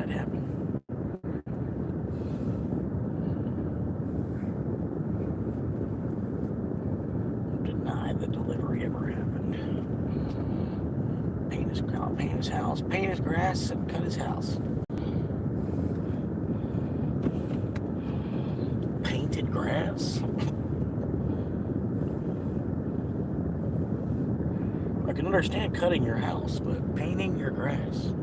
happened. Deny the delivery ever happened. Paint his house, paint his grass, and cut his house. Painted grass? I can understand cutting your house, but painting your grass.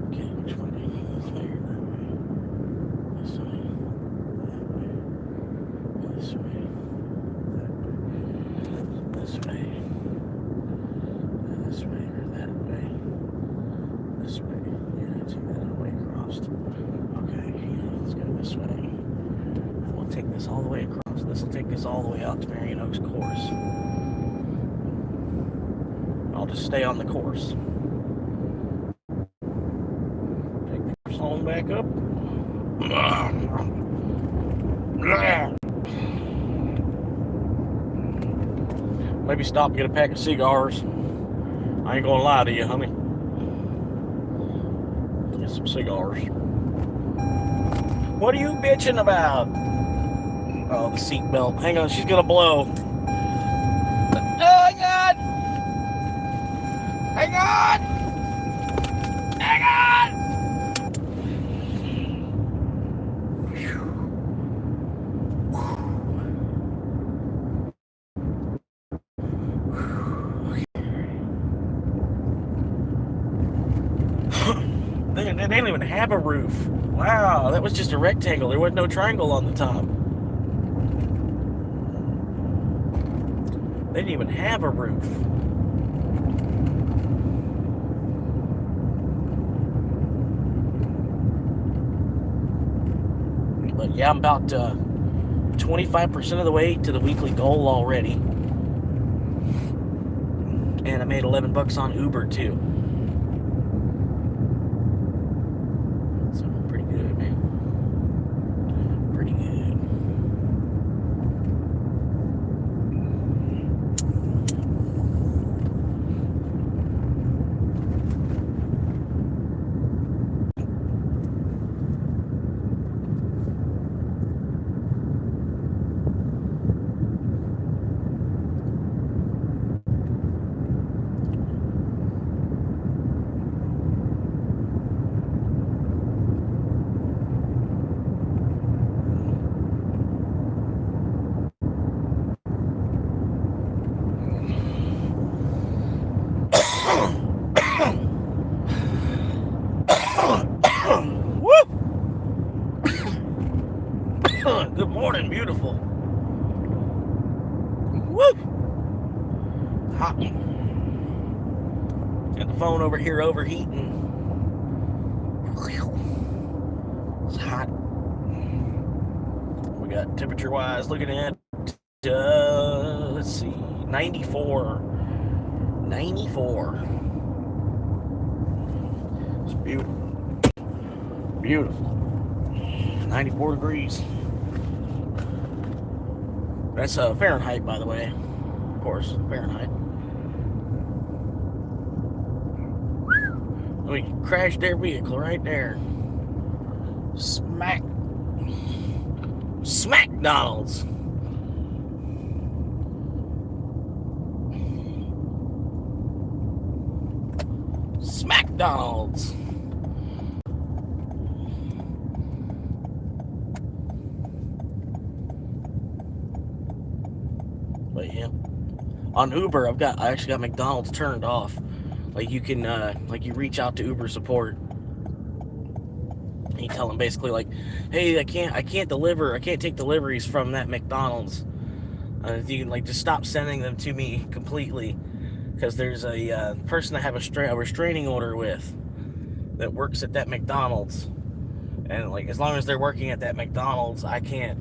Okay, which way? This way or that way? This way. That way. This way. This way. This way or that way. This way. Yeah, take that way across. Okay, yeah, let's go this way. And we'll take this all the way across. This will take us all the way out to Marion Oaks course. I'll just stay on the course. Take the course on back up. Maybe stop and get a pack of cigars. I ain't gonna lie to you, honey. Get some cigars. What are you bitching about? Oh, the seatbelt. Hang on, she's gonna blow. Oh, hang on! Hang on! Hang on! They didn't even have a roof. Wow, that was just a rectangle. There was no triangle on the top. They didn't even have a roof. But yeah, I'm about 25% of the way to the weekly goal already. And I made $11 on Uber too. So pretty good, man. Pretty good. Good morning, beautiful. Woo! Hot. Got the phone over here overheating. It's hot. We got temperature-wise looking at, let's see, 94. 94. It's beautiful. Beautiful. 94 degrees. That's Fahrenheit, by the way. Of course, Fahrenheit. We crashed their vehicle right there. Smackdonald's. Smackdonald's. But yeah, on Uber, I actually got McDonald's turned off. Like you can, like you reach out to Uber support, and you tell them basically like, hey, I can't take deliveries from that McDonald's. You can like just stop sending them to me completely, because there's a person I have a restraining order with that works at that McDonald's, and like as long as they're working at that McDonald's, I can't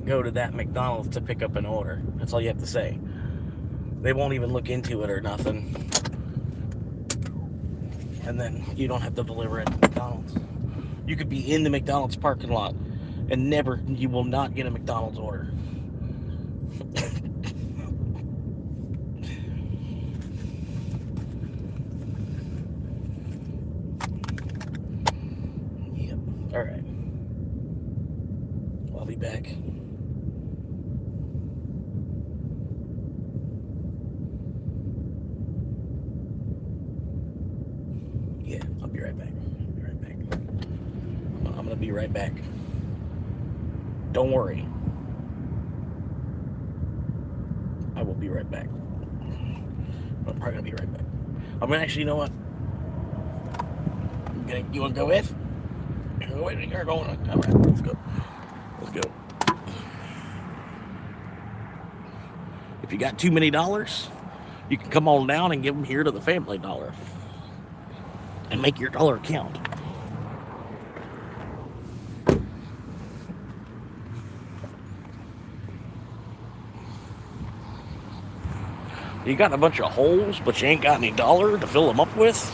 go to that McDonald's to pick up an order. That's all you have to say. They won't even look into it or nothing. and then you don't have to deliver it at McDonald's. You could be in the McDonald's parking lot and you will not get a McDonald's order. Yep. All right. I'll be back. Yeah, I'll be right back. I'm gonna be right back. Don't worry. I will be right back. I'm probably gonna be right back. I'm gonna actually, you know what? You wanna go with? You're going. All right, let's go. Let's go. If you got too many dollars, you can come on down and give them here to the Family Dollar and make your dollar count. You got a bunch of holes, but you ain't got any dollar to fill them up with?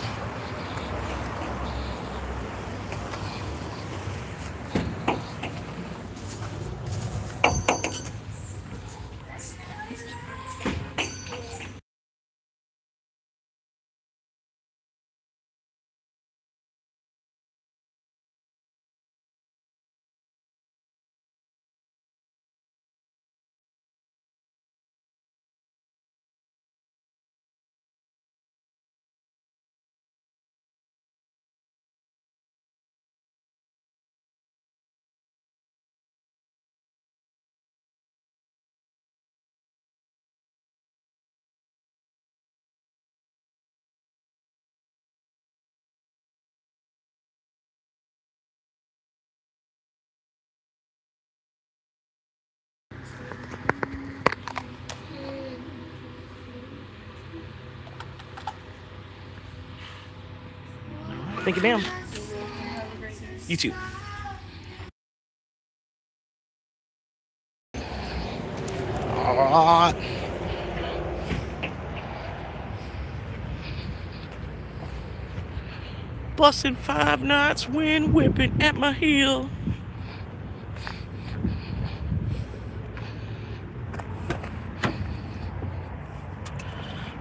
Thank you, ma'am. You too. Busting 5 nights, wind whipping at my heel.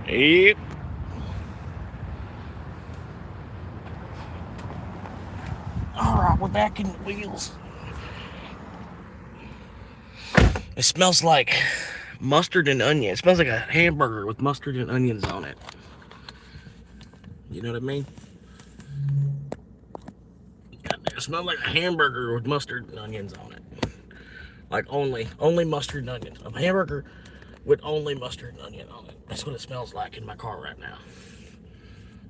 Yep. Alright, we're back in the wheels. It smells like mustard and onion. It smells like a hamburger with mustard and onions on it. You know what I mean? It smells like a hamburger with mustard and onions on it. Like only mustard and onions. A hamburger with only mustard and onion on it. That's what it smells like in my car right now.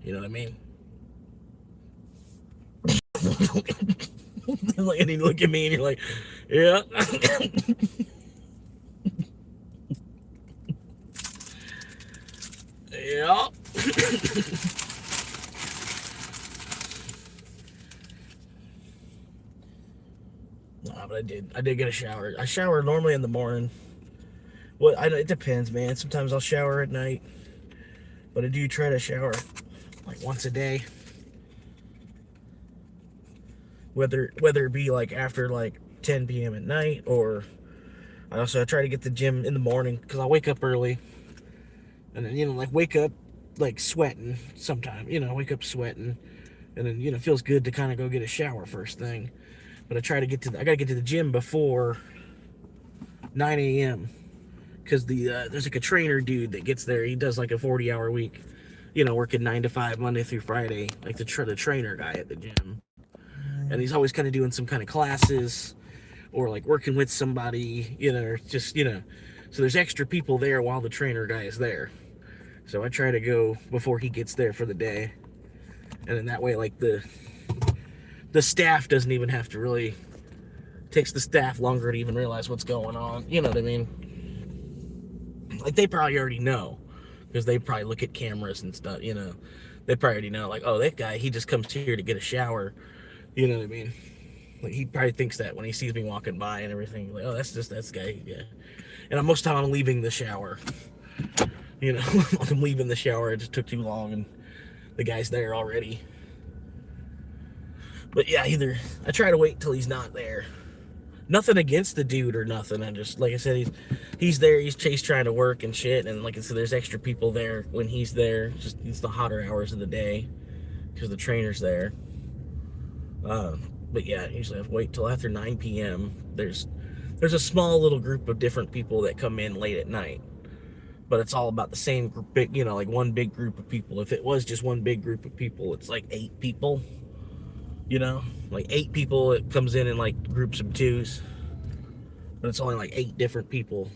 You know what I mean? And you look at me and you're like, yeah. Yeah. Nah, but I did get a shower. I shower normally in the morning. Well, it depends, man. Sometimes I'll shower at night, but I do try to shower like once a day. Whether it be like after like 10 p.m. at night, or I try to get to the gym in the morning because I wake up early, and then like wake up like sweating sometimes. Wake up sweating, and then it feels good to kind of go get a shower first thing. But I gotta get to the gym before 9 a.m. because there's like a trainer dude that gets there. He does like a 40-hour week, working 9 to 5 Monday through Friday, like the trainer guy at the gym. And he's always kind of doing some kind of classes or like working with somebody, so there's extra people there while the trainer guy is there. So I try to go before he gets there for the day. And then that way, like the staff doesn't even have to really, takes the staff longer to even realize what's going on. You know what I mean? Like they probably already know because they probably look at cameras and stuff, They probably already know, like, oh, that guy, he just comes here to get a shower. You know what I mean? Like he probably thinks that when he sees me walking by and everything, like, oh, that's guy, yeah. And most of the time I'm leaving the shower. I'm leaving the shower. It just took too long, and the guy's there already. But yeah, either I try to wait till he's not there. Nothing against the dude or nothing. I just, like I said, he's there. He's trying to work and shit. And like I said, there's extra people there when he's there. Just it's the hotter hours of the day because the trainer's there. But yeah, usually I have to wait till after 9 p.m. There's a small little group of different people that come in late at night, but it's all about the same group, like one big group of people. If it was just one big group of people, it's like 8 people, like 8 people. It comes in like groups of 2s, but it's only like 8 different people.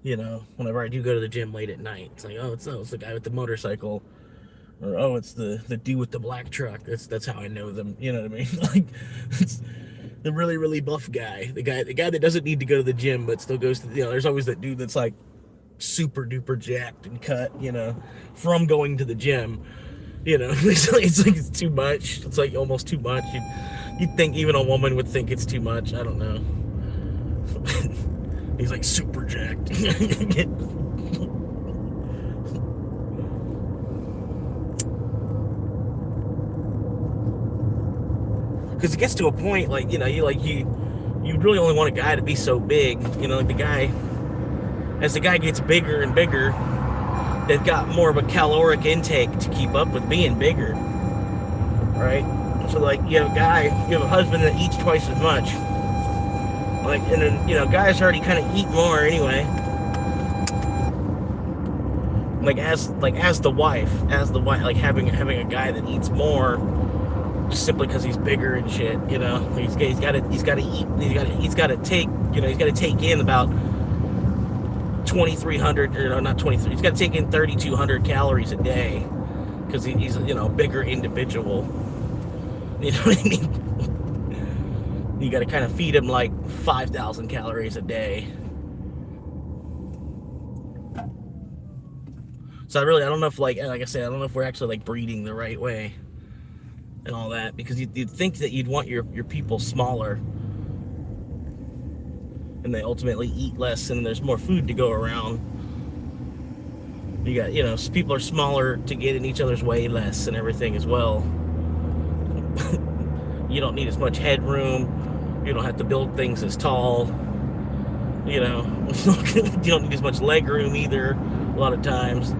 Whenever I do go to the gym late at night, it's like, oh, it's the guy with the motorcycle, or oh, it's the dude with the black truck. That's how I know them. You know what I mean? Like, it's the really, really buff guy, the guy that doesn't need to go to the gym but still goes to. There's always that dude that's like super duper jacked and cut, from going to the gym. It's like it's too much. It's like almost too much. You'd think even a woman would think it's too much. I don't know. He's like super jacked. Because it gets to a point, like, you really only want a guy to be so big, like as the guy gets bigger and bigger, they've got more of a caloric intake to keep up with being bigger, right? So, like, you have a husband that eats twice as much, like, and then, guys already kind of eat more anyway. As the wife, like having a guy that eats more, just simply because he's bigger and shit, he's got to eat, he's got to take in about 2,300, or not 23. He's got to take in 3,200 calories a day because he's a bigger individual. You know what I mean? You got to kind of feed him like 5,000 calories a day. So I don't know if, like I said, I don't know if we're actually like breeding the right way and all that, because you'd think that you'd want your people smaller, and they ultimately eat less, and there's more food to go around. You got, people are smaller to get in each other's way less and everything as well. You don't need as much headroom. You don't have to build things as tall. You don't need as much leg room either, a lot of times.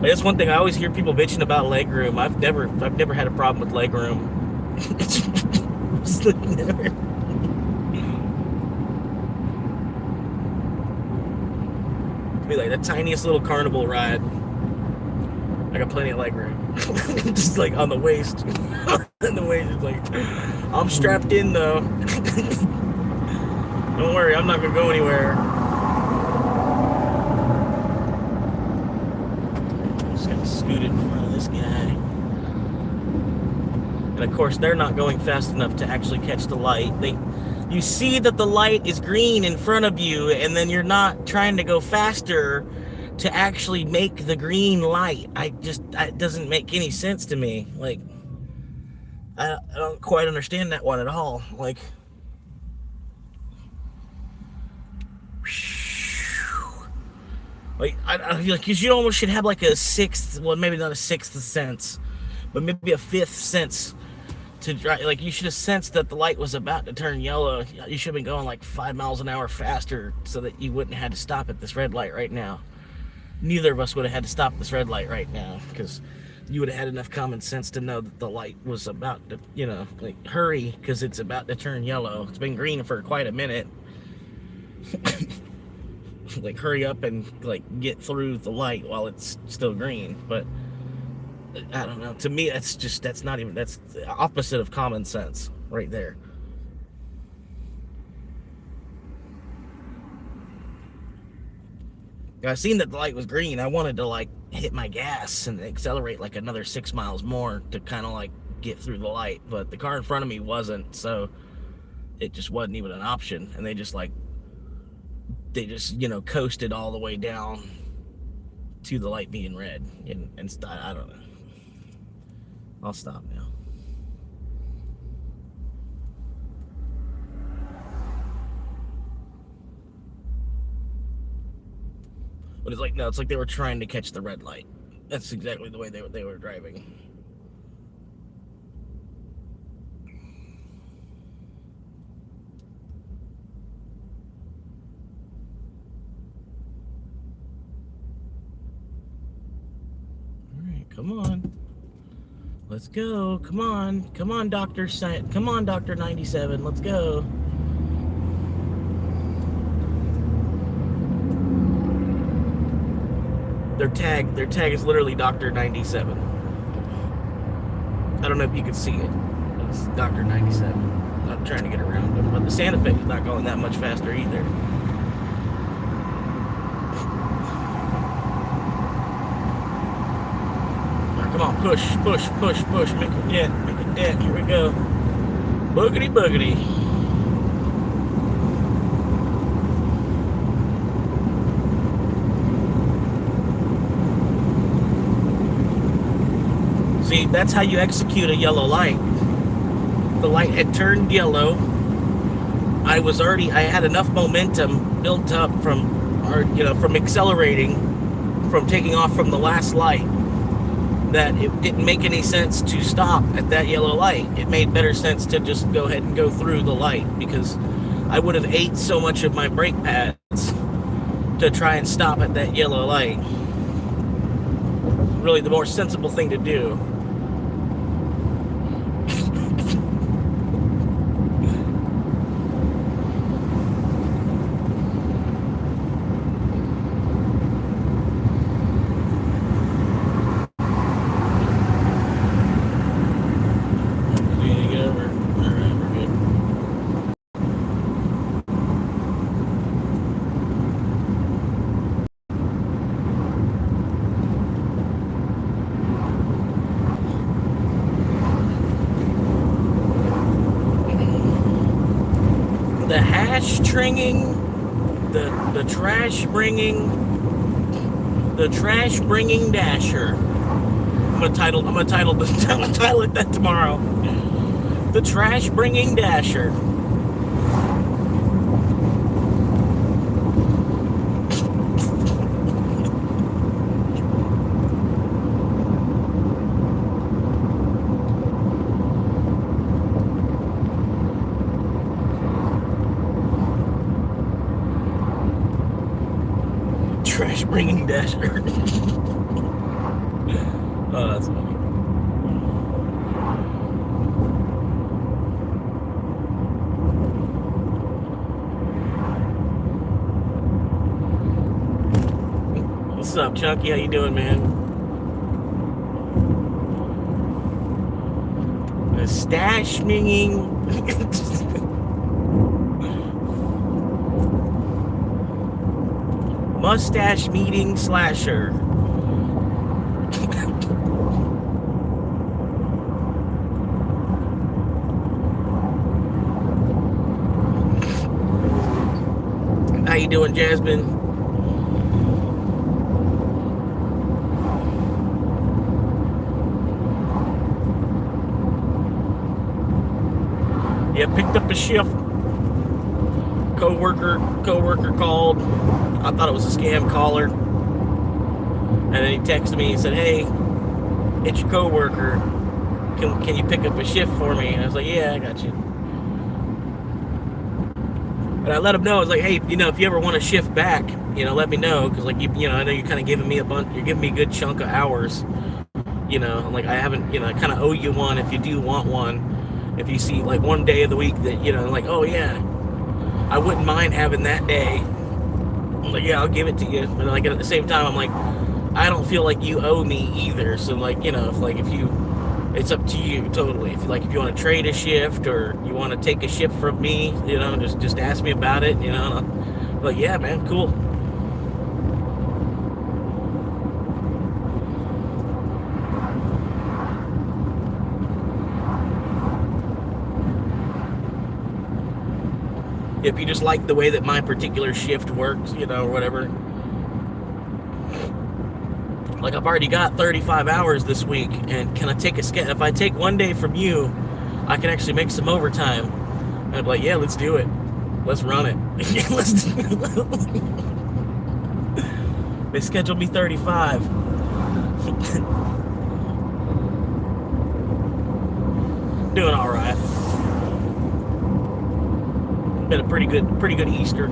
That's one thing I always hear people bitching about leg room. I've never had a problem with leg room. Just like never. Be like the tiniest little carnival ride. I got plenty of leg room. Just like on the waist. On the waist, it's like I'm strapped in though. Don't worry, I'm not gonna go anywhere. Scoot in front of this guy. And of course, they're not going fast enough to actually catch the light. You see that the light is green in front of you, and then you're not trying to go faster to actually make the green light. It doesn't make any sense to me. Like, I don't quite understand that one at all. Like, because you almost should have like a sixth, well, maybe not a sixth sense, but maybe a fifth sense to drive. Like, you should have sensed that the light was about to turn yellow. You should have been going like 5 miles an hour faster so that you wouldn't have had to stop at this red light right now. Neither of us would have had to stop at this red light right now, because you would have had enough common sense to know that the light was about to, like, hurry, because it's about to turn yellow. It's been green for quite a minute. Like, hurry up and like get through the light while it's still green. But I don't know, to me that's the opposite of common sense right there. I seen that the light was green. I wanted to like hit my gas and accelerate like another 6 miles more to kind of like get through the light, but the car in front of me wasn't, so it just wasn't even an option. And they just coasted all the way down to the light being red, and I don't know. I'll stop now. But it's like, no, it's like they were trying to catch the red light. That's exactly the way they were driving. All right, come on. Let's go. Come on. Come on, Dr. Come on, Dr. 97. Let's go. Their tag is literally Dr. 97. I don't know if you can see it. It's Dr. 97. I'm trying to get around them, but the Santa Fe is not going that much faster either. Right, come on, push, push, push, push. Make a dent, make a dent. Here we go. Boogity, boogity. See, that's how you execute a yellow light. The light had turned yellow. I had enough momentum built up from accelerating, from taking off from the last light, that it didn't make any sense to stop at that yellow light. It made better sense to just go ahead and go through the light, because I would have ate so much of my brake pads to try and stop at that yellow light. Really the more sensible thing to do. The hash stringing, the trash bringing dasher. I'm gonna title it that tomorrow. The trash bringing dasher. Trash bringing dasher. Oh, that's funny. What's up, Chunky? How you doing, man? A stash minging. Mustache meeting slasher. How you doing, Jasmine? Yeah, picked up a shift. Coworker called. I thought it was a scam caller. And then he texted me and said, "Hey, it's your coworker. Can you pick up a shift for me?" And I was like, "Yeah, I got you." And I let him know, I was like, "Hey, if you ever want to shift back, let me know, because like I know you're kind of giving me you're giving me a good chunk of hours. I'm like, I haven't, I kind of owe you one if you do want one. If you see like one day of the week that like, oh yeah, I wouldn't mind having that day." I'm like, "Yeah, I'll give it to you." But like at the same time, I'm like, I don't feel like you owe me either. So like, if you, it's up to you totally. If you want to trade a shift, or you want to take a shift from me, just ask me about it. And I'm like, "Yeah, man, cool." If you just like the way that my particular shift works, or whatever. Like, I've already got 35 hours this week, and can I take if I take one day from you, I can actually make some overtime. And I'm like, "Yeah, let's do it. Let's run it." They scheduled me 35. Doing all right. Been a pretty good Easter.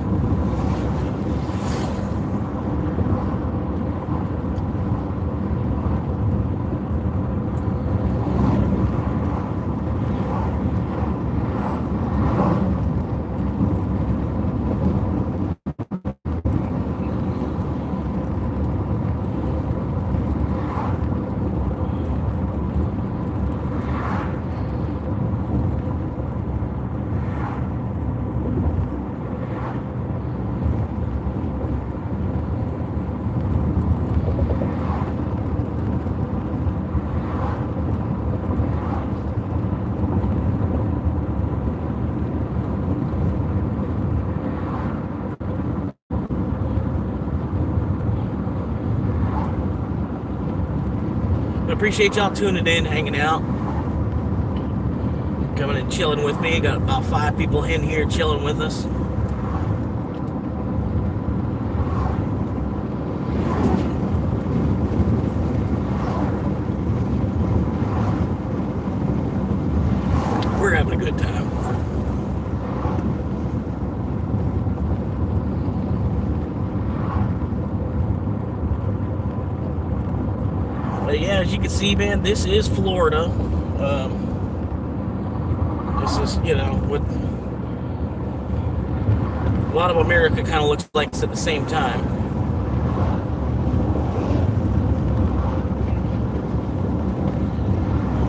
Appreciate y'all tuning in, hanging out, coming and chilling with me. Got about 5 people in here chilling with us. We're having a good time. But yeah, as you can see, man, this is Florida. This is, what a lot of America kind of looks like at the same time.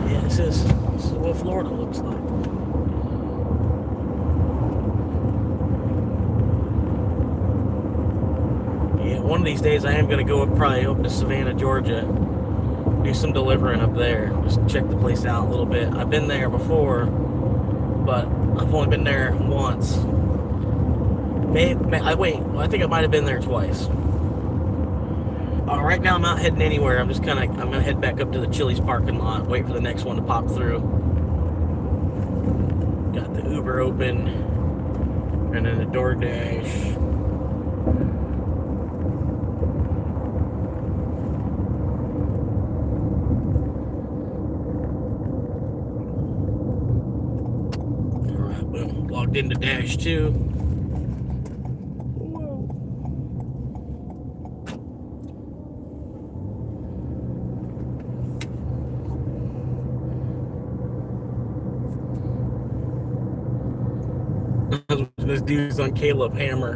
Yeah, this is what Florida looks like. Yeah, one of these days I am going to go probably up to Savannah, Georgia, do some delivering up there, just check the place out a little bit. I've been there before, but I've only been there once. I think I might have been there twice. Right now I'm not heading anywhere. I'm gonna head back up to the Chili's parking lot, wait for the next one to pop through. Got the Uber open, and then the DoorDash. Alright, boom. Logged into Dash 2. This dude's on Caleb Hammer,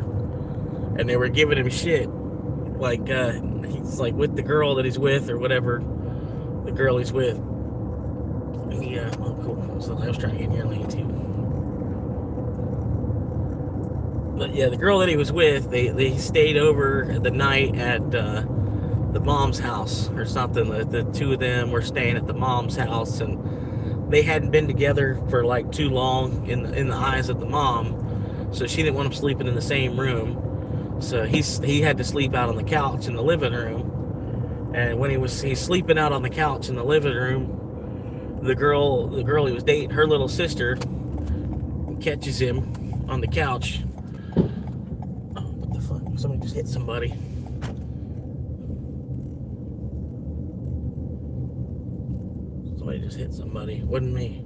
and they were giving him shit, like he's like with the girl that he's with or whatever, the girl he's with. Yeah, oh cool. So I was trying to get in your lane too. But yeah, the girl that he was with, they stayed over the night at the mom's house or something. The two of them were staying at the mom's house, and they hadn't been together for like too long in the eyes of the mom. So she didn't want him sleeping in the same room. So he had to sleep out on the couch in the living room. And when he's sleeping out on the couch in the living room, the girl he was dating, her little sister, catches him on the couch. Oh, what the fuck? Somebody just hit somebody. Somebody just hit somebody. Wasn't me.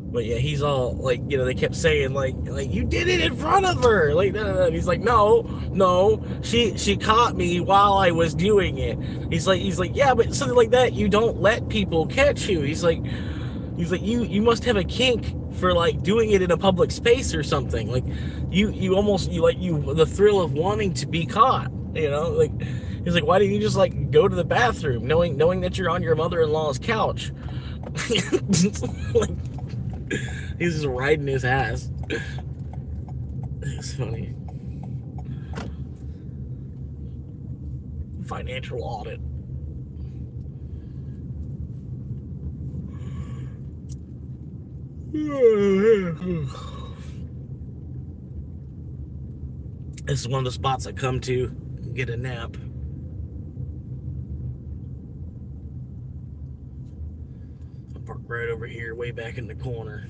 But yeah, he's all like, they kept saying like you did it in front of her, like and he's like, no, she caught me while I was doing it. He's like, yeah, but something like that, you don't let people catch you. He's like, you must have a kink for like doing it in a public space or something. Like you the thrill of wanting to be caught. Like he's like, why didn't you just like go to the bathroom knowing that you're on your mother-in-law's couch? Like, he's just riding his ass. It's funny. Financial audit. This is one of the spots I come to get a nap. I'll park right over here, way back in the corner.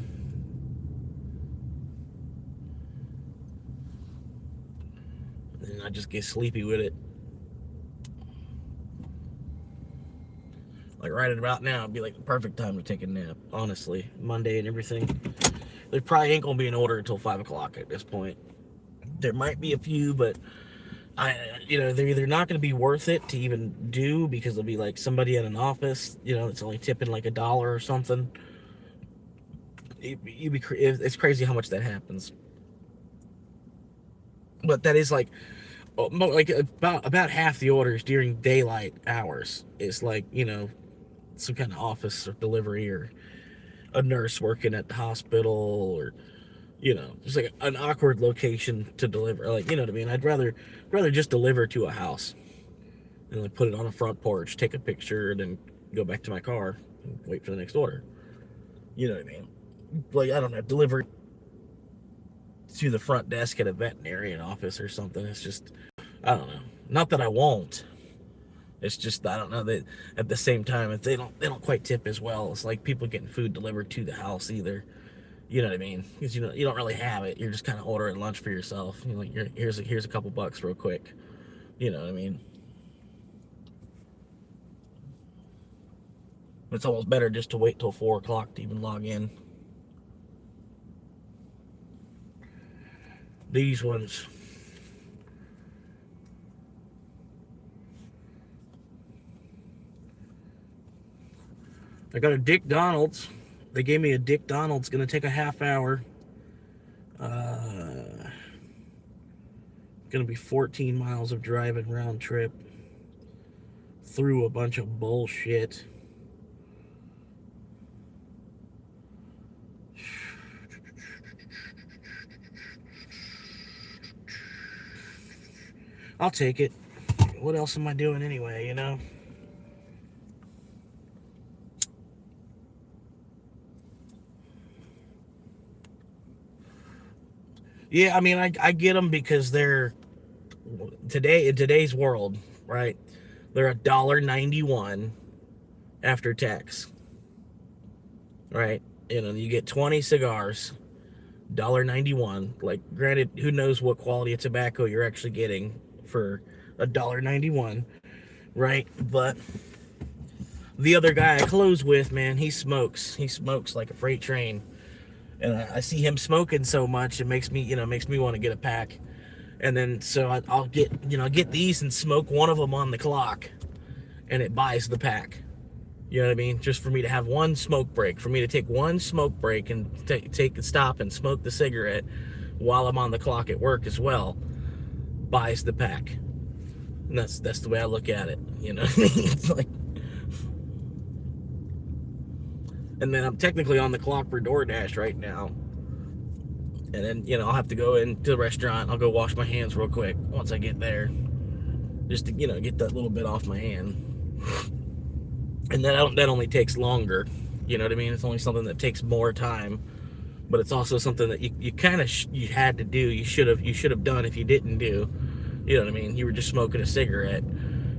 And I just get sleepy with it. Like right at about now, it'd be like the perfect time to take a nap. Honestly, Monday and everything. There probably ain't gonna be an order until 5 o'clock at this point. There might be a few, but they're either not going to be worth it to even do because there'll be like somebody at an office, it's only tipping like $1 or something. It's crazy how much that happens. But that is like about half the orders during daylight hours is like some kind of office or delivery or a nurse working at the hospital or just like an awkward location to deliver. Like, you know what I mean? I'd rather just deliver to a house and like put it on a front porch, take a picture, and then go back to my car and wait for the next order. You know what I mean? Like, I don't know, deliver to the front desk at a veterinarian office or something. It's just, I don't know. Not that I won't. It's just, I don't know, that at the same time, if they don't quite tip as well. It's like people getting food delivered to the house either. You know what I mean? Because you don't really have it. You're just kind of ordering lunch for yourself. You're like, here's a couple bucks real quick. You know what I mean? It's almost better just to wait till 4 o'clock to even log in. These ones. I got a Dick Donald's. They gave me a Dick Donald's. Gonna take a half hour. Gonna be 14 miles of driving round trip through a bunch of bullshit. I'll take it. What else am I doing anyway, Yeah, I mean, I get them because they're in today's world, right? They're $1.91 after tax, right? You get 20 cigars, $1.91. Like, granted, who knows what quality of tobacco you're actually getting for $1.91, right? But the other guy I close with, man, he smokes like a freight train. And I see him smoking so much, it makes me want to get a pack. And then so I'll get these and smoke one of them on the clock, and it buys the pack. You know what I mean? Just for me to have one smoke break, for me to take one smoke break and take a stop and smoke the cigarette while I'm on the clock at work as well, buys the pack. And that's the way I look at it. It's like. And then I'm technically on the clock for DoorDash right now. And then, I'll have to go into the restaurant. I'll go wash my hands real quick once I get there. Just to, get that little bit off my hand. And that only takes longer. You know what I mean? It's only something that takes more time. But it's also something that you kind of you had to do. You should have done if you didn't do. You know what I mean? You were just smoking a cigarette.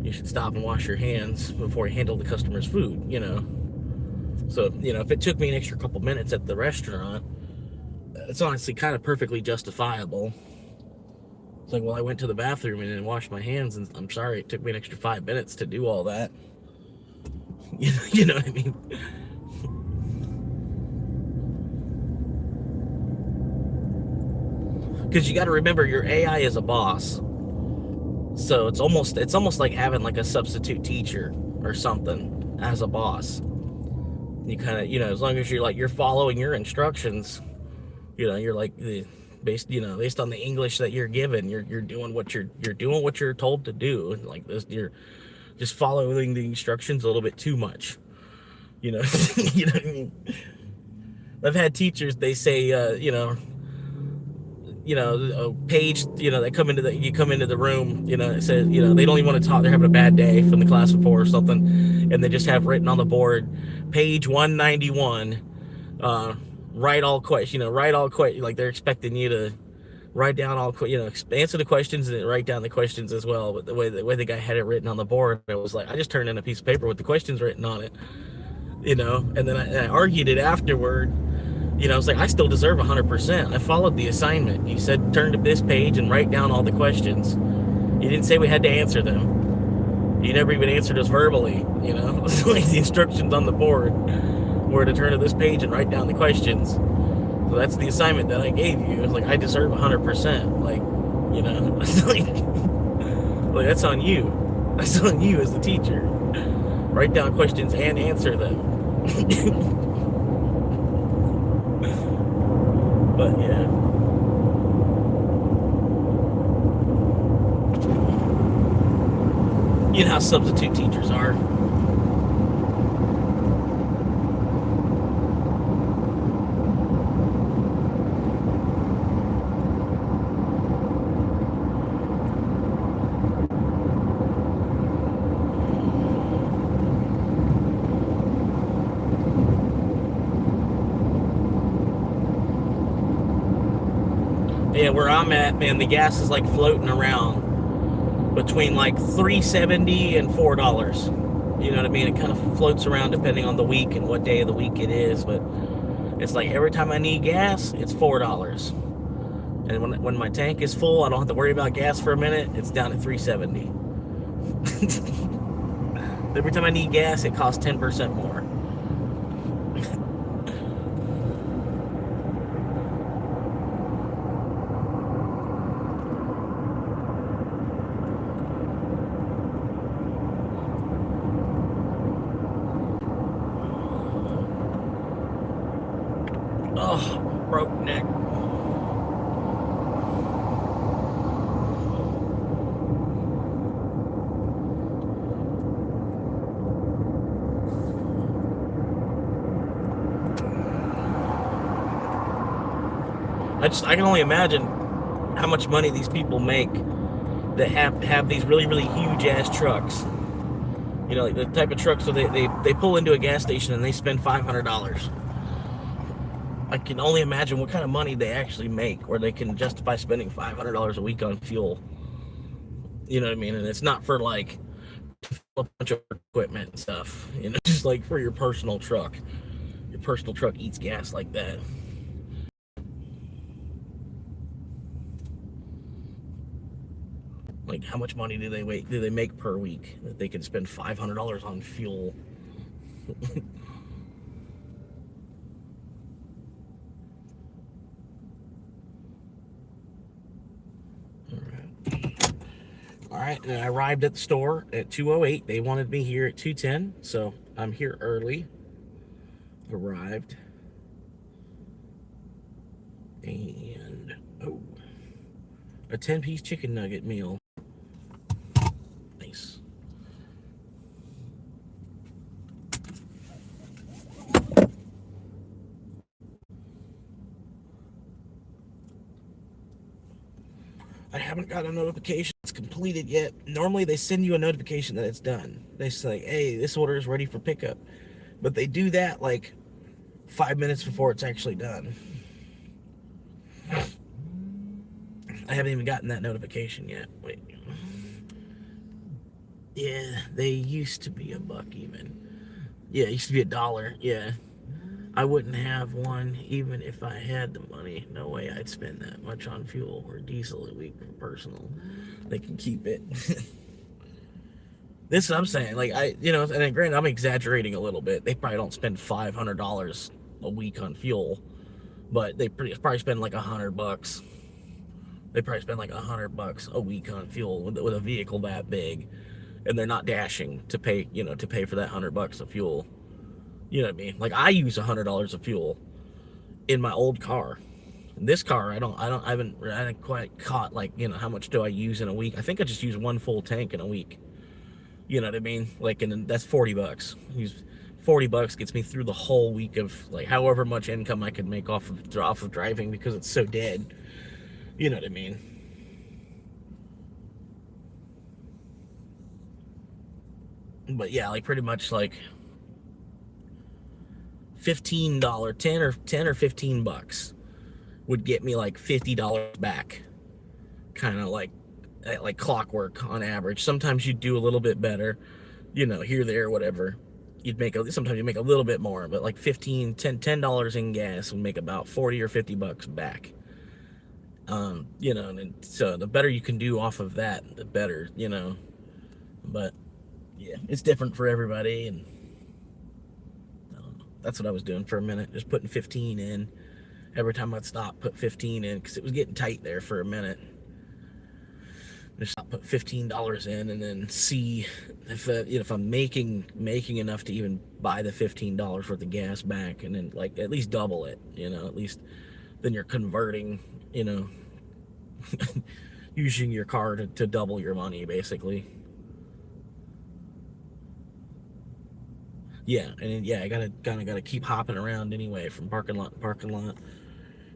You should stop and wash your hands before you handle the customer's food, So, if it took me an extra couple minutes at the restaurant, it's honestly kind of perfectly justifiable. It's like, well, I went to the bathroom and then washed my hands, and I'm sorry, it took me an extra 5 minutes to do all that. You know what I mean? Because you got to remember, your AI is a boss. So it's almost like having like a substitute teacher or something as a boss. You kind of, as long as you're following your instructions, you're like based on the English that you're given, you're doing what you're told to do. Like this, you're just following the instructions a little bit too much. You know what I mean? I've had teachers, they say, a page, they come into the room, it says, they don't even want to talk. They're having a bad day from the class before or something. And they just have written on the board, page 191, write all questions, like they're expecting you to write down all, answer the questions and then write down the questions as well. But the way the guy had it written on the board, it was like, I just turned in a piece of paper with the questions written on it, and then I argued it afterward. I was like, I still deserve 100%. I followed the assignment. You said turn to this page and write down all the questions. You didn't say we had to answer them. You never even answered us verbally, you know? Like the instructions on the board were to turn to this page and write down the questions. So that's the assignment that I gave you. It's like, I deserve 100%. Like, you know? Like, that's on you. That's on you as the teacher. Write down questions and answer them. But yeah. You know how substitute teachers are. Yeah, where I'm at, man, the gas is like floating around between like $3.70 and $4. You know what I mean? It kind of floats around depending on the week and what day of the week it is, but it's like every time I need gas, it's $4. And when my tank is full, I don't have to worry about gas for a minute. It's down at $3.70. Every time I need gas, it costs 10% more. Oh, broke neck. I can only imagine how much money these people make that have these really huge ass trucks. You know, like the type of trucks so they pull into a gas station and they spend $500. I can only imagine what kind of money they actually make where they can justify spending $500 a week on fuel. You know what I mean? And it's not for like a bunch of equipment and stuff. You know, just like for your personal truck. Your personal truck eats gas like that. Like, how much money do they make per week that they can spend $500 on fuel? All right, and I arrived at the store at 2:08. They wanted me here at 2:10, so I'm here early. Arrived. And, oh, a 10-piece chicken nugget meal. Nice. I haven't got a notification it's completed yet. Normally they send you a notification that it's done. They say, hey, this order is ready for pickup. But they do that like 5 minutes before it's actually done. I haven't even gotten that notification yet. Wait. Yeah, they used to be $1 even. Yeah, it used to be $1. Yeah. I wouldn't have one even if I had the money. No way I'd spend that much on fuel or diesel a week for personal. They can keep it. This is what I'm saying. Like, and then granted, I'm exaggerating a little bit. They probably don't spend $500 a week on fuel, but they probably spend like $100. They probably spend like $100 a week on fuel with a vehicle that big, and they're not dashing to pay for that $100 of fuel. You know what I mean? Like, I use $100 of fuel in my old car. This car, I haven't quite caught, like, how much do I use in a week? I think I just use one full tank in a week. You know what I mean? Like, and that's $40. Use $40 gets me through the whole week of like however much income I could make off of driving because it's so dead. You know what I mean? But yeah, like pretty much like $15, 10 or $15 would get me like $50 back. Kind of like clockwork on average. Sometimes you do a little bit better, here, there, whatever. Sometimes you make a little bit more, but like $10 in gas would make about 40 or $50 back. And so the better you can do off of that, the better, but yeah, it's different for everybody, and I don't know. That's what I was doing for a minute, just putting 15 in. Every time I'd stop, put 15 in, because it was getting tight there for a minute. Just put $15 in, and then see if I'm making enough to even buy the $15 worth of gas back, and then like at least double it. At least then you're converting. Using your car to double your money, basically. Yeah, and yeah, I gotta keep hopping around anyway, from parking lot to parking lot,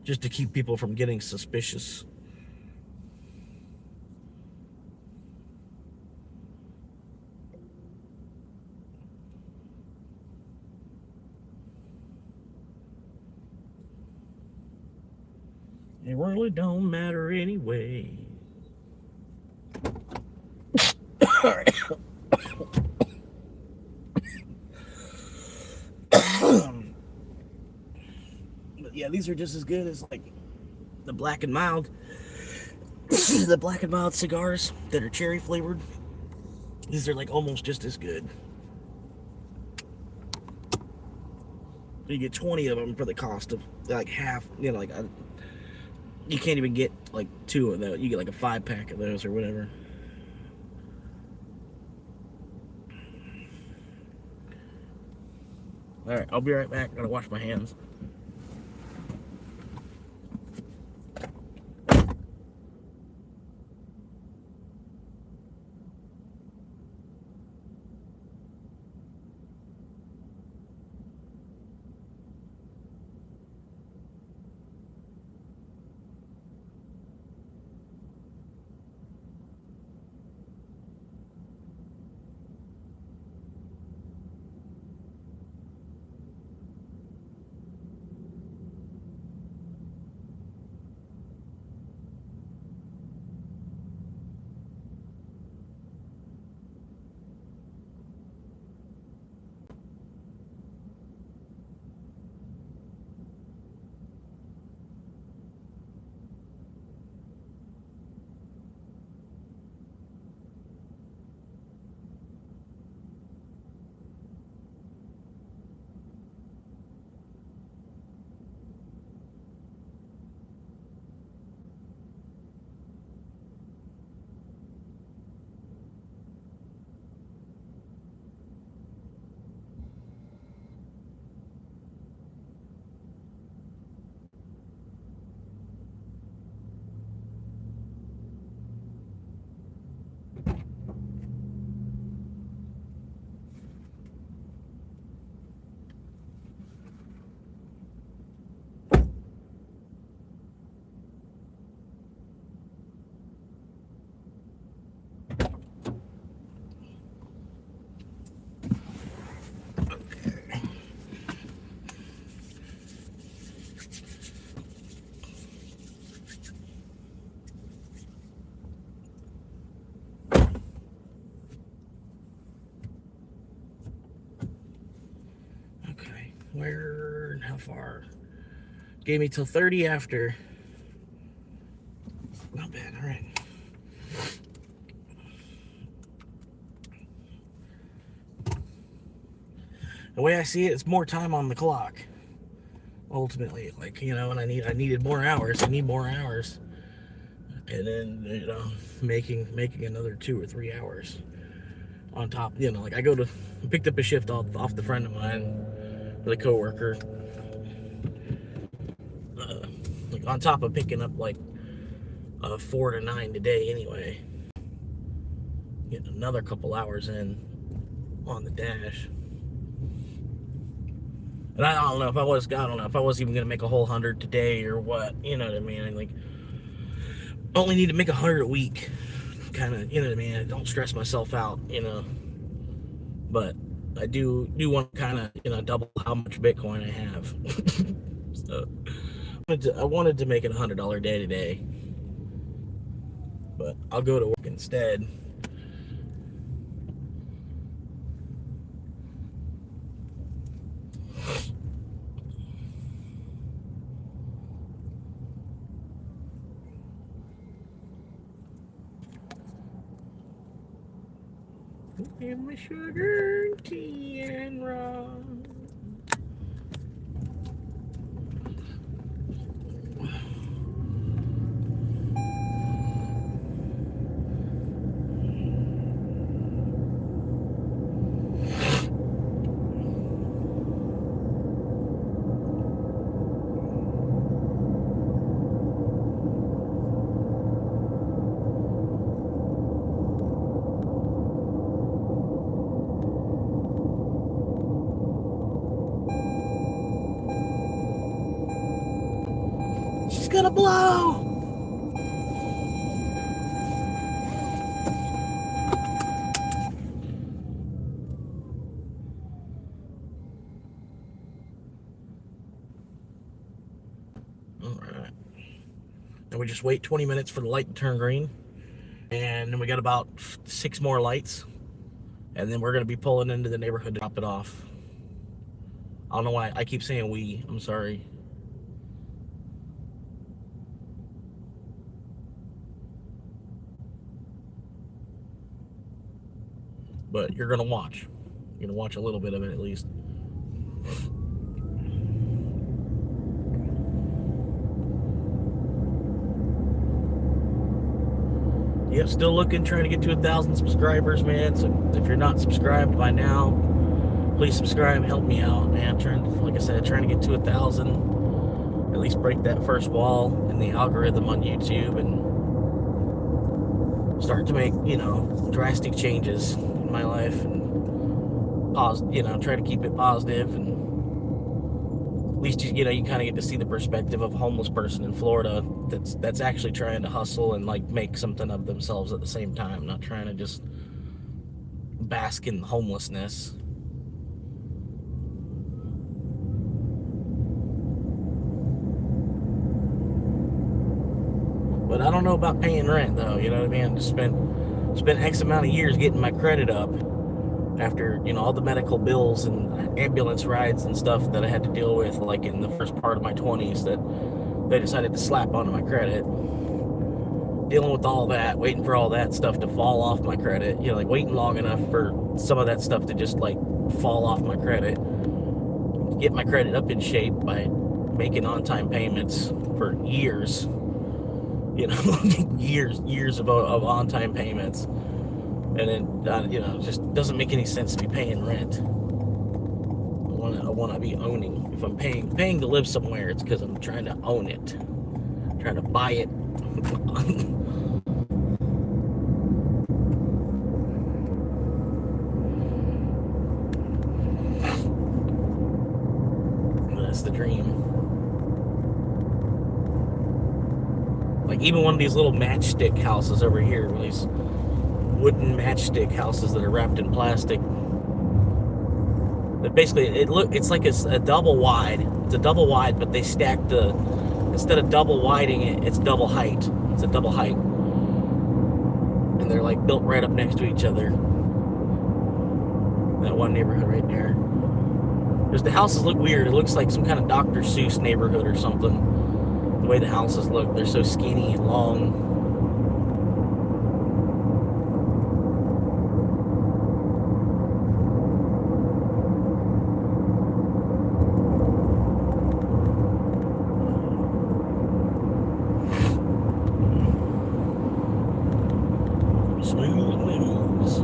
just to keep people from getting suspicious. It really don't matter anyway. All right. But yeah, these are just as good as like the black and mild, the black and mild cigars that are cherry flavored. These are like almost just as good. You get 20 of them for the cost of like half. You can't even get like 2 of those. You get like a 5-pack of those or whatever. All right, I'll be right back. Gotta wash my hands. Okay, where and how far? Gave me till 30 after. Not bad. All right. The way I see it, it's more time on the clock. Ultimately, and I needed more hours. I need more hours, and then making another 2 or 3 hours on top. I picked up a shift off the friend of mine, with a coworker. On top of picking up 4 to 9 today anyway. Getting another couple hours in on the dash. And I don't know if I was even gonna make a whole 100 today or what. You know what I mean? Only need to make 100 a week. Kind of, you know what I mean? I don't stress myself out, But I do want to kind of, double how much Bitcoin I have. So I wanted to make it $100 day today, but I'll go to work instead. Give me sugar and tea and rum. She's gonna blow! Alright. And we just wait 20 minutes for the light to turn green. And then we got about 6 more lights. And then we're gonna be pulling into the neighborhood to drop it off. I don't know why I keep saying we. I'm sorry. But you're gonna watch. You're gonna watch a little bit of it at least. Yep, still looking, trying to get to 1,000 subscribers, man. So if you're not subscribed by now, please subscribe, help me out, man. Like I said, trying to get to 1,000, at least break that first wall in the algorithm on YouTube and start to make, drastic changes in my life and try to keep it positive. And at least you kind of get to see the perspective of a homeless person in Florida that's actually trying to hustle and like make something of themselves at the same time, not trying to just bask in homelessness. But I don't know about paying rent though, you know what I mean? I just spent X amount of years getting my credit up after, all the medical bills and ambulance rides and stuff that I had to deal with like in the first part of my 20s that they decided to slap onto my credit. Dealing with all that, waiting for all that stuff to fall off my credit, like waiting long enough for some of that stuff to just like fall off my credit. Get my credit up in shape by making on-time payments for years. Years of on-time payments. And then, it just doesn't make any sense to be paying rent. I want to be owning. If I'm paying to live somewhere, it's because I'm trying to own it. I'm trying to buy it. That's the dream. Like even one of these little matchstick houses over here, these wooden matchstick houses that are wrapped in plastic. But basically, it's like a double wide. It's a double wide, but they stack instead of double widing it, it's double height. It's a double height, and they're like built right up next to each other. That one neighborhood right there. Because the houses look weird. It looks like some kind of Dr. Seuss neighborhood or something. The way the houses look, they're so skinny and long. Smooth moves.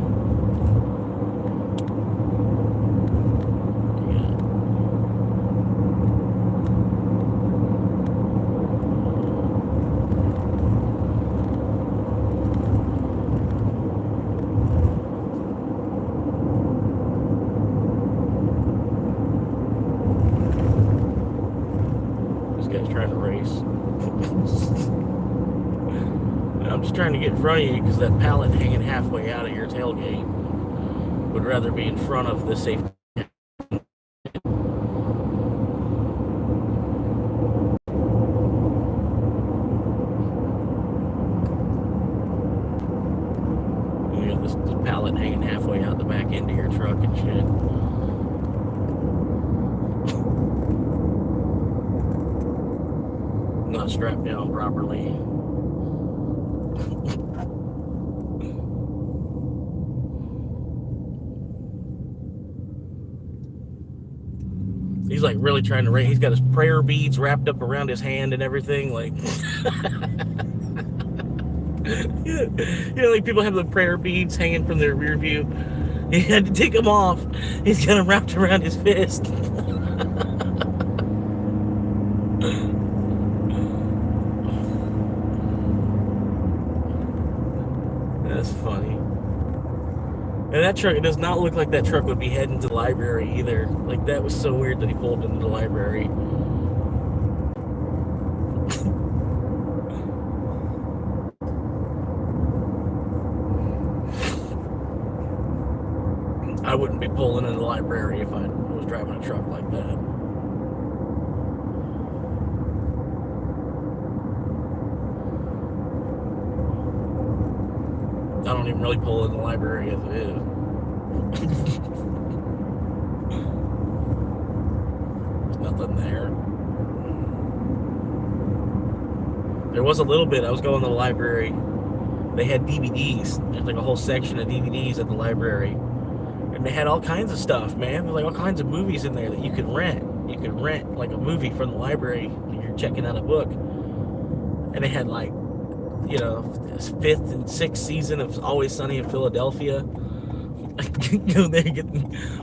Trying to race. I'm just trying to get in front of you because that pallet hanging halfway out of your tailgate would rather be in front of the safety. You got this pallet hanging halfway out the back end of your truck and shit. Not strapped down properly. He's like really trying to raise. He's got his prayer beads wrapped up around his hand and everything. Like, like people have the prayer beads hanging from their rear view. He had to take them off. He's got them wrapped around his fist. That's funny. And that truck, it does not look like that truck would be heading to the library either. Like, that was so weird that he pulled into the library. I wouldn't be pulling into the library if I was driving a truck like that. I don't even really pull in the library as it is. There's nothing there. There was a little bit. I was going to the library. They had DVDs. There's like a whole section of DVDs at the library. And they had all kinds of stuff, man. There's like all kinds of movies in there that you could rent. You could rent like a movie from the library when you're checking out a book. And they had like, you know, 5th and 6th season of Always Sunny in Philadelphia. Go there and get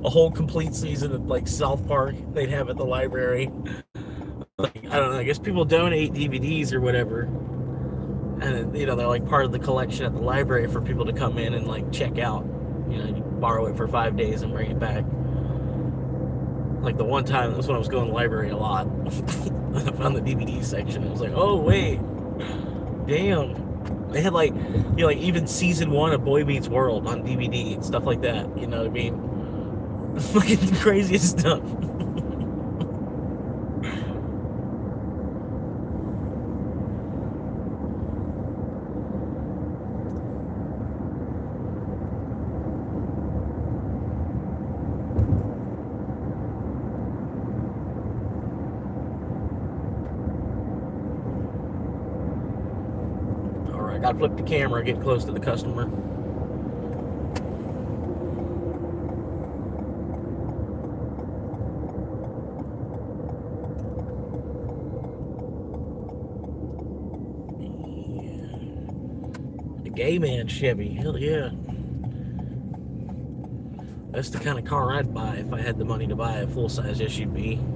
a whole complete season of like South Park they'd have at the library. Like, I don't know, I guess people donate DVDs or whatever. And, you know, they're like part of the collection at the library for people to come in and like check out. You know, you borrow it for 5 days and bring it back. Like the one time, that's when I was going to the library a lot. I found the DVD section. I was like, oh, wait. Damn. They had like, you know, like even season 1 of Boy Meets World on DVD and stuff like that. You know what I mean? Fucking the craziest stuff. I flip the camera, get close to the customer. Yeah. The gay man Chevy, hell yeah. That's the kind of car I'd buy if I had the money to buy a full-size SUV.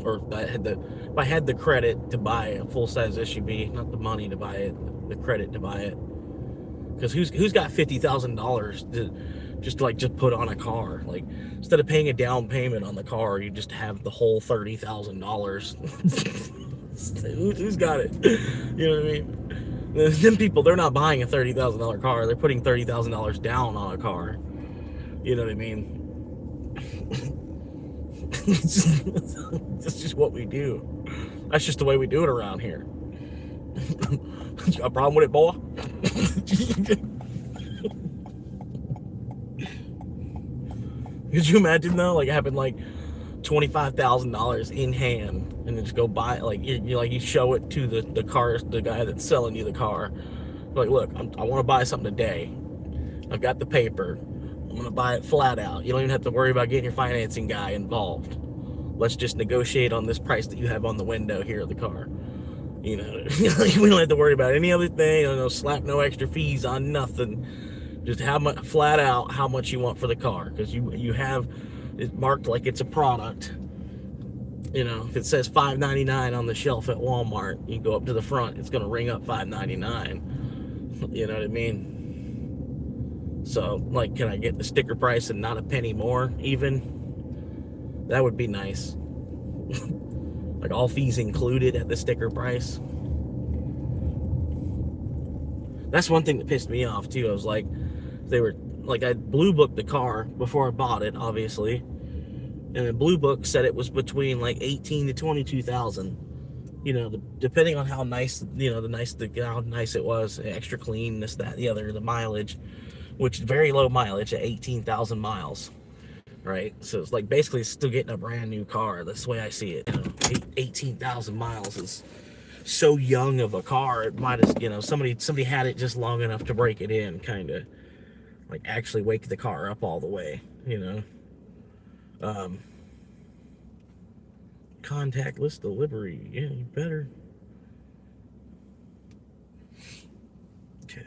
Or if I had the credit to buy a full-size SUV, not the money to buy it, the credit to buy it. Because who's got $50,000 to just put on a car? Like, instead of paying a down payment on the car, you just have the whole $30,000. Who's got it? You know what I mean? Them people, they're not buying a $30,000 car. They're putting $30,000 down on a car. You know what I mean? That's just what we do. That's just the way we do it around here. You got a problem with it, boy? Could you imagine though, like having like $25,000 in hand and then just go buy it? Like you show it to the guy that's selling you the car. Like, look, I want to buy something today. I've got the paper. I'm going to buy it flat out. You don't even have to worry about getting your financing guy involved. Let's just negotiate on this price that you have on the window here of the car. You know, we don't have to worry about any other thing. No slap no extra fees on nothing. Just how much, flat out, how much you want for the car. Because you have it marked like it's a product. You know, if it says $5.99 on the shelf at Walmart, you go up to the front, it's going to ring up $5.99. You know what I mean? So, like, can I get the sticker price and not a penny more, even? That would be nice. Like, all fees included at the sticker price. That's one thing that pissed me off, too. I was like, I Blue Booked the car before I bought it, obviously. And the Blue Book said it was between, like, 18 to 22,000. You know, depending on how nice, how nice it was, extra clean, this, that, the other, the mileage. Which is very low mileage at 18,000 miles, right? So it's like basically still getting a brand new car. That's the way I see it. You know, 18,000 miles is so young of a car, it might have, somebody had it just long enough to break it in, kind of like actually wake the car up all the way. Um, Contactless delivery, yeah, you better. Okay.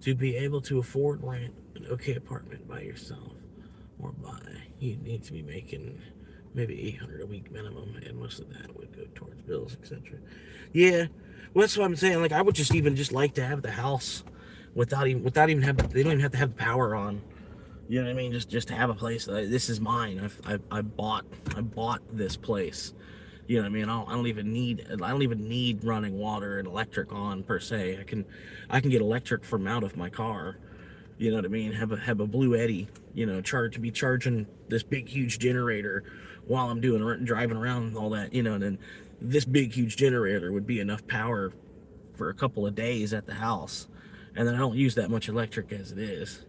To be able to afford rent an okay apartment by yourself or buy, you need to be making maybe 800 a week minimum, and most of that would go towards bills, etc. Yeah, well, that's what I'm saying. Like, I would just like to have the house without even have, they don't even have to have the power on. You know what I mean? Just to have a place. This is mine. I bought this place. You know what I mean? I don't even need running water and electric on per se. I can get electric from out of my car. You know what I mean? Have a Blue Eddy. Be charging this big huge generator while I'm driving around and all that. And then this big huge generator would be enough power for a couple of days at the house, and then I don't use that much electric as it is.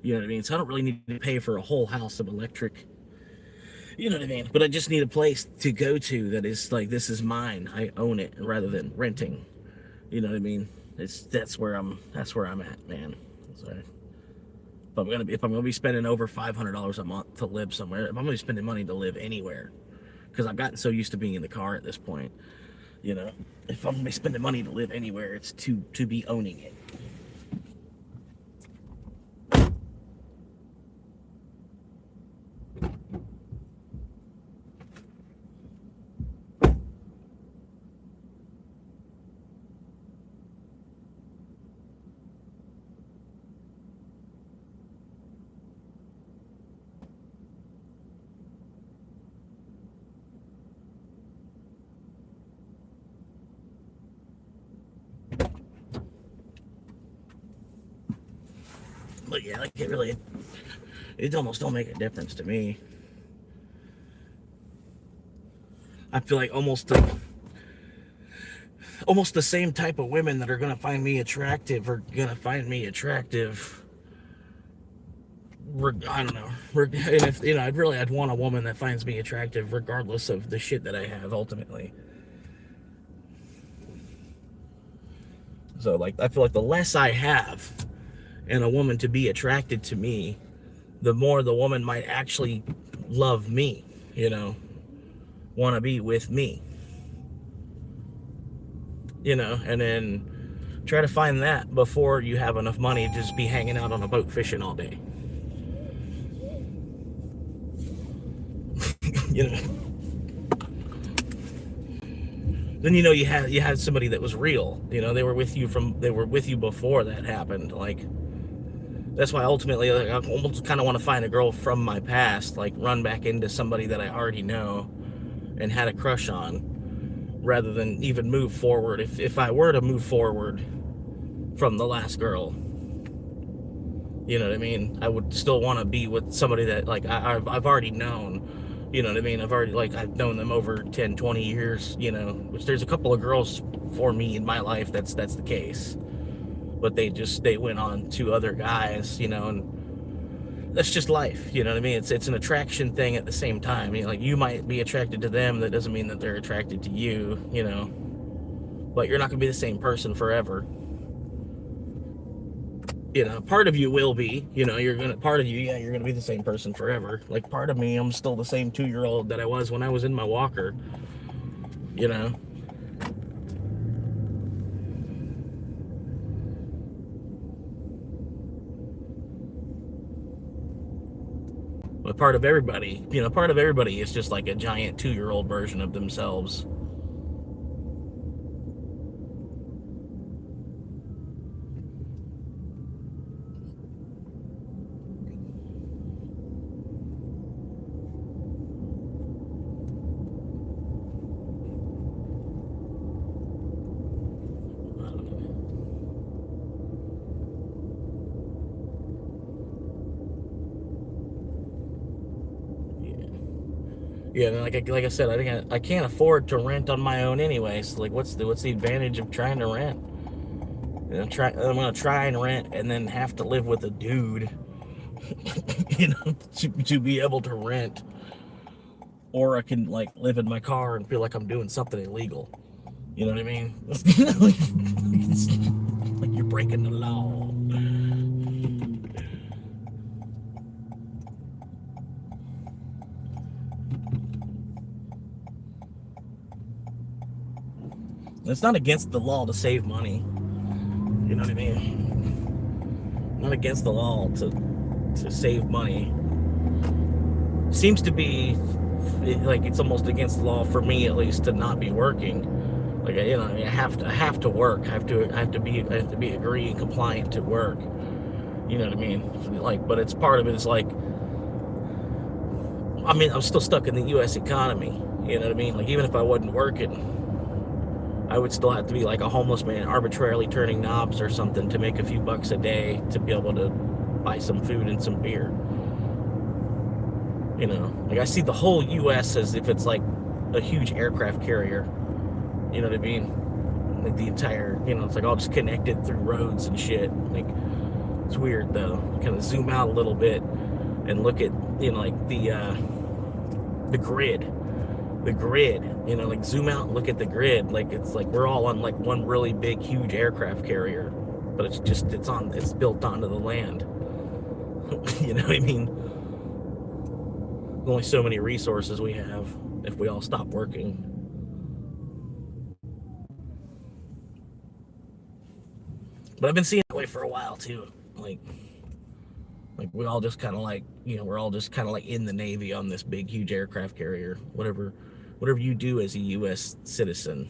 You know what I mean? So I don't really need to pay for a whole house of electric. You know what I mean? But I just need a place to go to that is like, this is mine. I own it rather than renting. You know what I mean? That's where I'm at, man. So if I'm gonna be spending over $500 a month to live somewhere, if I'm gonna be spending money to live anywhere, because I've gotten so used to being in the car at this point, you know, if I'm gonna be spending money to live anywhere, it's to be owning it. But yeah, like it almost don't make a difference to me. I feel like almost the same type of women that are gonna find me attractive are gonna find me attractive. I don't know. And if I'd want a woman that finds me attractive regardless of the shit that I have ultimately. So like, I feel like the less I have, and a woman to be attracted to me, the more the woman might actually love me. Want to be with me. And then try to find that before you have enough money to just be hanging out on a boat fishing all day. Then you had somebody that was real. They were with you before that happened. Like, that's why ultimately, like, I almost kind of want to find a girl from my past, like run back into somebody that I already know and had a crush on, rather than even move forward. If I were to move forward from the last girl, you know what I mean, I would still want to be with somebody that, like, I've already known. You know what I mean? I've known them over 10, 20 years, which there's a couple of girls for me in my life that's the case. But they went on to other guys, and that's just life, you know what I mean? It's an attraction thing at the same time. Like, you might be attracted to them, that doesn't mean that they're attracted to you, but you're not gonna be the same person forever. Part of you will be, you're gonna be the same person forever. Like, part of me, I'm still the same 2-year-old that I was when I was in my walker, But part of everybody is just like a giant 2-year-old version of themselves. Yeah, like I said, I can't afford to rent on my own anyway. So, like, what's the advantage of trying to rent? I'm gonna try and rent and then have to live with a dude to be able to rent, or I can like live in my car and feel like I'm doing something illegal. You know what I mean? Like you're breaking the law. It's not against the law to save money. You know what I mean? Not against the law to save money. Seems to be like it's almost against the law for me, at least, to not be working. Like I have to work. I have to be agreeing compliant to work. You know what I mean? Like, but it's part of it is like, I mean, I'm still stuck in the U.S. economy. You know what I mean? Like, even if I wasn't working, I would still have to be like a homeless man, arbitrarily turning knobs or something to make a few bucks a day to be able to buy some food and some beer. You know, like I see the whole U.S. as if it's like a huge aircraft carrier. You know what I mean? Like the entire, it's like all just connected through roads and shit. Like, it's weird though. Kind of zoom out a little bit and look at, like the grid. The grid, like zoom out and look at the grid. Like it's like we're all on like one really big, huge aircraft carrier, but it's built onto the land. You know what I mean? Only so many resources we have if we all stop working. But I've been seeing it that way for a while too. Like we all just kind of like, we're all just kind of like in the Navy on this big, huge aircraft carrier. Whatever you do as a U.S. citizen,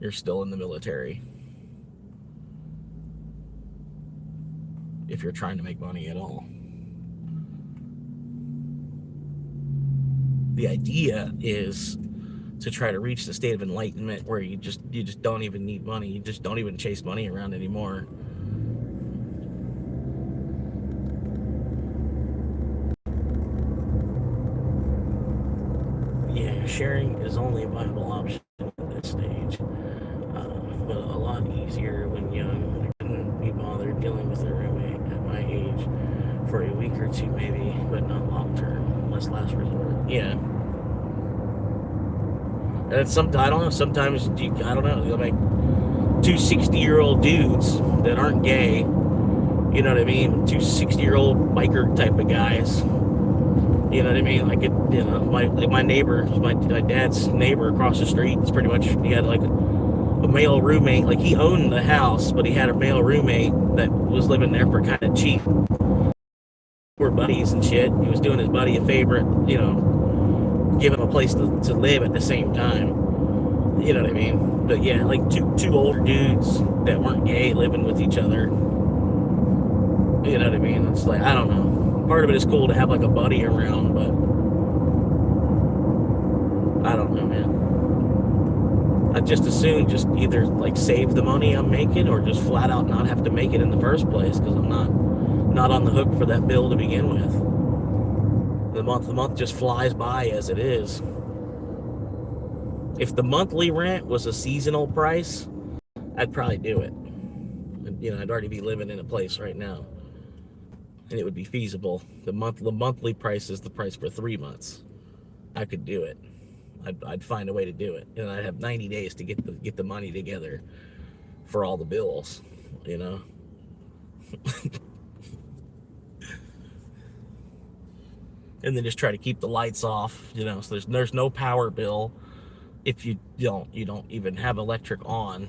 you're still in the military. If you're trying to make money at all. The idea is to try to reach the state of enlightenment where you just don't even need money. You just don't even chase money around anymore. Yeah, sharing is only a viable option at this stage. But a lot easier when young. I couldn't be bothered dealing with a roommate at my age for a week or two maybe, but not long term. Less last resort. Yeah. And I don't know, sometimes, I don't know, you'll make two 60-year-old dudes that aren't gay, you know what I mean? Two 60-year-old biker type of guys. You know what I mean? Like, my neighbor, my dad's neighbor across the street, it's pretty much, he had like a male roommate. Like, he owned the house, but he had a male roommate that was living there for kind of cheap. We're buddies and shit. He was doing his buddy a favor, give him a place to live at the same time. You know what I mean? But yeah, like two older dudes that weren't gay living with each other. You know what I mean? It's like, I don't know. Part of it is cool to have like a buddy around, but I don't know, man. I just as soon just either like save the money I'm making or just flat out not have to make it in the first place, because I'm not on the hook for that bill to begin with. The month just flies by as it is. If the monthly rent was a seasonal price, I'd probably do it. I'd already be living in a place right now, and it would be feasible. The monthly price is the price for 3 months. I could do it. I'd find a way to do it, and I'd have 90 days to get the money together for all the bills. And then just try to keep the lights off, so there's no power bill if you don't even have electric on.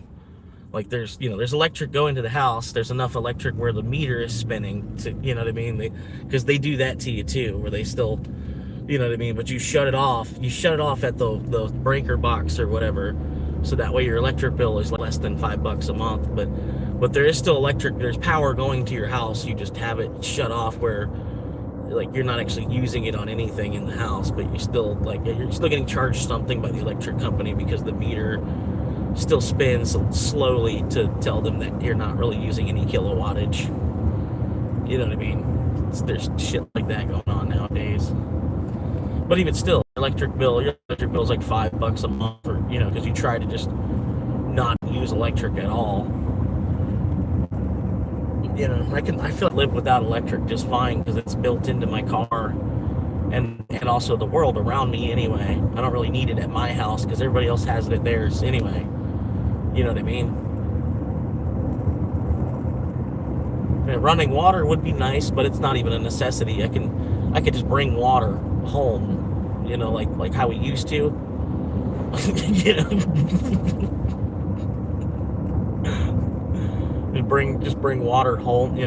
Like there's electric going to the house. There's enough electric where the meter is spinning to, you know what I mean? Because they do that to you too, where they still, you know what I mean? But you shut it off at the breaker box or whatever. So that way your electric bill is less than $5 a month. But there is still there's power going to your house. You just have it shut off where, like, you're not actually using it on anything in the house, but you're still getting charged something by the electric company because the meter still spins slowly to tell them that you're not really using any kilowattage. You know what I mean? There's shit like that going on nowadays. But even still, your electric bill is like $5 a month, or because you try to just not use electric at all. I feel like I live without electric just fine because it's built into my car and also the world around me anyway. I don't really need it at my house because everybody else has it at theirs anyway. You know what I mean? And running water would be nice, but it's not even a necessity. I could just bring water home, like how we used to. you know, just bring water home,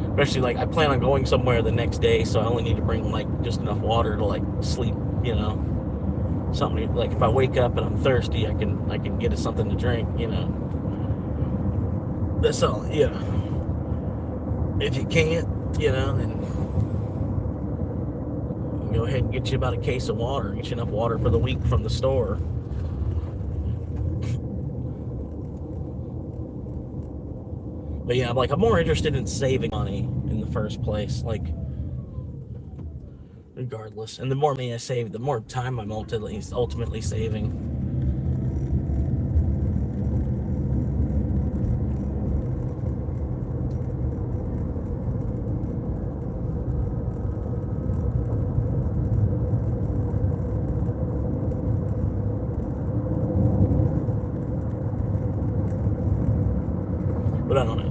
especially like I plan on going somewhere the next day, so I only need to bring like just enough water to like sleep, something like if I wake up and I'm thirsty, I can get us something to drink, That's all, yeah. If you can't, then go ahead and get you about a case of water, get you enough water for the week from the store. But yeah, I'm more interested in saving money in the first place, like regardless. And the more money I save, the more time I'm ultimately saving. But I don't know.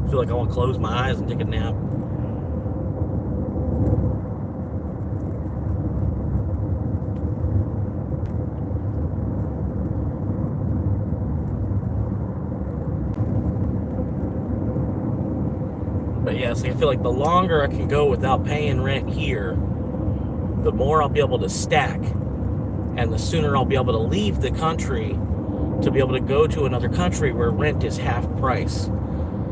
I feel like I want to close my eyes and take a nap. But yeah, so I feel like the longer I can go without paying rent here, the more I'll be able to stack. And the sooner I'll be able to leave the country to be able to go to another country where rent is half price.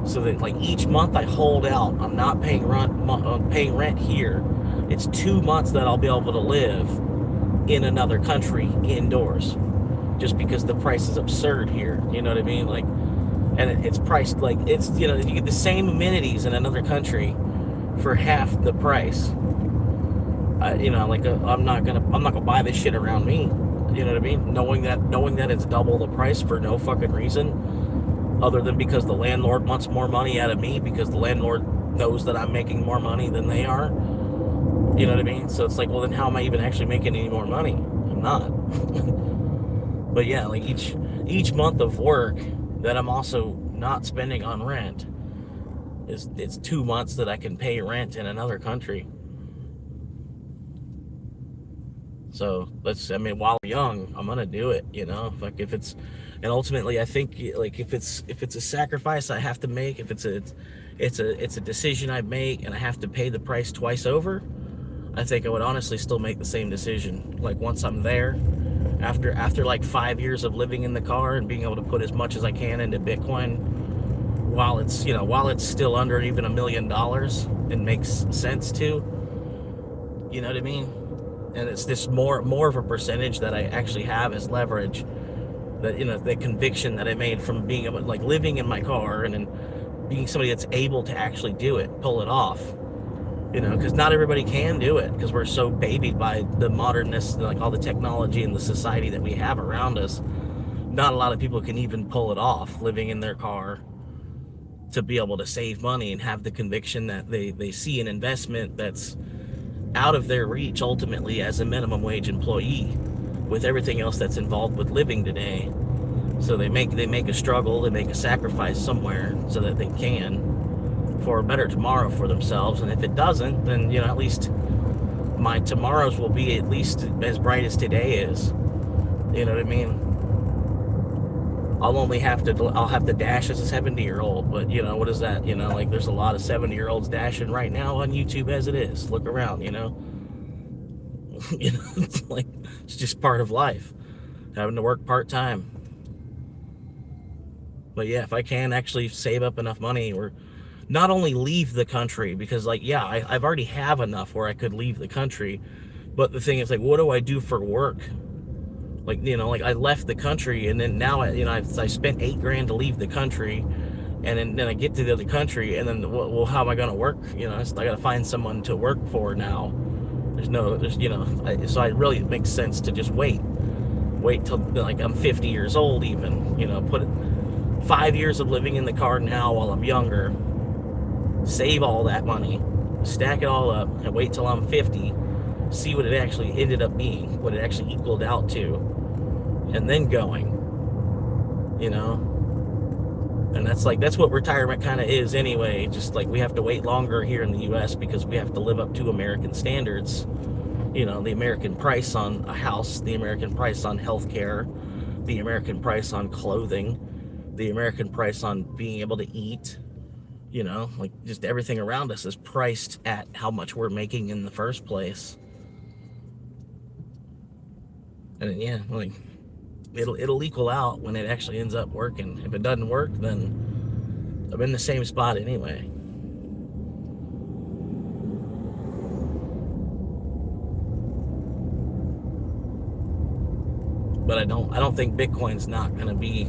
So that like each month I hold out, I'm not paying rent here. It's 2 months that I'll be able to live in another country indoors, just because the price is absurd here. You know what I mean? Like, and it's priced like it's you get the same amenities in another country for half the price. I'm not gonna buy this shit around me. You know what I mean? Knowing that it's double the price for no fucking reason, other than because the landlord wants more money out of me because the landlord knows that I'm making more money than they are. You know what I mean? So it's like, well, then how am I even actually making any more money? I'm not. But yeah, like each month of work that I'm also not spending on rent it's 2 months that I can pay rent in another country. So while I'm young, I'm gonna do it. Like if it's, and ultimately, I think like if it's a sacrifice I have to make, if it's a decision I make, and I have to pay the price twice over, I think I would honestly still make the same decision. Like once I'm there, after like 5 years of living in the car and being able to put as much as I can into Bitcoin, while it's still under even $1 million, it makes sense to. You know what I mean? And it's this more of a percentage that I actually have as leverage, that the conviction that I made from being able, like, living in my car and then being somebody that's able to actually do it, pull it off, because not everybody can do it, because we're so babied by the modernness, like all the technology and the society that we have around us. Not a lot of people can even pull it off, living in their car, to be able to save money and have the conviction that they see an investment that's out of their reach ultimately as a minimum wage employee, with everything else that's involved with living today. So they make a struggle, they make a sacrifice somewhere so that they can, for a better tomorrow for themselves. And if it doesn't, then at least my tomorrows will be at least as bright as today is. You know what I mean? I'll have to dash as a 70-year-old, but what is that? Like there's a lot of 70-year-olds dashing right now on YouTube as it is. Look around, it's like, it's just part of life, having to work part-time. But yeah, if I can actually save up enough money, or not only leave the country, because I've already have enough where I could leave the country, But the thing is, like, what do I do for work? Like, like I left the country, and then now, I spent $8,000 to leave the country, and then I get to the other country, and then, well, how am I going to work? I got to find someone to work for now. So it makes sense to just wait till like I'm 50 years old, even, put 5 years of living in the car now while I'm younger, save all that money, stack it all up, and wait till I'm 50, see what it actually ended up being, what it actually equaled out to, and then going, and that's what retirement kind of is anyway. Just like we have to wait longer here in the US because we have to live up to American standards, the American price on a house, the American price on healthcare, the American price on clothing, the American price on being able to eat, like just everything around us is priced at how much we're making in the first place. And yeah, like it'll equal out when it actually ends up working. If it doesn't work, then I'm in the same spot anyway. But I don't think Bitcoin's not gonna be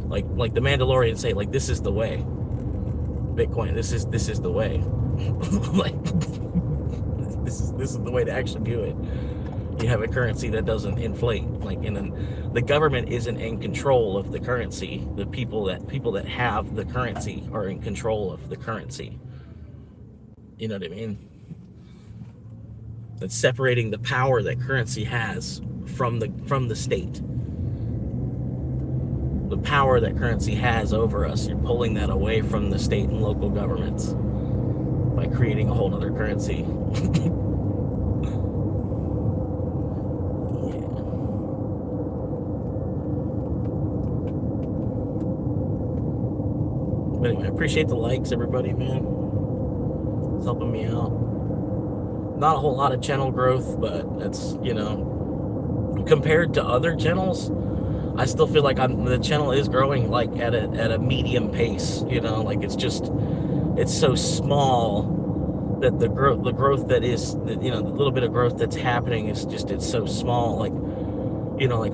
like the Mandalorian say, like, this is the way. Bitcoin, this is the way. Like, this is the way to actually do it. You have a currency that doesn't inflate, and then the government isn't in control of the currency. The people that have the currency are in control of the currency. You know what I mean? That's separating the power that currency has from the state. The power that currency has over us, you're pulling that away from the state and local governments by creating a whole other currency. But anyway, I appreciate the likes, everybody, man. It's helping me out. Not a whole lot of channel growth, but that's, compared to other channels, I still feel like the channel is growing like at a medium pace. Like it's so small that the growth that is, the little bit of growth that's happening is just, it's so small. Like, like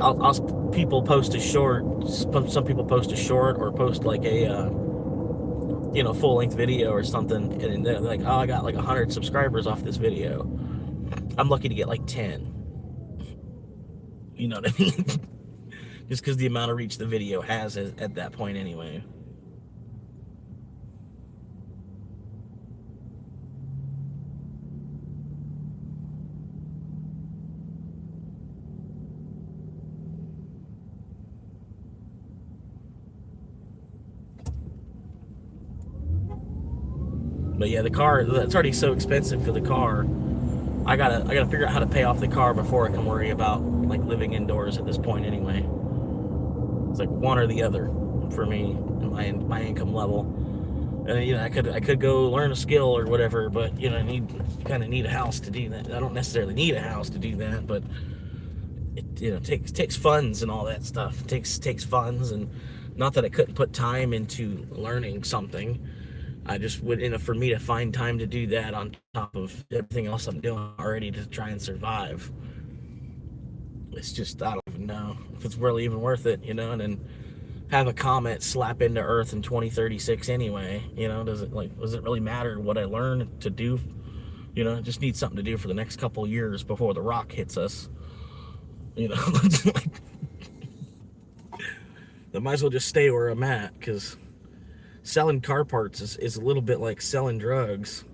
people post a short, some people post a short or post like a full-length video or something, and they're like, oh, I got like 100 subscribers off this video. I'm lucky to get like 10. You know what I mean? Just because the amount of reach the video has at that point anyway. But yeah, the car, that's already so expensive for the car. I gotta figure out how to pay off the car before I can worry about like living indoors at this point anyway. It's like one or the other for me and my income level. And I could go learn a skill or whatever, but I kind of need a house to do that. I don't necessarily need a house to do that, but it takes funds and all that stuff. It takes funds, and not that I couldn't put time into learning something. I just would, for me to find time to do that on top of everything else I'm doing already to try and survive. It's just, I don't even know if it's really even worth it, and then have a comet slap into Earth in 2036 anyway. Does it really matter what I learn to do? Just need something to do for the next couple years before the rock hits us. I might as well just stay where I'm at, because selling car parts is a little bit like selling drugs.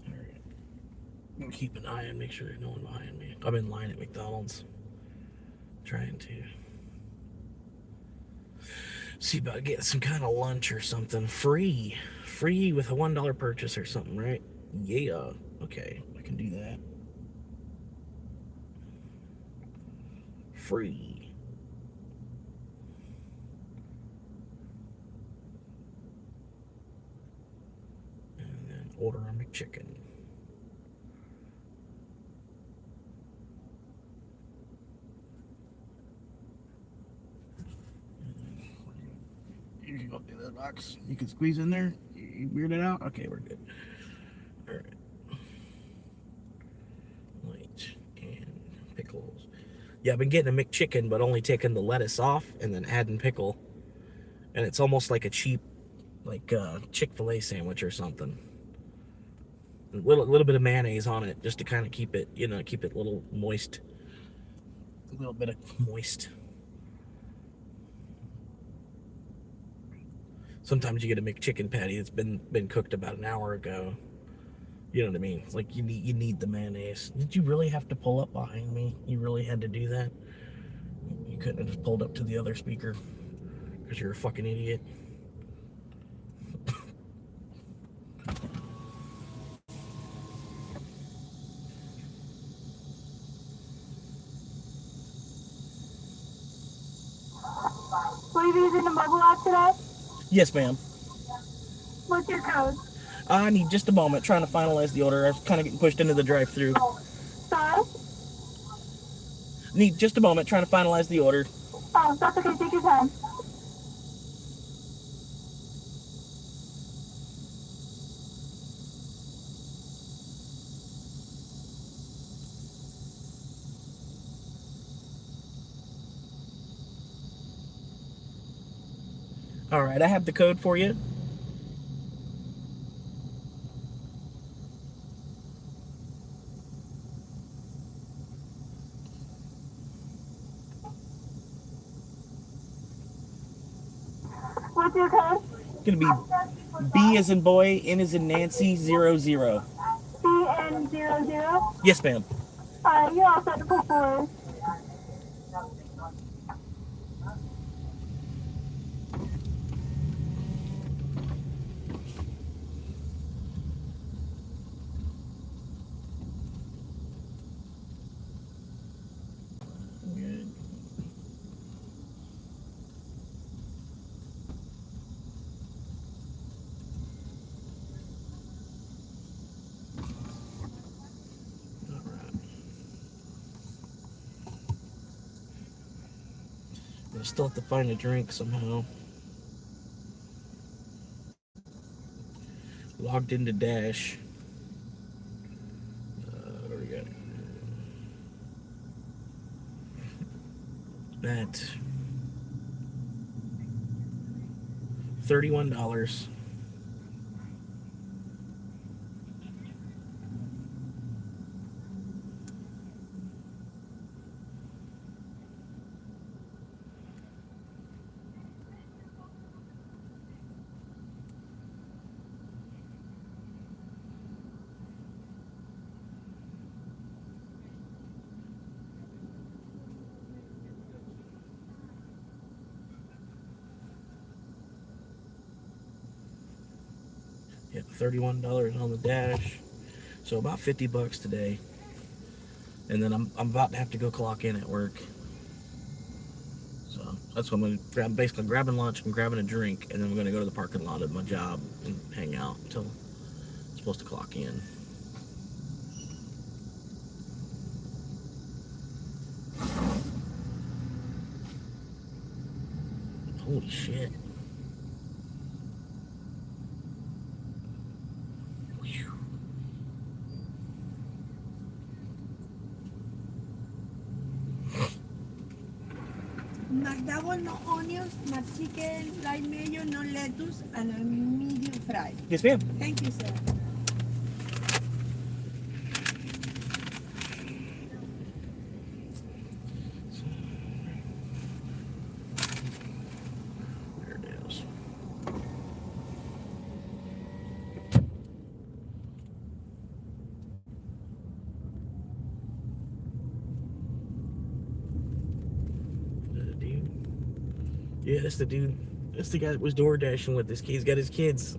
Alright. I'm gonna keep an eye and make sure there's no one behind me. I'm in line at McDonald's trying to see about getting some kind of lunch or something free with a $1 purchase or something, right? Yeah, okay, I can do that. Free. And then order a McChicken. box. You can squeeze in there. You weird it out. Okay, we're good. All right. Light and pickles. Yeah, I've been getting a McChicken, but only taking the lettuce off and then adding pickle. And it's almost like a cheap, like Chick-fil-A sandwich or something. A little bit of mayonnaise on it, just to kind of keep it, keep it a little moist. A little bit of moist. Sometimes you get a McChicken patty that's been cooked about an hour ago. You know what I mean? It's like you need the mayonnaise. Did you really have to pull up behind me? You really had to do that? You couldn't have just pulled up to the other speaker because you're a fucking idiot. Will you be using the mobile app today? Yes, ma'am. What's your code? I need just a moment trying to finalize the order. I was kind of getting pushed into the drive-thru. Sorry? Need just a moment trying to finalize the order. Oh, that's okay. Take your time. All right, I have the code for you. What's your code? It's gonna be B as in boy, N as in Nancy, 00. CN00? Yes, ma'am. You're all set to pull forward. Good. All right. I still have to find a drink somehow. Logged into Dash. What do we got? That $31. Yeah, $31 on the Dash. So about $50 today. And then I'm about to have to go clock in at work. So that's what I'm gonna grab. Basically, grabbing lunch and grabbing a drink, and then I'm gonna go to the parking lot of my job and hang out until I'm supposed to clock in. Holy shit! Whew. McDowell, no onions, not chicken, light mayo, no lettuce, and a medium fry. Yes, ma'am. Thank you, sir. There it is. The dude. Yeah, that's the dude. That's the guy that was door dashing with this kid. He's got his kids.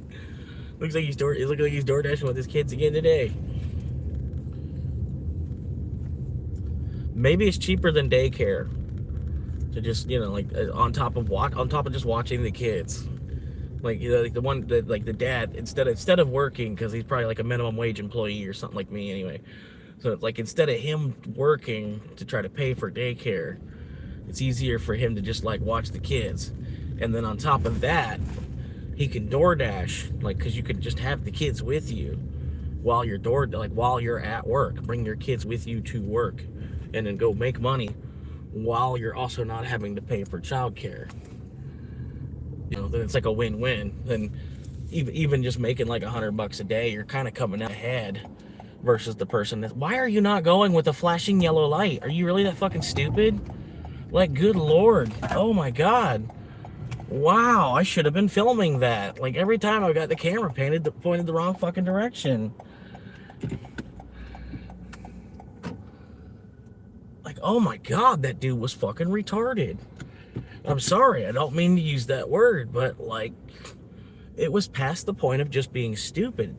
Looks like he's door dashing with his kids again today. Maybe it's cheaper than daycare to just like on top of just watching the kids. Like like the one that like the dad instead of working, because he's probably like a minimum wage employee or something like me anyway. So it's like instead of him working to try to pay for daycare, it's easier for him to just like watch the kids. And then on top of that, he can DoorDash, like, because you could just have the kids with you while you're at work. Bring your kids with you to work, and then go make money while you're also not having to pay for childcare. Then it's like a win-win. Then even just making like $100 a day, you're kind of coming out ahead versus the person that. Why are you not going with a flashing yellow light? Are you really that fucking stupid? Like, good lord. Oh my god. Wow, I should have been filming that. Like, every time I got the camera pointed the wrong fucking direction. Like, oh my god, that dude was fucking retarded. I'm sorry, I don't mean to use that word, but like, it was past the point of just being stupid.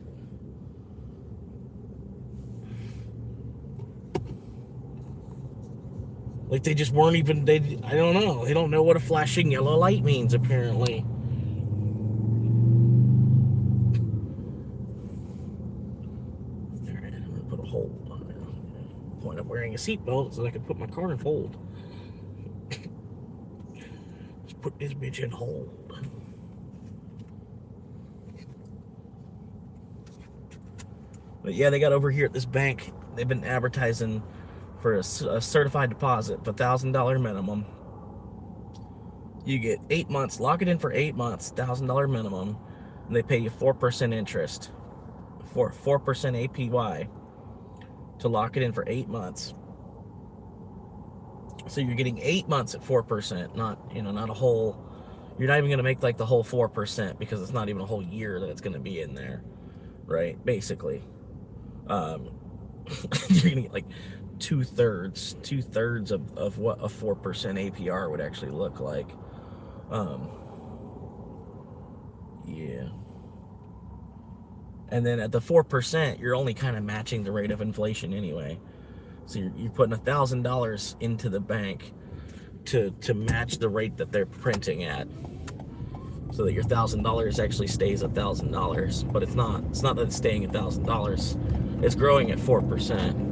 Like, they just weren't even, I don't know. They don't know what a flashing yellow light means, apparently. Alright, I'm gonna put a hold on there. Point of wearing a seatbelt so I can put my car in hold. Let's put this bitch in hold. But yeah, they got over here at this bank. They've been advertising for a certified deposit of $1,000 minimum. You get 8 months, lock it in for 8 months, $1,000 minimum, and they pay you 4% interest, 4% APY to lock it in for 8 months. So you're getting 8 months at 4%, not a whole. You're not even going to make like the whole 4% because it's not even a whole year that it's going to be in there, right? Basically, you're going to get like two-thirds of what a 4% APR would actually look like. Yeah. And then at the 4%, you're only kind of matching the rate of inflation anyway. So you're putting $1,000 into the bank to match the rate that they're printing at, so that your $1,000 actually stays $1,000. But it's not that it's staying $1,000. It's growing at 4%.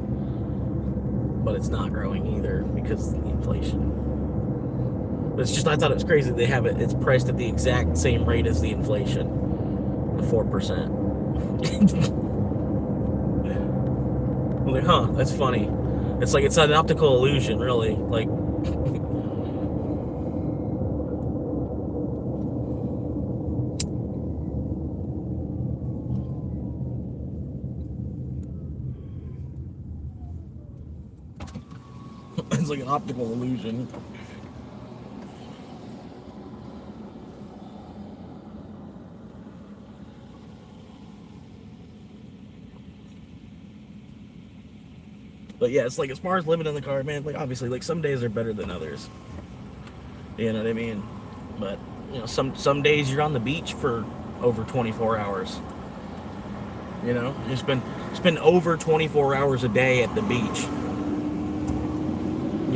But it's not growing either because of the inflation. It's just, I thought it was crazy they have it's priced at the exact same rate as the inflation, the 4%. I'm like, huh, that's funny. It's like, it's an optical illusion, really. Like, it's like an optical illusion. But yeah, it's like, as far as living in the car, man, like, obviously, like, some days are better than others. You know what I mean? But, some days you're on the beach for over 24 hours. You spend over 24 hours a day at the beach.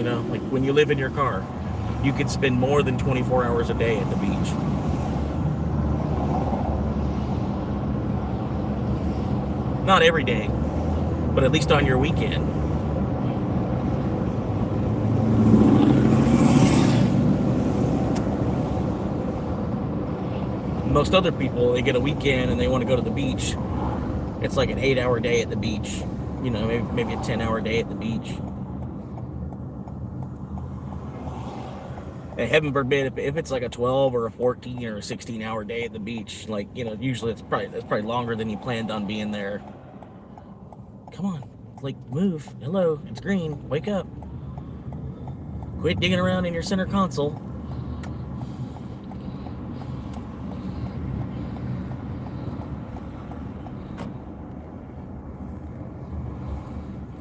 Like, when you live in your car, you could spend more than 24 hours a day at the beach. Not every day, but at least on your weekend. Most other people, they get a weekend and they want to go to the beach. It's like an 8-hour day at the beach. Maybe a 10-hour day at the beach. And heaven forbid if it's like a 12 or a 14 or a 16-hour day at the beach. Like, usually it's probably longer than you planned on being there. Come on, like, move. Hello, it's green. Wake up. Quit digging around in your center console.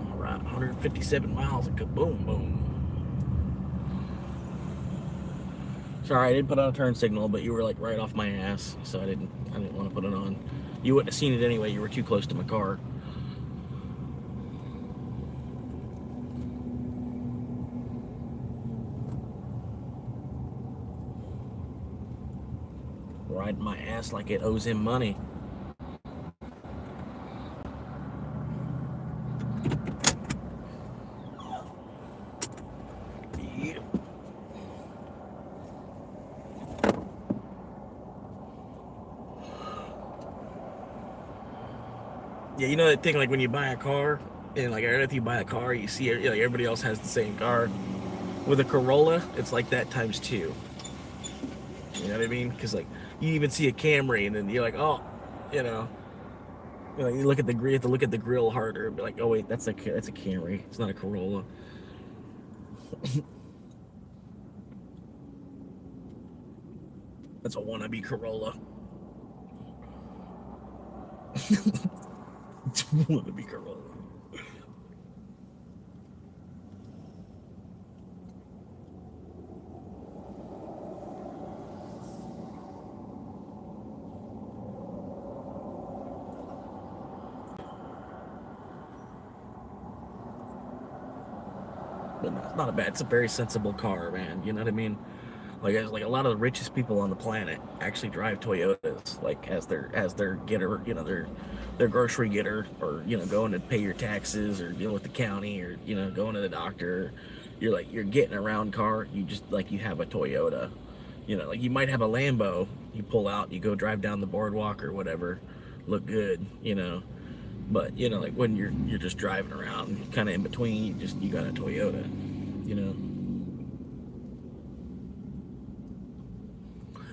All right, 157 miles and kaboom, boom. Sorry, I didn't put on a turn signal, but you were like right off my ass, so I didn't want to put it on. You wouldn't have seen it anyway. You were too close to my car. Riding my ass like it owes him money. Yeah, you know that thing like when you buy a car, and like if you buy a car, you see like everybody else has the same car. With a Corolla, it's like that times two. You know what I mean? Because like you even see a Camry, and then you're like, oh, you know, you look at the you have to look at the grill harder and be like, oh wait, that's a Camry. It's not a Corolla. That's a wannabe Corolla. It's a wannabe Corolla. But no, it's not a bad. It's a very sensible car, man. You know what I mean? Like a lot of the richest people on the planet actually drive Toyotas, like as their getter, their grocery getter, or going to pay your taxes, or deal with the county, or going to the doctor. You're getting around car. You just like you have a Toyota. Like you might have a Lambo. You pull out, you go drive down the boardwalk or whatever, look good. But like when you're just driving around, kind of in between, you got a Toyota.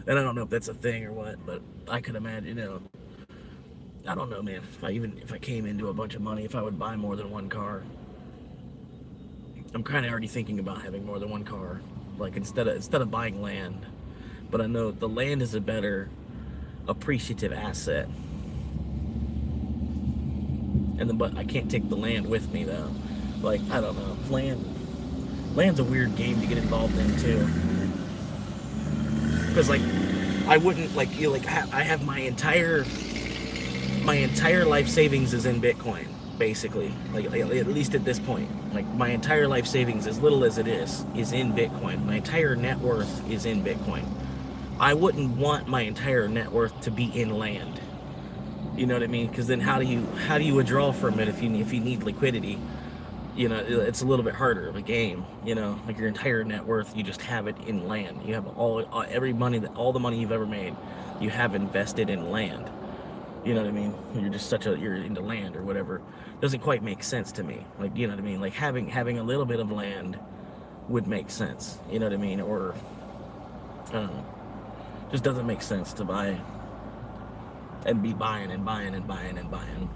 And I don't know if that's a thing or what, but I could imagine. I don't know, man. If I came into a bunch of money, if I would buy more than one car. I'm kind of already thinking about having more than one car, like instead of buying land. But I know the land is a better appreciative asset. But I can't take the land with me though. Like I don't know, land's a weird game to get involved in too. Because like I wouldn't I have my entire life savings is in Bitcoin, basically. Like at least at this point, like my entire life savings, as little as it is in Bitcoin. My entire net worth is in Bitcoin. I wouldn't want my entire net worth to be in land. You know what I mean? Because then how do you withdraw from it if you need liquidity? It's a little bit harder of a game. Like your entire net worth, you just have it in land. You have all the money you've ever made, you have invested in land. You know what I mean? You're into land or whatever. Doesn't quite make sense to me. Like, you know what I mean? Like having a little bit of land would make sense. You know what I mean? Or I don't know. Just doesn't make sense to buy and be buying and buying and buying and buying.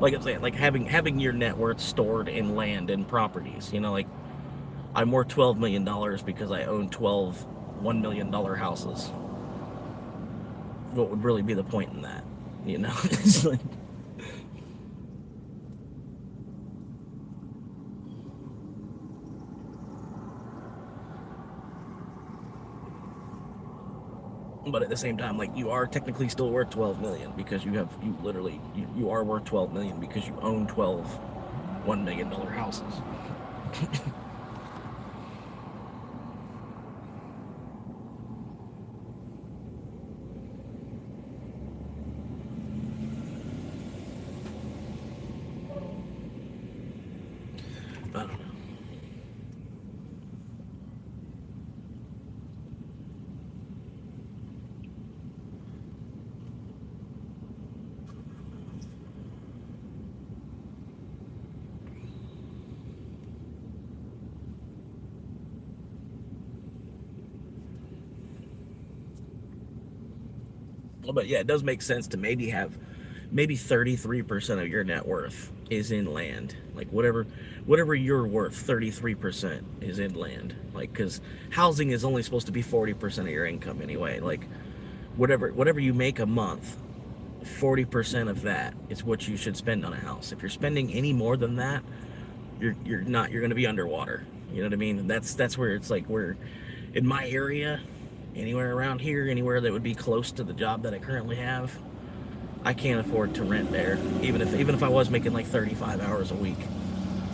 Like I'm saying, like having your net worth stored in land and properties. Like I'm worth $12 million because I own 12 $1 million houses. What would really be the point in that? It's like, but at the same time, like you are technically still worth 12 million because you are worth 12 million because you own 12 $1 million houses. I don't know. But yeah, it does make sense to maybe have 33% of your net worth is in land. Like whatever you're worth, 33% is in land. Like because housing is only supposed to be 40% of your income anyway. Like whatever you make a month, 40% of that is what you should spend on a house. If you're spending any more than that, you're going to be underwater. You know what I mean? And that's where it's like we're in my area. Anywhere around here, anywhere that would be close to the job that I currently have, I can't afford to rent there. Even if I was making like 35 hours a week,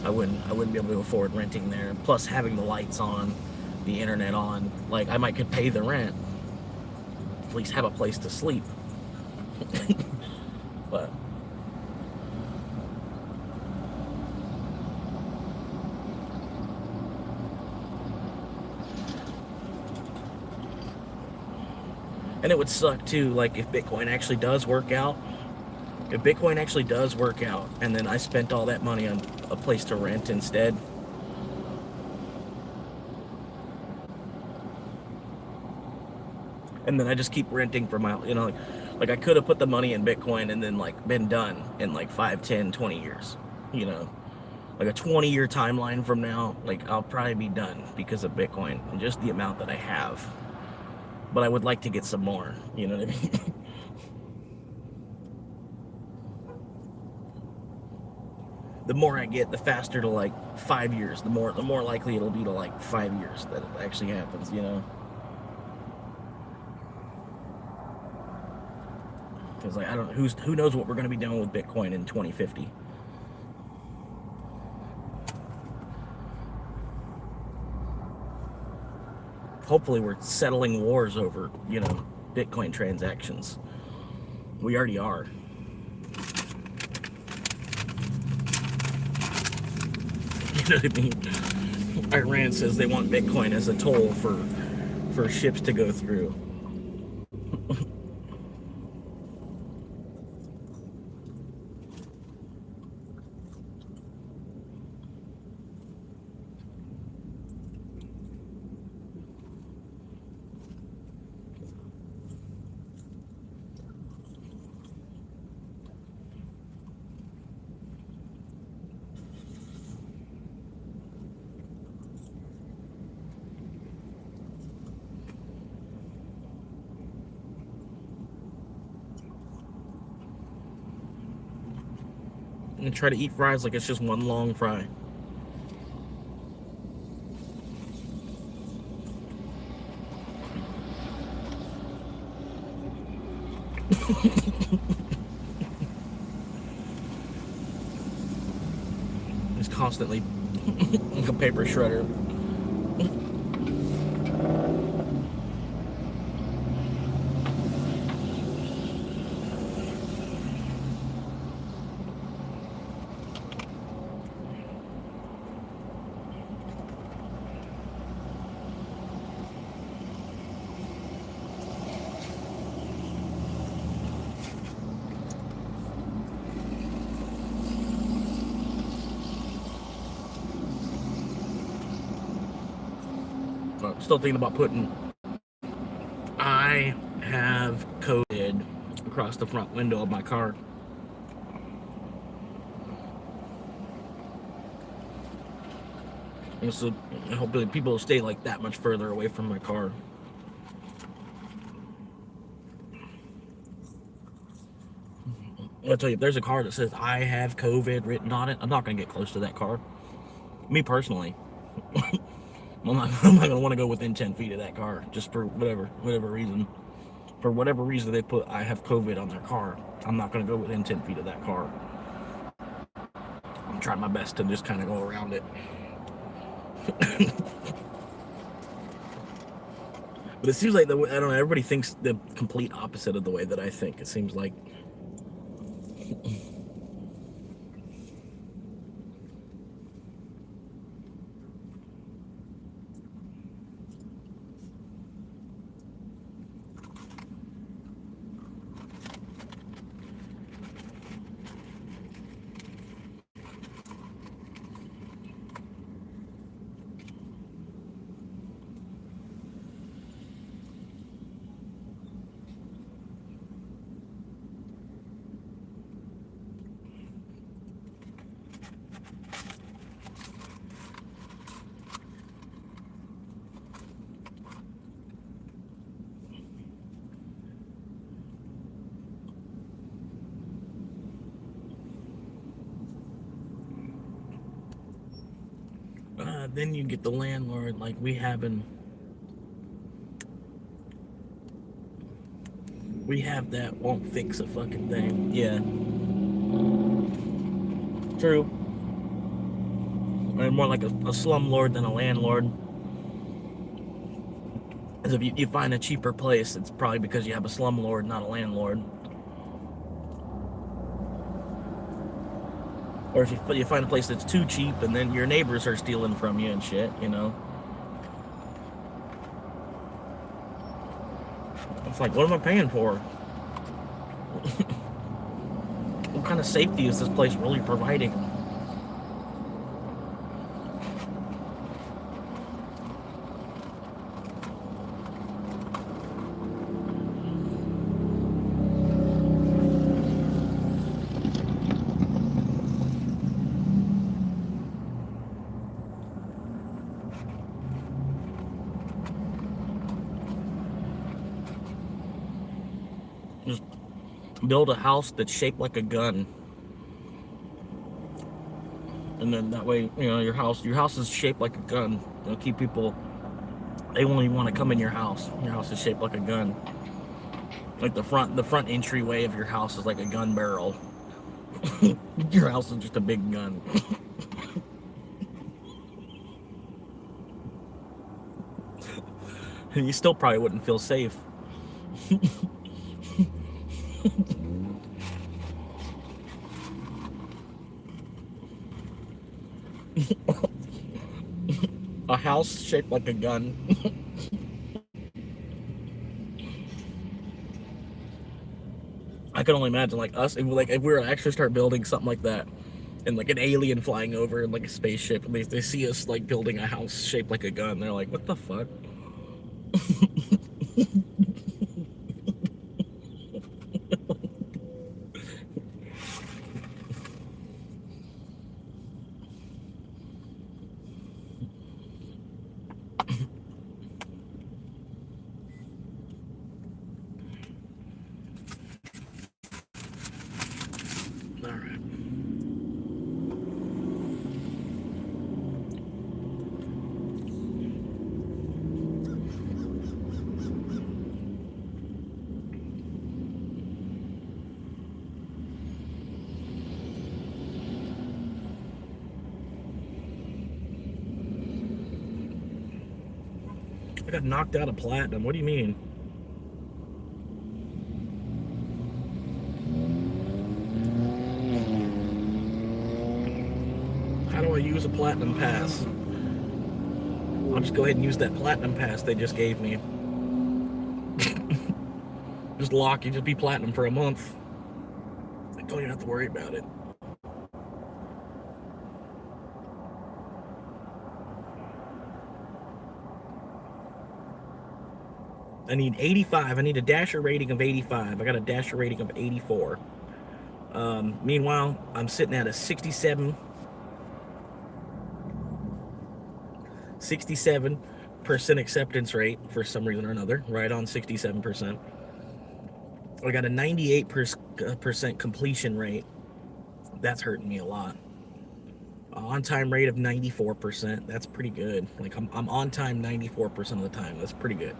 I wouldn't be able to afford renting there. Plus having the lights on, the internet on, like I could pay the rent, at least have a place to sleep. But And it would suck too, like if Bitcoin actually does work out. If Bitcoin actually does work out, and then I spent all that money on a place to rent instead. And then I just keep renting for my, like I could have put the money in Bitcoin and then like been done in like 5, 10, 20 years, like a 20-year timeline from now, like I'll probably be done because of Bitcoin and just the amount that I have. But I would like to get some more, you know what I mean? The more I get, the faster to like 5 years. The more likely it'll be to like 5 years that it actually happens, Because like I don't know who knows what we're gonna be doing with Bitcoin in 2050. Hopefully we're settling wars over, Bitcoin transactions. We already are. You know what I mean? Iran says they want Bitcoin as a toll for ships to go through. And try to eat fries like it's just one long fry. It's constantly like a paper shredder. I'm still thinking about putting I have COVID across the front window of my car. And so hopefully people will stay like that much further away from my car. I'll tell you, if there's a car that says I have COVID written on it, I'm not going to get close to that car. Me personally. I'm not going to want to go within 10 feet of that car, just for whatever reason. For whatever reason they put I have COVID on their car, I'm not going to go within 10 feet of that car. I'm trying my best to just kind of go around it. But it seems like, I don't know, everybody thinks the complete opposite of the way that I think. It seems like then you get the landlord like we have that won't fix a fucking thing. Yeah. True. Or more like a slumlord than a landlord. As if you find a cheaper place, it's probably because you have a slumlord, not a landlord. Or if you find a place that's too cheap and then your neighbors are stealing from you and shit, It's like, what am I paying for? What kind of safety is this place really providing? Just build a house that's shaped like a gun, and then that way, your house is shaped like a gun. It'll keep people. They won't even want to come in your house. Your house is shaped like a gun. Like the front entryway of your house is like a gun barrel. Your house is just a big gun. And you still probably wouldn't feel safe. A house shaped like a gun. I can only imagine, like, us, if we were to actually start building something like that, and like an alien flying over in like a spaceship, and they see us like building a house shaped like a gun. They're like, what the fuck? All right. I got knocked out of platinum. What do you mean? How do I use a platinum pass? I'll just go ahead and use that platinum pass they just gave me. Just lock, you just be platinum for a month. I don't even have to worry about it. I need 85. I need a dasher rating of 85. I got a dasher rating of 84. Meanwhile, I'm sitting at a 67% acceptance rate for some reason or another, right on 67%. I got a 98% completion rate. That's hurting me a lot. On-time rate of 94%. That's pretty good. Like, I'm on time 94% of the time. That's pretty good.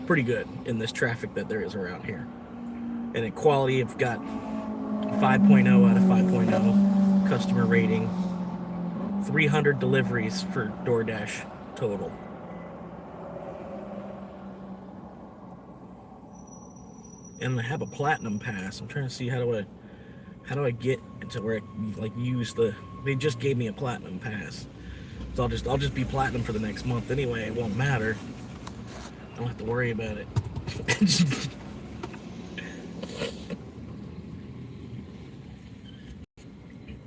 Pretty good in this traffic that there is around here. And in quality, I've got 5.0 out of 5.0 customer rating. 300 deliveries for DoorDash total. And I have a platinum pass. I'm trying to see how do I get to where I like use the. They just gave me a platinum pass, so I'll just be platinum for the next month anyway. It won't matter. I don't have to worry about it.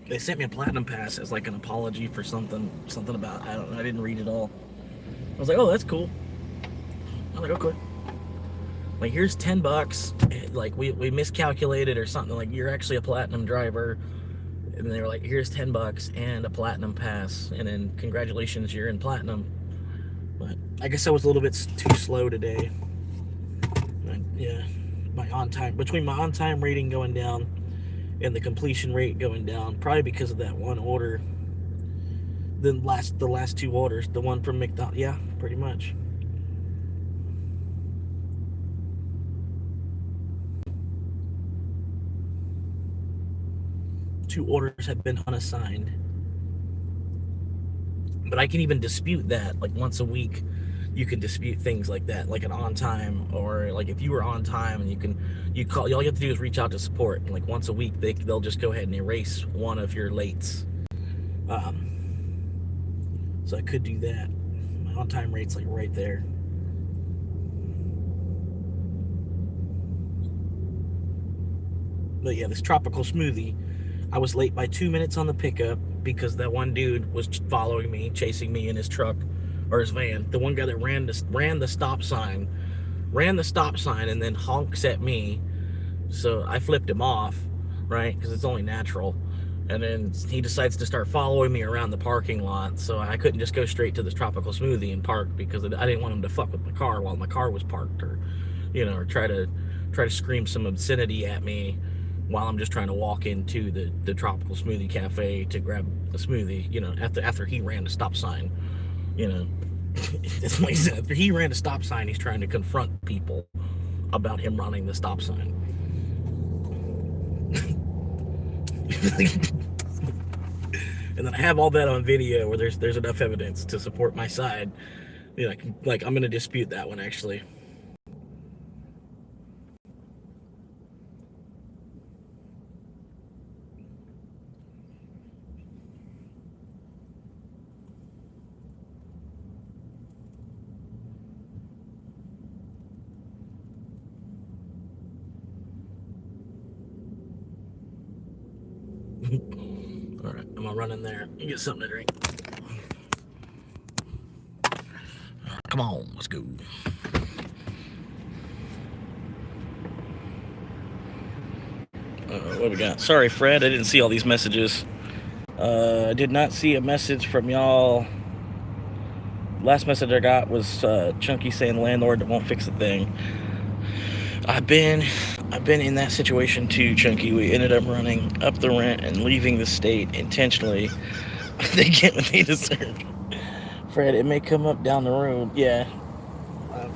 They sent me a platinum pass as like an apology for something about, I don't know, I didn't read it all. I was like, oh, that's cool. I was like, okay. Like, here's $10. Like, we miscalculated or something. Like, you're actually a platinum driver. And they were like, here's $10 and a platinum pass. And then, congratulations, you're in platinum. But I guess I was a little bit too slow today. But, yeah, between my on-time rating going down and the completion rate going down, probably because of that one order. The last two orders, the one from McDonald's, yeah, pretty much. Two orders have been unassigned. But I can even dispute that. Like, once a week, you can dispute things like that, like an on time, or like if you were on time and you call. All you have to do is reach out to support. And like once a week, they'll just go ahead and erase one of your lates. So I could do that. My on time rate's like right there. But yeah, this tropical smoothie, I was late by 2 minutes on the pickup because that one dude was following me, chasing me in his truck or his van. The one guy that ran the stop sign, and then honks at me. So I flipped him off, right? Because it's only natural. And then he decides to start following me around the parking lot. So I couldn't just go straight to this tropical smoothie and park because I didn't want him to fuck with my car while my car was parked, or or try to scream some obscenity at me while I'm just trying to walk into the tropical smoothie cafe to grab a smoothie. After he ran the stop sign, it's like after he ran the stop sign, he's trying to confront people about him running the stop sign. And then I have all that on video where there's enough evidence to support my side. Like I'm gonna dispute that one actually. All right, I'm gonna run in there and get something to drink. Come on, let's go. What we got? Sorry, Fred, I didn't see all these messages. I did not see a message from y'all. Last message I got was Chunky saying landlord won't fix the thing. I've been in that situation too, Chunky. We ended up running up the rent and leaving the state intentionally. They get what they deserve. Fred, it may come up down the road. Yeah.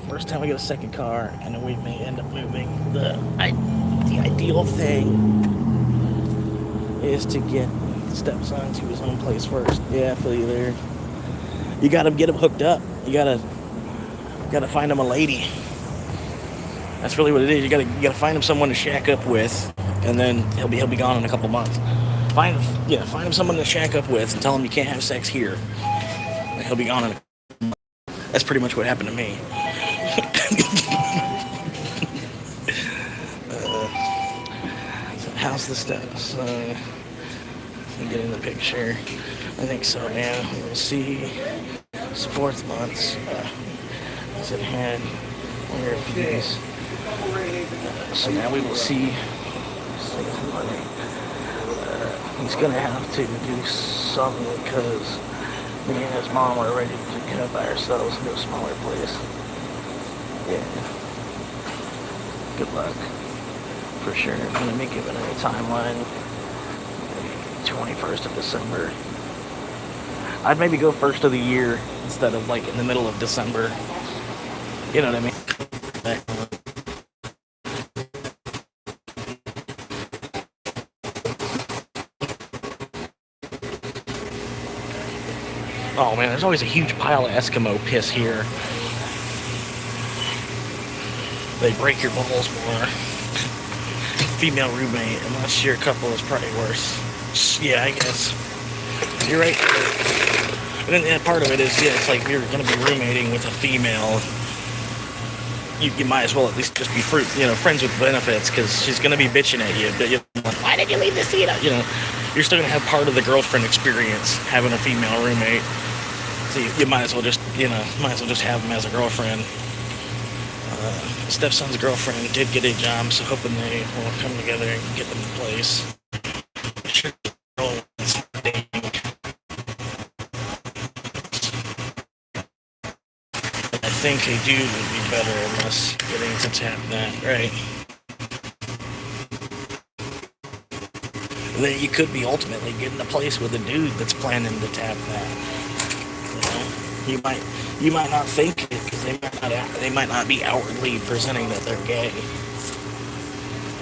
First time we get a second car, and then we may end up moving. The ideal thing is to get the stepson to his own place first. Yeah, I feel you there. You gotta get him hooked up. You gotta find him a lady. That's really what it is. You gotta find him someone to shack up with, and then he'll be gone in a couple months. Find him someone to shack up with, and tell him you can't have sex here. He'll be gone in a couple months. That's pretty much what happened to me. How's the steps? Get in the picture. I think so, man. We'll see. It's 4th months. Is it hand? Where if he's. So now we will see. He's gonna have to do something because me and his mom are ready to get up by ourselves and go a smaller place. Yeah. Good luck. For sure. I'm gonna be given a timeline. 21st of December. I'd maybe go 1st of the year instead of like in the middle of December. You know what I mean? Oh man, there's always a huge pile of Eskimo piss here. They break your balls more. Female roommate, unless your couple is probably worse. Yeah, I guess. You're right. And then part of it is, yeah, it's like you're going to be roommating with a female. You might as well at least just be friends with benefits, because she's going to be bitching at you. But you're like, why did you leave the seat up? You're still going to have part of the girlfriend experience having a female roommate. So you might as well just, have them as a girlfriend. Stepson's girlfriend did get a job, so hoping they will come together and get them in place. I think a dude would be better unless getting to tap that, right? And then you could be ultimately getting a place with a dude that's planning to tap that. You might not think it because they might not be outwardly presenting that they're gay,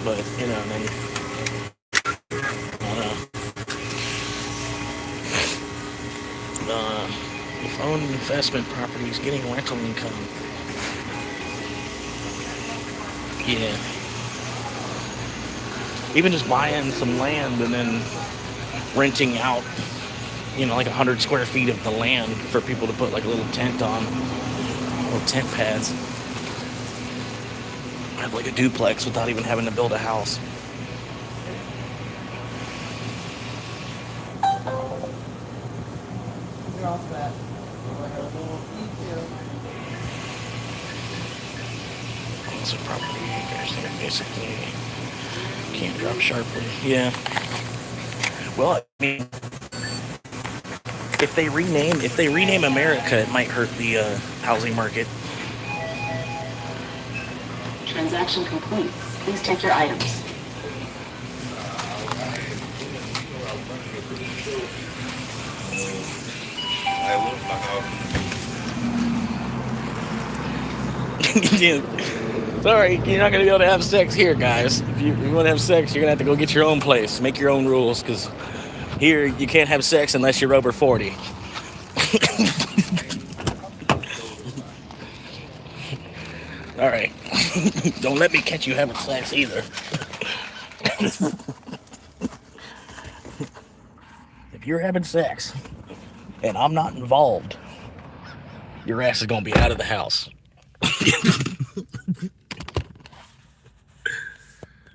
but I don't know. If owned investment properties, getting rental income. Yeah. Even just buying some land and then renting out, like 100 square feet of the land for people to put like a little tent on, little tent pads. Have like a duplex without even having to build a house. all set. Like a little detail. So property acres there, basically. Can't drop sharply. Yeah. Well, I mean, if they rename America, it might hurt the housing market. Transaction complete. Please take your items. Sorry, you're not gonna be able to have sex here, guys. If you want to have sex, you're gonna have to go get your own place, make your own rules, because here you can't have sex unless you're over 40. All right, don't let me catch you having sex either. If you're having sex and I'm not involved, your ass is gonna be out of the house.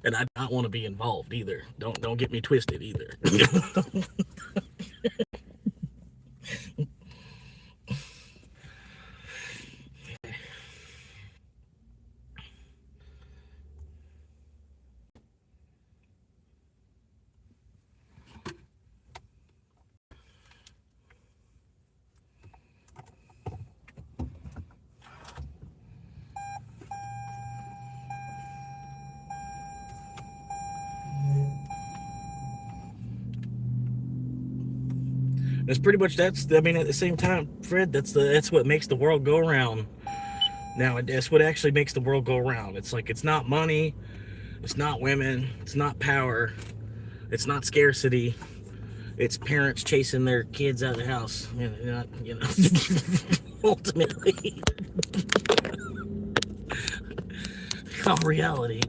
And I don't want to be involved either. Don't get me twisted either. That's pretty much at the same time, Fred, that's what makes the world go around. Now, that's what actually makes the world go around. It's like, it's not money, it's not women, it's not power, it's not scarcity. It's parents chasing their kids out of the house. Ultimately. In reality.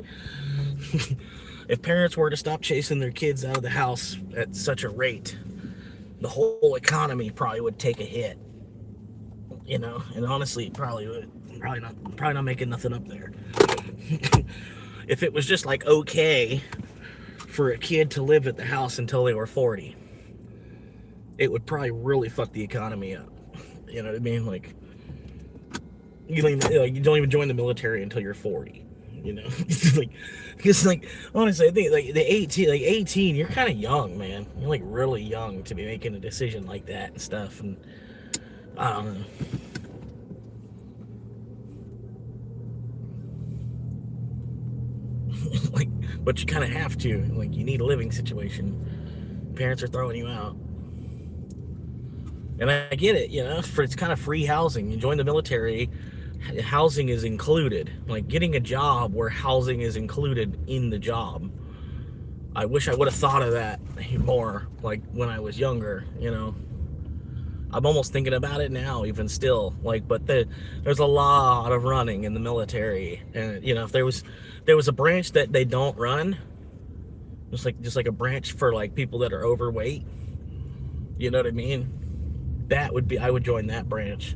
If parents were to stop chasing their kids out of the house at such a rate, the whole economy probably would take a hit. And honestly, it probably would. Probably not making nothing up there. If it was just like okay for a kid to live at the house until they were 40, it would probably really fuck the economy up. You know what I mean? Like, you don't even join the military until you're 40. It's like honestly, I think like 18, you're kind of young, man. You're like really young to be making a decision like that and stuff. And I don't know. But you kind of have to. Like, you need a living situation. Parents are throwing you out. And I get it, it's kind of free housing. You join the military, housing is included. Like, getting a job where housing is included in the job. I wish I would have thought of that more, like, when I was younger, I'm almost thinking about it now, even still. Like, but there's a lot of running in the military. And, if there was a branch that they don't run, just like a branch for, like, people that are overweight, you know what I mean? I would join that branch.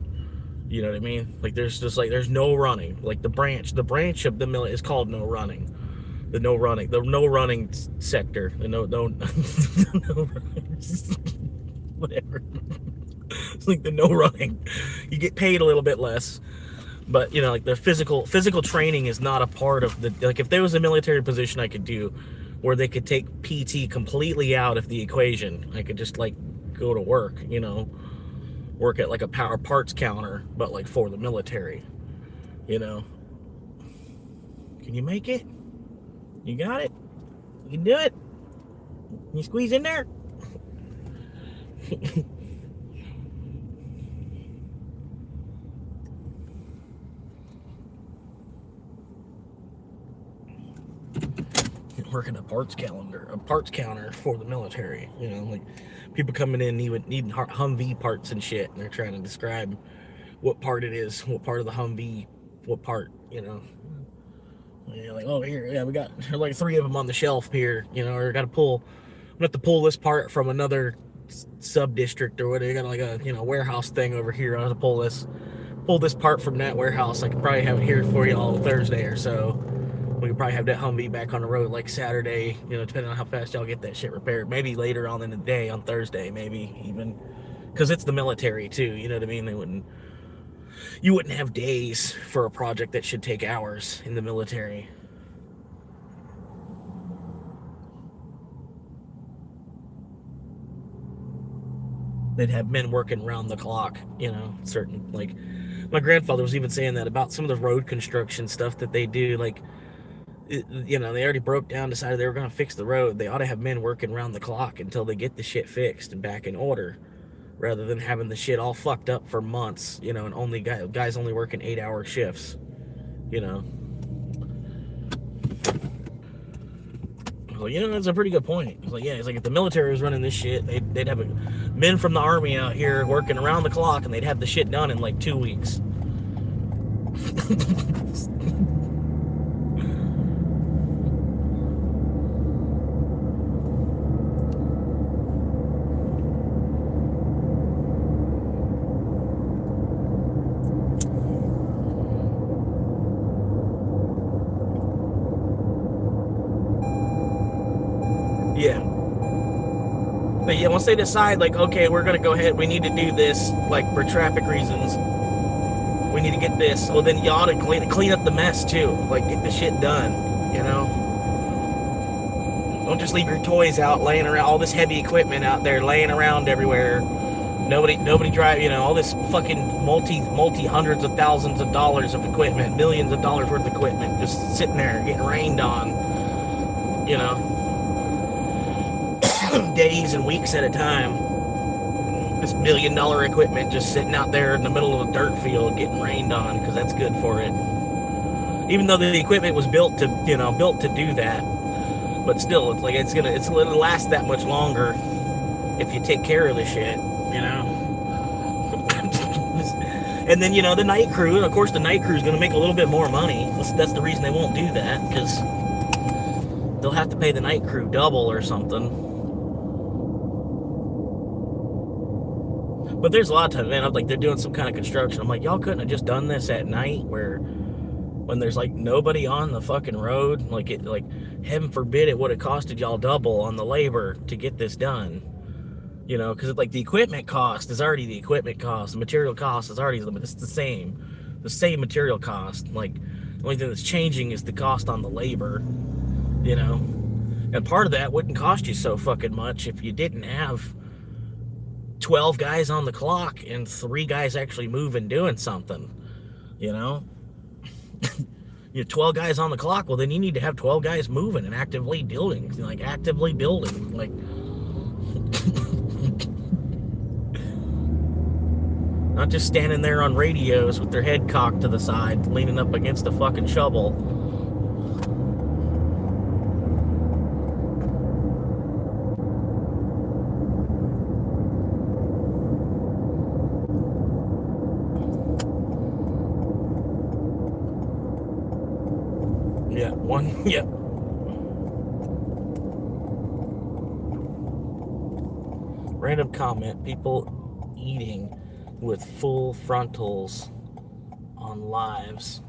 You know what I mean? Like, there's no running. Like, the branch of the military is called no running. The no running sector. The no whatever. It's like the no running. You get paid a little bit less, but like the physical training is not a part of the. Like, if there was a military position I could do where they could take PT completely out of the equation, I could just like go to work, work at like a power parts counter, but like for the military, Can you make it? You got it? You can do it? Can you squeeze in there? Working a parts counter for the military, like people coming in needing Humvee parts and shit, and they're trying to describe what part it is, what part of the Humvee, what part, And you're like, oh, here, yeah, we got like 3 of them on the shelf here, or I'm gonna have to pull this part from another sub district or whatever. You got like a warehouse thing over here. I have to pull this part from that warehouse. I could probably have it here for you all Thursday or so. We could probably have that Humvee back on the road like Saturday, depending on how fast y'all get that shit repaired. Maybe later on in the day on Thursday, maybe even, because it's the military too. You know what I mean? You wouldn't have days for a project that should take hours in the military. They'd have men working round the clock, you know, certain, like, my grandfather was even saying that about some of the road construction stuff that they do. Like, you know, they already broke down, decided they were going to fix the road. They ought to have men working round the clock until they get the shit fixed and back in order, rather than having the shit all fucked up for months, you know, and only guys only working 8-hour shifts, you know. Well, you know, that's a pretty good point. It's like, yeah, it's like if the military was running this shit, they'd have men from the army out here working around the clock, and they'd have the shit done in like 2 weeks. Yeah. But yeah, once they decide, like, okay, we're going to go ahead, we need to do this, like, for traffic reasons, we need to get this, well, then you ought to clean up the mess, too. Like, get the shit done, you know? Don't just leave your toys out laying around, all this heavy equipment out there laying around everywhere. Nobody drive, you know, all this fucking multi hundreds of thousands of dollars of equipment, millions of dollars worth of equipment, just sitting there getting rained on, you know? Days and weeks at a time. This $1 million equipment just sitting out there in the middle of a dirt field getting rained on, because that's good for it. Even though the equipment was built to do that, but still, it's like it'll last that much longer if you take care of the shit, you know. And then, you know, the night crew, of course, the night crew is going to make a little bit more money. That's the reason they won't do that, because they'll have to pay the night crew double or something. But there's a lot of times, man, I'm like, they're doing some kind of construction. I'm like, y'all couldn't have just done this at night when there's like nobody on the fucking road. Like, heaven forbid it would have costed y'all double on the labor to get this done. You know, because like the equipment cost is already the equipment cost. The material cost is already, it's the same material cost. Like, the only thing that's changing is the cost on the labor, you know. And part of that wouldn't cost you so fucking much if you didn't have 12 guys on the clock and 3 guys actually moving, doing something, you know. You have 12 guys on the clock, well, then you need to have 12 guys moving and actively building, like not just standing there on radios with their head cocked to the side, leaning up against a fucking shovel. Yeah. Random comment, people eating with full frontals on lives.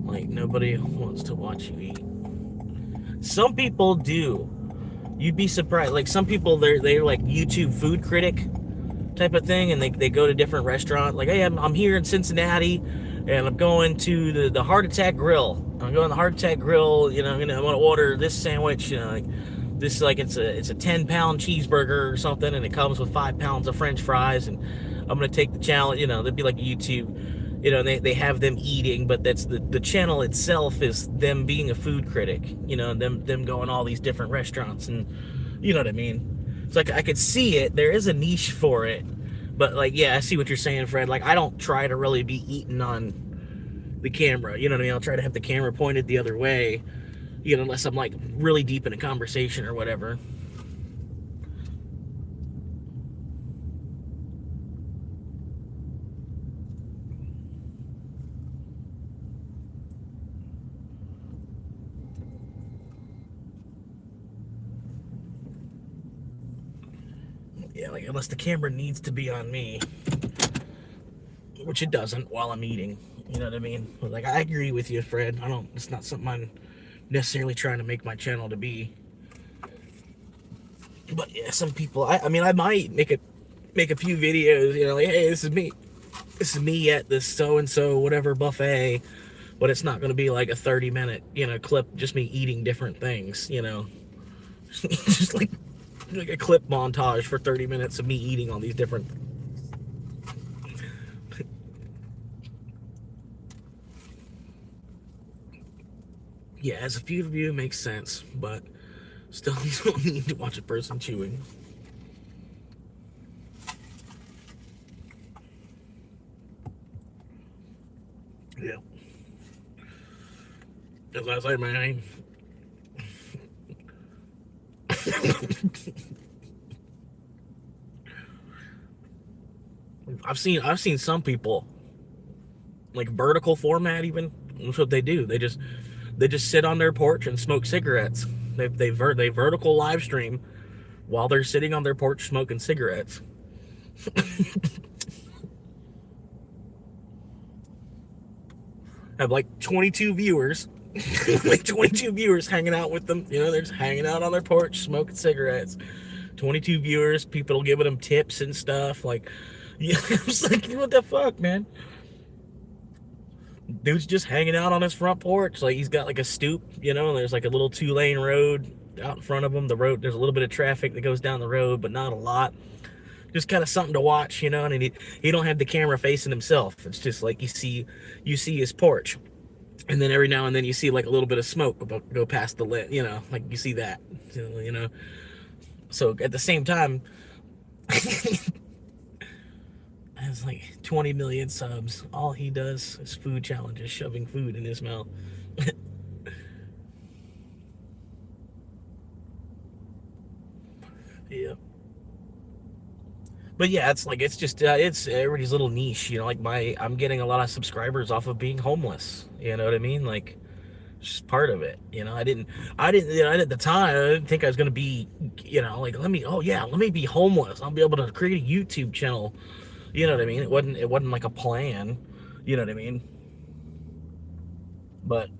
Like, nobody wants to watch you eat. Some people do. You'd be surprised. Like, some people, they're like YouTube food critic type of thing, and they go to different restaurants. Like, hey, I'm here in Cincinnati, and I'm going to the Heart Attack Grill. I'm going to the Heart Attack Grill, you know, I'm going to order this sandwich, you know, like this, like it's a 10-pound cheeseburger or something, and it comes with 5 pounds of French fries, and I'm going to take the challenge, you know, there'd be like a YouTube, you know, they have them eating, but that's the channel itself is them being a food critic, you know, them going all these different restaurants, and you know what I mean? It's like, I could see it, there is a niche for it, but like, yeah, I see what you're saying, Fred. Like, I don't try to really be eating on the camera, you know what I mean? I'll try to have the camera pointed the other way, you know, unless I'm like really deep in a conversation or whatever. Yeah, like, unless the camera needs to be on me, which it doesn't while I'm eating. You know what I mean? Like, I agree with you, Fred. It's not something I'm necessarily trying to make my channel to be. But yeah, some people, I mean, I might make it make a few videos, you know, like, hey, this is me at this so and so whatever buffet, but it's not going to be like a 30-minute, you know, clip, just me eating different things, you know, just like a clip montage for 30 minutes of me eating all these different. Yeah, as a few of you, it makes sense, but still don't need to watch a person chewing. Yeah. As I say, man. I've seen some people like vertical format even. That's what they do. They just sit on their porch and smoke cigarettes. They vertical live stream while they're sitting on their porch smoking cigarettes. Have like 22 viewers. Like 22 viewers hanging out with them. You know, they're just hanging out on their porch smoking cigarettes. 22 viewers, people giving them tips and stuff. Like, yeah, I was like, what the fuck, man? Dude's just hanging out on his front porch. Like, he's got like a stoop, you know, there's like a little 2-lane road out in front of him. The road, there's a little bit of traffic that goes down the road, but not a lot. Just kind of something to watch, you know, and he don't have the camera facing himself. It's just like you see his porch. And then every now and then you see like a little bit of smoke go past the lit, you know, like you see that, you know. So at the same time, has like 20 million subs. All he does is food challenges, shoving food in his mouth. Yeah. But yeah, it's just it's everybody's little niche, you know. Like I'm getting a lot of subscribers off of being homeless. You know what I mean? Like, it's just part of it. You know, I didn't, you know, at the time I didn't think I was gonna be, you know, like let me be homeless. I'll be able to create a YouTube channel. You know what I mean? It wasn't like a plan. You know what I mean? But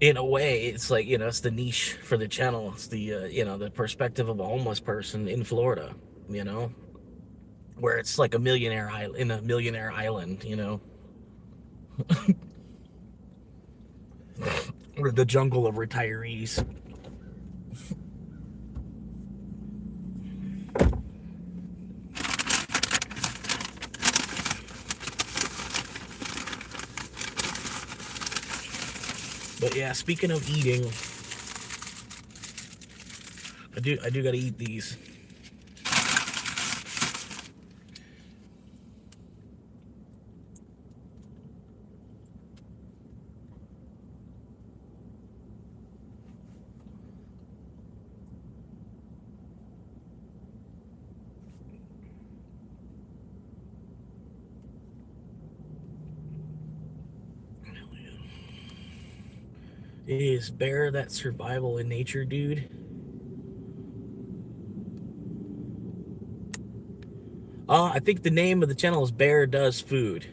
in a way, it's like, you know, it's the niche for the channel. It's the you know, the perspective of a homeless person in Florida. You know, where it's like a millionaire island, in a millionaire island, you know, or the jungle of retirees. But yeah, speaking of eating, I do gotta eat these. Is bear that survival in nature, dude? I think the name of the channel is Bear Does Food.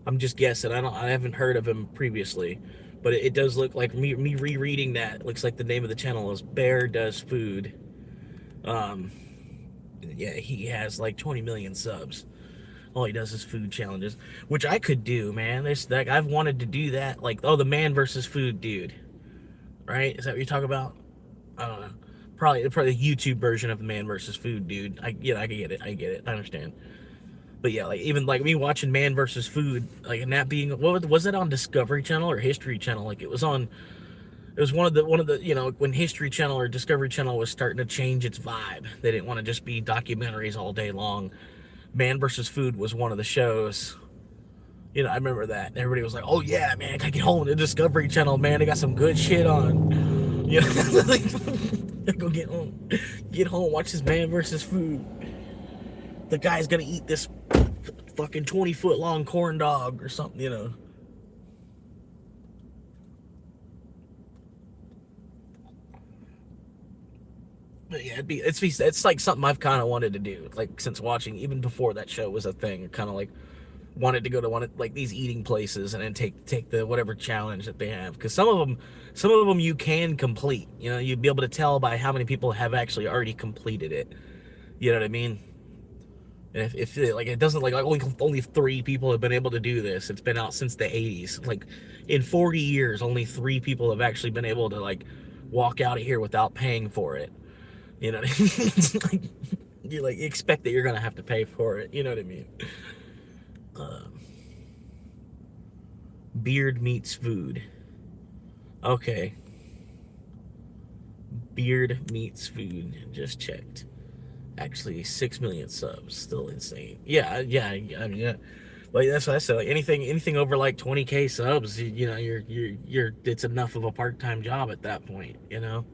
I'm just guessing. I haven't heard of him previously, but it does look like me rereading that. It looks like the name of the channel is Bear Does Food. Yeah, he has like 20 million subs. All he does is food challenges, which I could do, man. There's like I've wanted to do that. Like, oh, the man versus food dude, right? Is that what you're talking about? I don't know. Probably the YouTube version of the man versus food dude. I get it. I get it. I understand. But yeah, like even like me watching Man versus Food, like, and that being, what was it on Discovery Channel or History Channel? Like it was one of the you know, when History Channel or Discovery Channel was starting to change its vibe. They didn't want to just be documentaries all day long. Man versus Food was one of the shows. You know, I remember that. And everybody was like, "Oh yeah, man, I gotta get home to Discovery Channel, man. They got some good shit on." You know, like, go get home, watch this Man versus Food. The guy's gonna eat this fucking 20-foot long corn dog or something, you know. But yeah, it's like something I've kind of wanted to do, like since watching, even before that show was a thing. Kind of like wanted to go to one of like these eating places and then take the whatever challenge that they have, because some of them you can complete. You know, you'd be able to tell by how many people have actually already completed it. You know what I mean? And if like it doesn't like only 3 people have been able to do this. It's been out since the 80s. Like in 40 years, only 3 people have actually been able to like walk out of here without paying for it. You know what I mean? It's like you like expect that you're gonna have to pay for it. You know what I mean? Beard meets food. Okay. Beard meets food. Just checked. Actually, 6 million subs. Still insane. Yeah. I mean, yeah. Like that's what I said. Like anything over like 20K subs, you know, you're it's enough of a part-time job at that point. You know.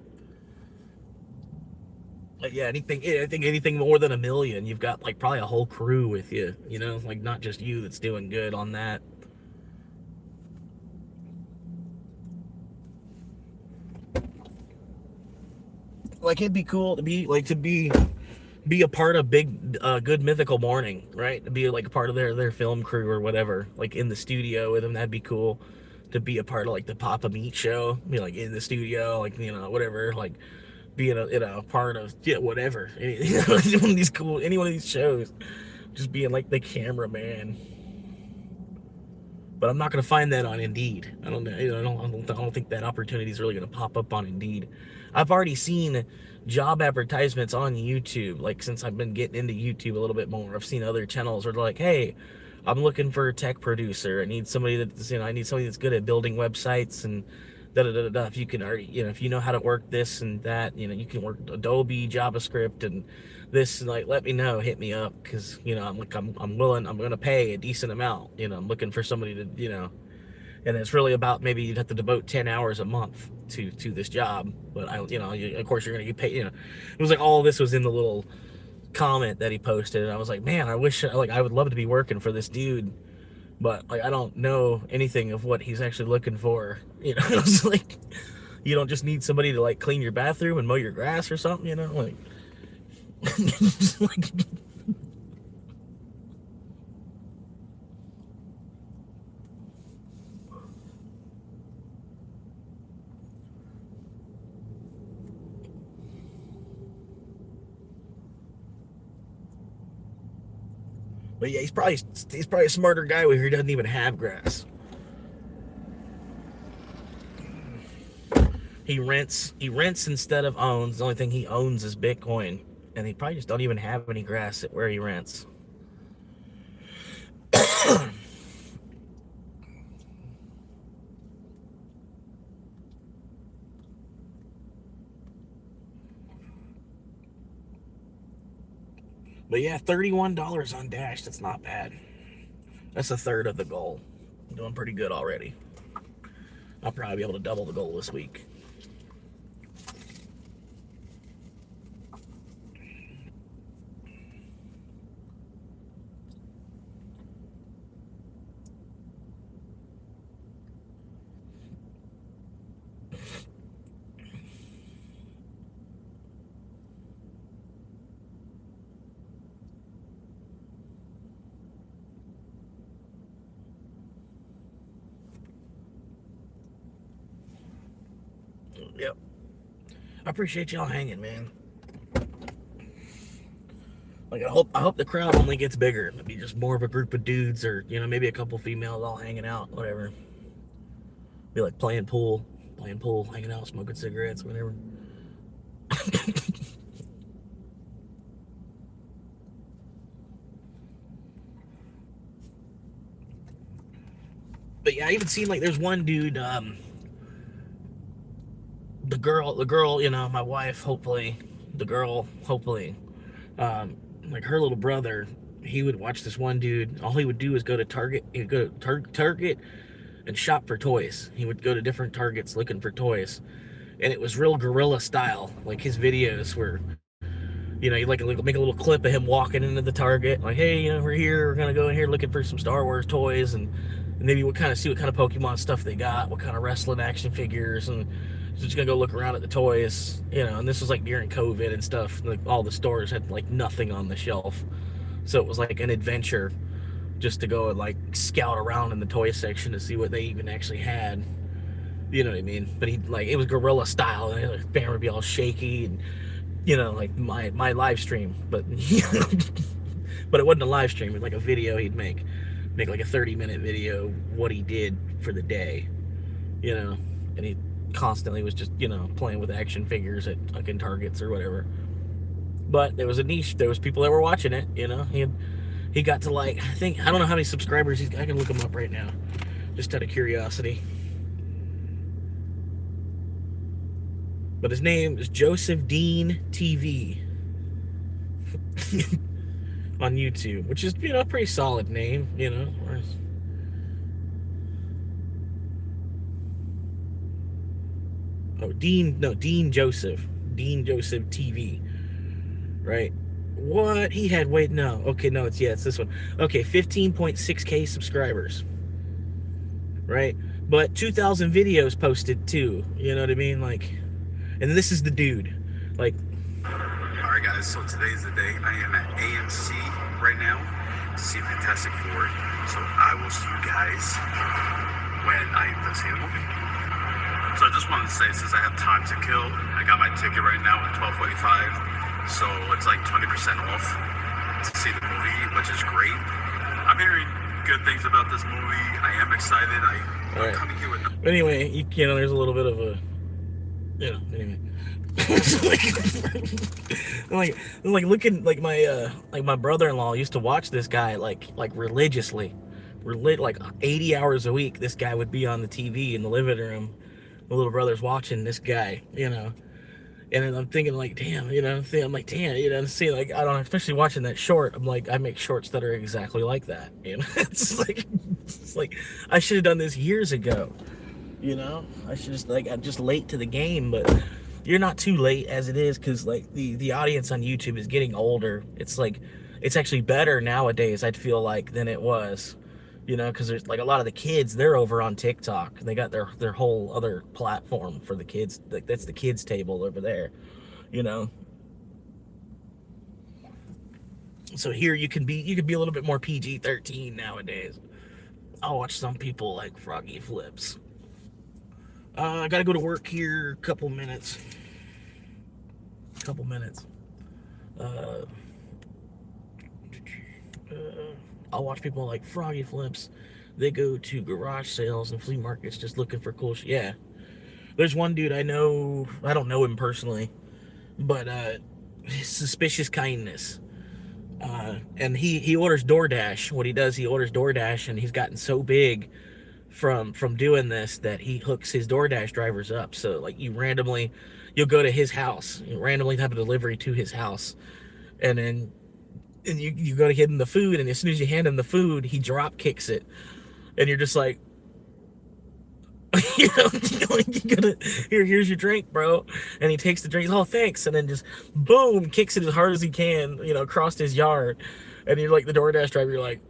Like yeah, I think anything more than 1 million, you've got like probably a whole crew with you. You know, like not just you that's doing good on that. Like it'd be cool to be a part of big Good Mythical Morning, right? To be like a part of their film crew or whatever, like in the studio with them. That'd be cool. To be a part of like the Papa Meat show, be like in the studio, like you know whatever, like being a part of whatever. Any one of these shows, just being like the cameraman. But I'm not gonna find that on Indeed. I don't know. I don't think that opportunity is really gonna pop up on Indeed. I've already seen job advertisements on YouTube. Like since I've been getting into YouTube a little bit more, I've seen other channels where they're like, "Hey, I'm looking for a tech producer. I need somebody that's I need somebody that's good at building websites and da da da da. If you can already, if you know how to work this and that, you can work Adobe, JavaScript, and this. And like, let me know, hit me up, because I'm willing. I'm gonna pay a decent amount. I'm looking for somebody to. And it's really about maybe you'd have to devote 10 hours a month to this job. But of course you're gonna get paid. It was like all of this was in the little comment that he posted, and I was like, man, I wish I would love to be working for this dude, but like I don't know anything of what he's actually looking for. It's like you don't just need somebody to like clean your bathroom and mow your grass or something. Like. Like but yeah, he's probably a smarter guy where he doesn't even have grass. He rents instead of owns. The only thing he owns is Bitcoin, and he probably just don't even have any grass at where he rents. But yeah, $31 on Dash. That's not bad. That's a third of the goal. I'm doing pretty good already. I'll probably be able to double the goal this week. Yep. I appreciate y'all hanging, man. Like I hope the crowd only gets bigger. Maybe just more of a group of dudes, or maybe a couple females all hanging out, whatever. Be like playing pool, hanging out, smoking cigarettes, whatever. But yeah, I even seen like there's one dude, the girl, my wife, hopefully, like her little brother, he would watch this one dude. All he would do is go to Target. He'd go to Target and shop for toys. He would go to different Targets looking for toys, and it was real guerrilla style. Like his videos were, he'd like make a little clip of him walking into the Target, like, hey, we're here, we're gonna go in here looking for some Star Wars toys, and maybe we'll kind of see what kind of Pokemon stuff they got, what kind of wrestling action figures, and just gonna go look around at the toys, and this was like during COVID and stuff. Like all the stores had like nothing on the shelf, so it was like an adventure just to go and like scout around in the toy section to see what they even actually had. You know what I mean? But it was guerrilla style, and the camera would be all shaky, and like my live stream, but But it wasn't a live stream. It was like a video he'd make like a 30-minute video what he did for the day, you know. And he constantly was just, you know, playing with action figures at fucking Targets or whatever. But there was a niche. There was people that were watching it, you know. He got to, like, I don't know how many subscribers I can look him up right now, just out of curiosity. But his name is Joseph Dean TV on YouTube, which is, you know, a pretty solid name, you know. Oh, Dean Joseph TV, right? What? He had, wait, no. Okay, no, it's this one. Okay, 15.6K subscribers, right? But 2,000 videos posted too, you know what I mean? Like, and this is the dude, like. Alright guys, so today's the day. I am at AMC right now to see Fantastic Four. So I will see you guys when I am done seeing the movie. So I just wanted to say, since I have time to kill, I got my ticket right now at $12.45. So it's like 20% off to see the movie, which is great. I'm hearing good things about this movie. I am excited. I'm coming here with Anyway, you know, there's a little bit of a, you know, anyway. like looking like my brother-in-law used to watch this guy like religiously, like 80 hours a week. This guy would be on the TV in the living room. My little brother's watching this guy, you know, and I'm thinking like, damn, you know, I'm like, damn, you know, see, like, I don't know, especially watching that short. I'm like, I make shorts that are exactly like that, you know. it's like I should have done this years ago, you know. I should just, like, I'm just late to the game, but you're not too late as it is, because like the audience on YouTube is getting older. It's like, it's actually better nowadays, I'd feel like, than it was, you know, because there's like a lot of the kids, they're over on TikTok. They got their whole other platform for the kids. Like, that's the kids table over there, you know. So here you can be a little bit more PG-13 nowadays. I'll watch some people like Froggy Flips. I gotta go to work here. Couple minutes. I'll watch people like Froggy Flips. They go to garage sales and flea markets just looking for cool shit. Yeah. There's one dude I know. I don't know him personally, but Suspicious Kindness. And he orders DoorDash. What he does, he orders DoorDash, and he's gotten so big from doing this that he hooks his DoorDash drivers up. So like, you'll go to his house, you randomly have a delivery to his house, and then you go to give him the food, and as soon as you hand him the food, he drop kicks it, and you're just like, you know, here's your drink, bro. And he takes the drink, oh thanks, and then just boom, kicks it as hard as he can, you know, across his yard. And you're like, the DoorDash driver, you're like,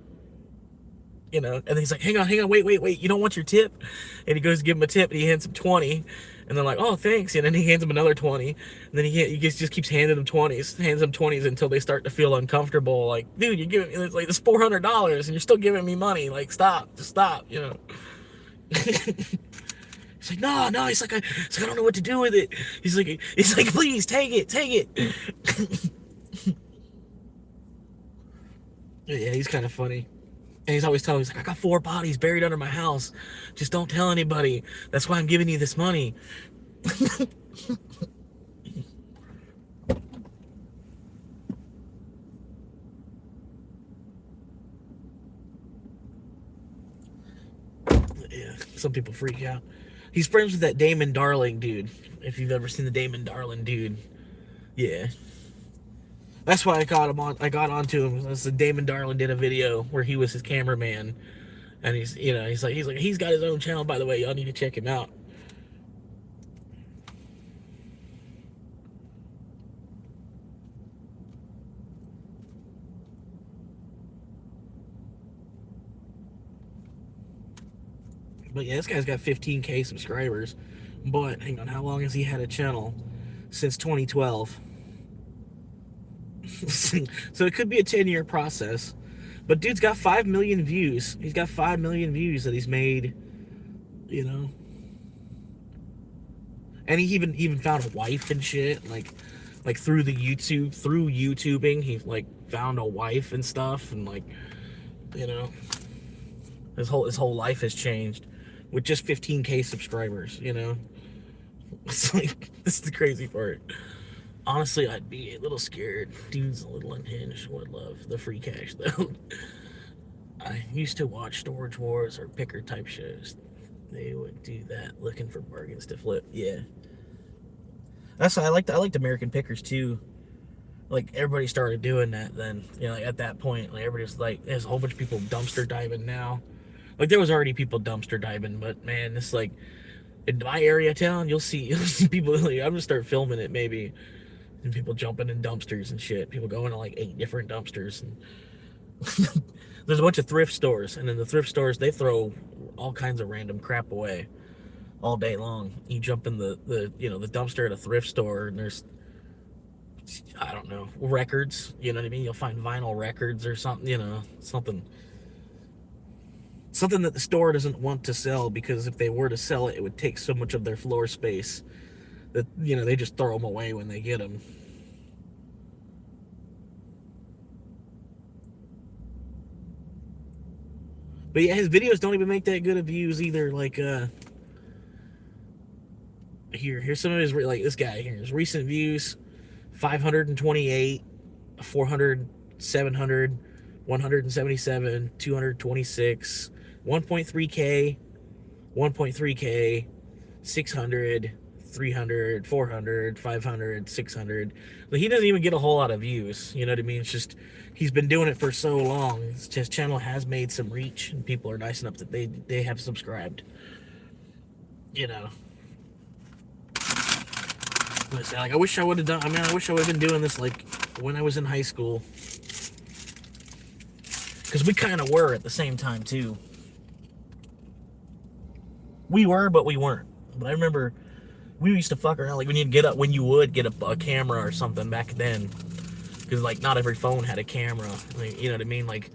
you know, and then he's like, hang on, wait, you don't want your tip? And he goes to give him a tip, and he hands him 20, and they're like, oh thanks, and then he hands him another 20, and then he just keeps handing them 20s until they start to feel uncomfortable. Like, dude, you're giving me, it's like, this $400 and you're still giving me money. Like, stop, you know. He's like, no, he's like, I don't know what to do with it. He's like, please take it. Yeah, he's kind of funny. And he's always telling me, he's like, I got 4 bodies buried under my house. Just don't tell anybody. That's why I'm giving you this money. Yeah, some people freak out. He's friends with that Damon Darling dude. If you've ever seen the Damon Darling dude. Yeah. That's why I got onto him. So Damon Darling did a video where he was his cameraman, and he's got his own channel, by the way. Y'all need to check him out. But yeah, this guy's got 15K subscribers. But hang on, how long has he had a channel? Since 2012. So it could be a 10-year process. But dude's got 5 million views. He's got 5 million views that he's made, you know. And he even found a wife and shit. Like like through YouTubing, he like found a wife and stuff, and like, you know, his whole life has changed with just 15K subscribers, you know. It's like, this is the crazy part. Honestly, I'd be a little scared. Dude's a little unhinged. Would love the free cash though. I used to watch Storage Wars or Picker type shows. They would do that, looking for bargains to flip. Yeah, that's I liked American Pickers too. Like, everybody started doing that then. You know, like, at that point, like, everybody's like, there's a whole bunch of people dumpster diving now. Like, there was already people dumpster diving, but man, it's like, in my area of town, you'll see people. Like, I'm gonna start filming it maybe, and people jumping in dumpsters and shit. People going to like 8 different dumpsters, and there's a bunch of thrift stores, and in the thrift stores they throw all kinds of random crap away all day long. You jump in the you know, the dumpster at a thrift store, and there's, I don't know, records. You know what I mean? You'll find vinyl records or something. You know, something that the store doesn't want to sell, because if they were to sell it, it would take so much of their floor space that, you know, they just throw them away when they get them. But yeah, his videos don't even make that good of views either. Like, here's some of his, like, this guy here, his recent views: 528, 400, 700, 177, 226, 1.3K, 1.3K, 600, 300, 400, 500, 600. But he doesn't even get a whole lot of views. You know what I mean? It's just, he's been doing it for so long. His channel has made some reach, and people are nice enough that they have subscribed. You know. Like, I wish I would have done. I mean, I wish I would have been doing this like when I was in high school, because we kind of were at the same time too. We were, but we weren't. But I remember we used to fuck around, like, when you would get a camera or something back then, because like not every phone had a camera. Like, you know what I mean? Like,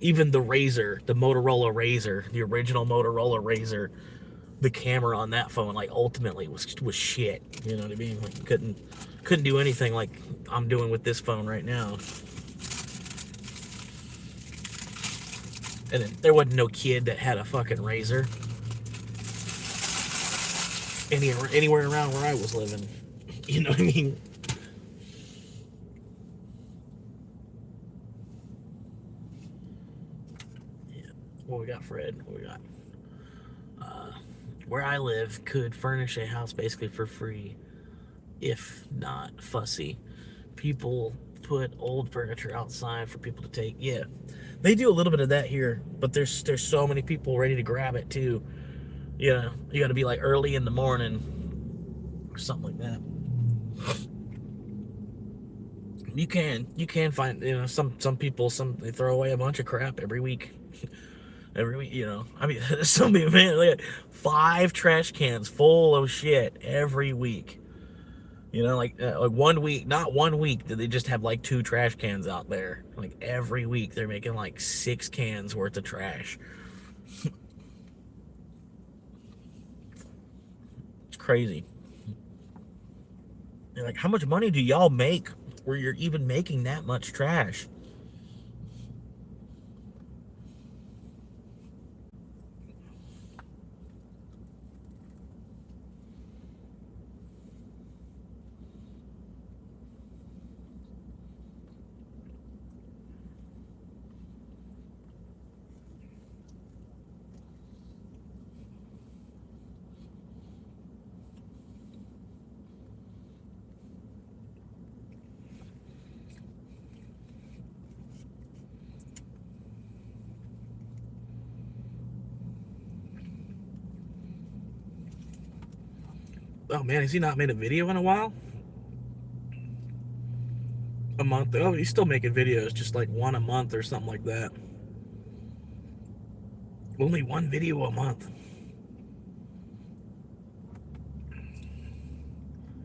even the Razor, the Motorola Razor, the original Motorola Razor, the camera on that phone, like, ultimately was shit. You know what I mean? Like, couldn't do anything like I'm doing with this phone right now. And then there wasn't no kid that had a fucking Razor anywhere around where I was living. You know what I mean? Yeah. What we got, Fred? What we got? Where I live could furnish a house basically for free, if not fussy. People put old furniture outside for people to take. Yeah, they do a little bit of that here, but there's so many people ready to grab it too. You know, you got to be like early in the morning or something like that. You can find, you know, some people, they throw away a bunch of crap every week. Every week, you know. I mean, some people, man, look at 5 trash cans full of shit every week. You know, like 1 week, not 1 week did they just have like 2 trash cans out there. Like, every week they're making like 6 cans worth of trash. It's crazy. You're like, how much money do y'all make where you're even making that much trash? Oh man, has he not made a video in a while? A month? Oh, he's still making videos, just like 1 a month or something like that. Only 1 video a month.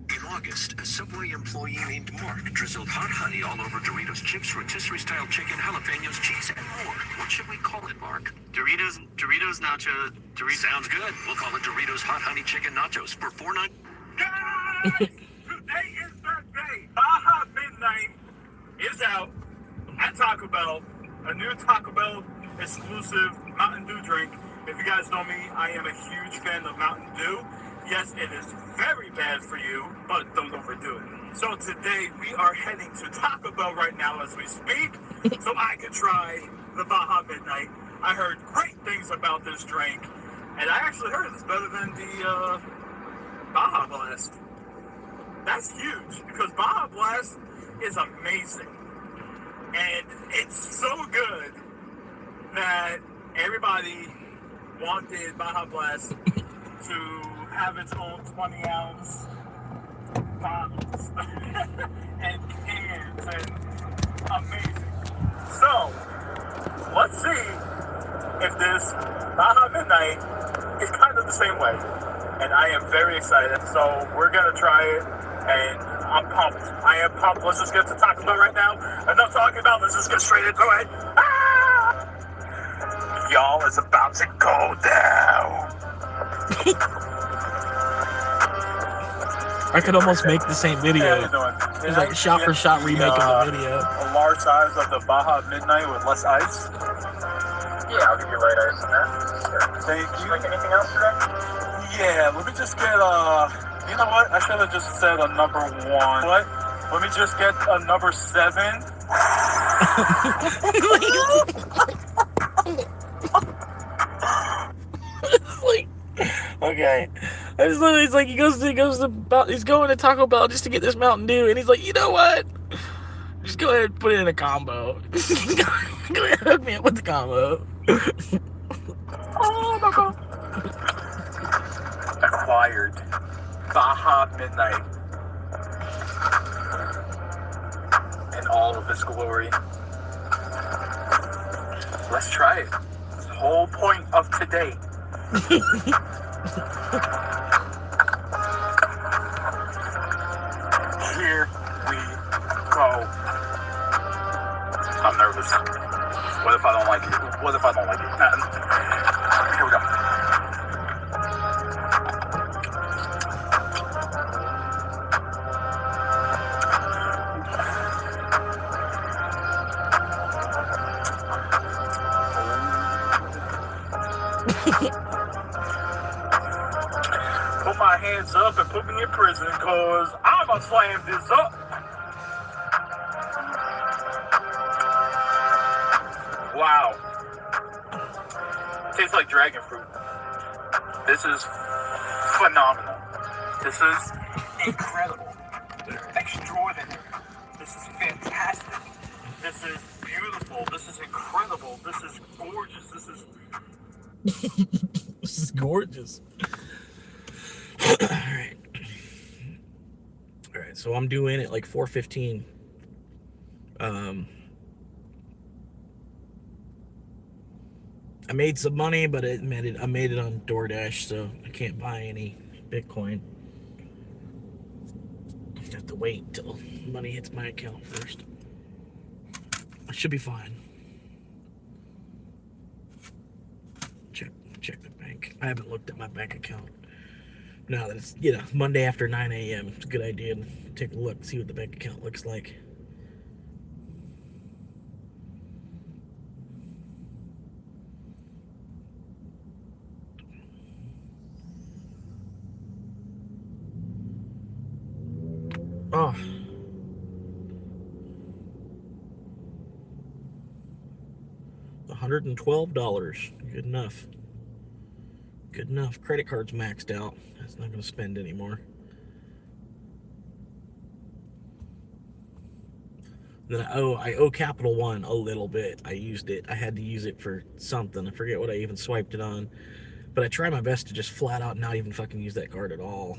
In August, a Subway employee named Mark drizzled hot honey all over Doritos chips, rotisserie-style chicken, jalapenos, cheese, and more. What should we call it, Mark? Doritos nacho. Sounds good. We'll call it Doritos Hot Honey Chicken Nachos for $4.99. Guys, today is that day. Taco Bell, a new Taco Bell exclusive Mountain Dew drink. If you guys know me, I am a huge fan of Mountain Dew. Yes, it is very bad for you, but don't overdo it. So today we are heading to Taco Bell right now as we speak, so I can try the Baja Midnight. I heard great things about this drink, and I actually heard it's better than the Baja Blast. That's huge, because Baja Blast is amazing. And it's so good that everybody wanted Baja Blast to have its own 20-ounce bottles and cans, and amazing. So, let's see if this Baja Midnight is kind of the same way. And I am very excited, so we're gonna try it, and I'm pumped. I am pumped. Let's just get to Taco Bell right now. Enough talking about, let's just get straight into it. Ah! Y'all, it's about to go down. I could almost make the same video. How you doing? It's like a shot for shot remake of the video. A large size of the Baja Midnight with less ice. Yeah, I'll give you light ice on that. Sure. Thank you. Like anything else today? Yeah, let me just get you know what? I should have just said a number 1. What? Let me just get a number 7. It's like, okay. I just literally, it's like he's going to Taco Bell just to get this Mountain Dew, and he's like, you know what? Just go ahead and put it in a combo. Go ahead and hook me up with the combo. Oh my God. Acquired Baja Midnight in all of its glory. Let's try it. It's the whole point of today. Here we go. I'm nervous. What if I don't like it? What if I don't like it? Here we go. Put my hands up and put me in prison, cause I'ma slam this up. Wow. Tastes like dragon fruit. This is phenomenal. This is incredible. Extraordinary. This is fantastic. This is beautiful. This is incredible. This is gorgeous. This is gorgeous. All right, so I'm due in at like 4:15. I made some money, but I made it on DoorDash, so I can't buy any Bitcoin. I have to wait until money hits my account first. I should be fine. Check the bank. I haven't looked at my bank account. Now that it's, Monday after 9 a.m., it's a good idea to take a look, see what the bank account looks like. Oh. $112. Good enough. Good enough. Credit card's maxed out. That's not going to spend anymore. Then I owe Capital One a little bit. I used it. I had to use it for something. I forget what I even swiped it on. But I try my best to just flat out not even fucking use that card at all.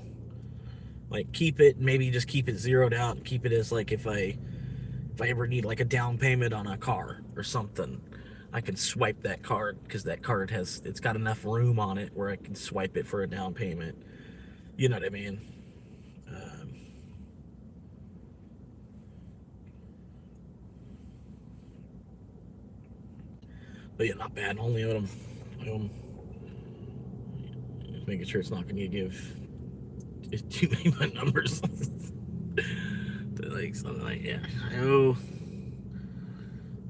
Like, keep it, maybe just keep it zeroed out and keep it as, like, if I ever need, like, a down payment on a car or something, I can swipe that card, because that card it's got enough room on it where I can swipe it for a down payment. You know what I mean? But yeah, not bad. Only owe them. Just making sure it's not going to give too many of my numbers. Like something like, yeah,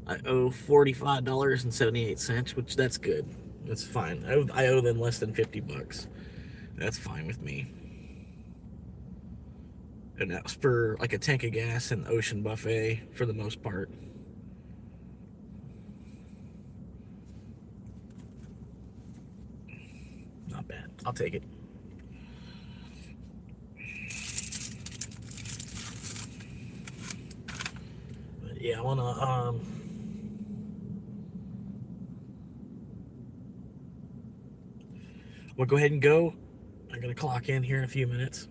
I owe $45.78, which that's good. That's fine. I owe them less than $50. That's fine with me. And that was for like a tank of gas and the ocean buffet for the most part. Not bad. I'll take it. But yeah, I wanna we'll go ahead and go. I'm gonna clock in here in a few minutes.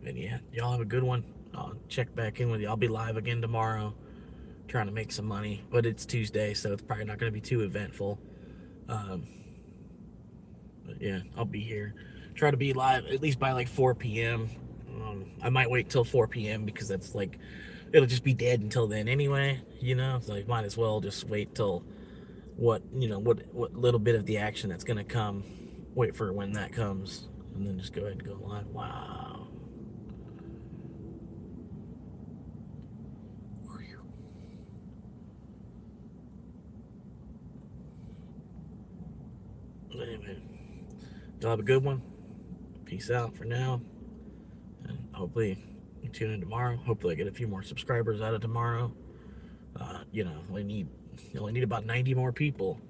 And yeah, y'all have a good one. I'll check back in with you. I'll be live again tomorrow, trying to make some money. But it's Tuesday, so it's probably not going to be too eventful. But yeah, I'll be here. Try to be live at least by like 4 p.m. I might wait till 4 p.m. because that's like, it'll just be dead until then anyway. You know, so I might as well just wait till what little bit of the action that's going to come. Wait for when that comes, and then just go ahead and go live. Wow. Anyway, y'all have a good one. Peace out for now. And hopefully you tune in tomorrow. Hopefully I get a few more subscribers out of tomorrow. Only need about 90 more people.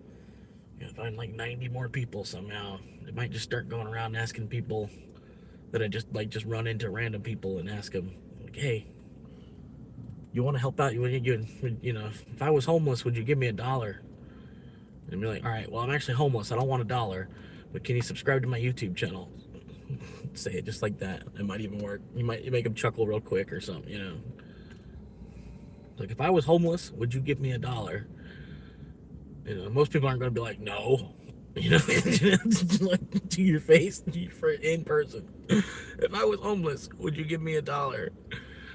Find like 90 more people somehow. It might just start going around asking people that I just run into random people and ask them, like, hey, you want to help out? If I was homeless, would you give me $1? And be like, all right, well, I'm actually homeless. I don't want $1, but can you subscribe to my YouTube channel? Say it just like that. It might even work. You might make them chuckle real quick or something, Like, if I was homeless, would you give me $1? Most people aren't going to be like, no. Like, to your face, in person. If I was homeless, would you give me $1?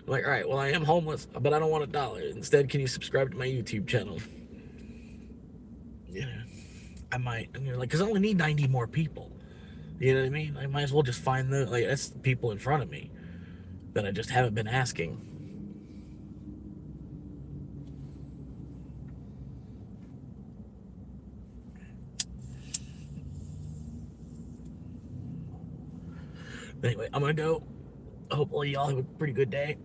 Like, all right, well, I am homeless, but I don't want $1. Instead, can you subscribe to my YouTube channel? I might. Because I only need 90 more people. You know what I mean? I might as well just find that's the people in front of me that I just haven't been asking. Anyway, I'm gonna go. Hopefully y'all have a pretty good day.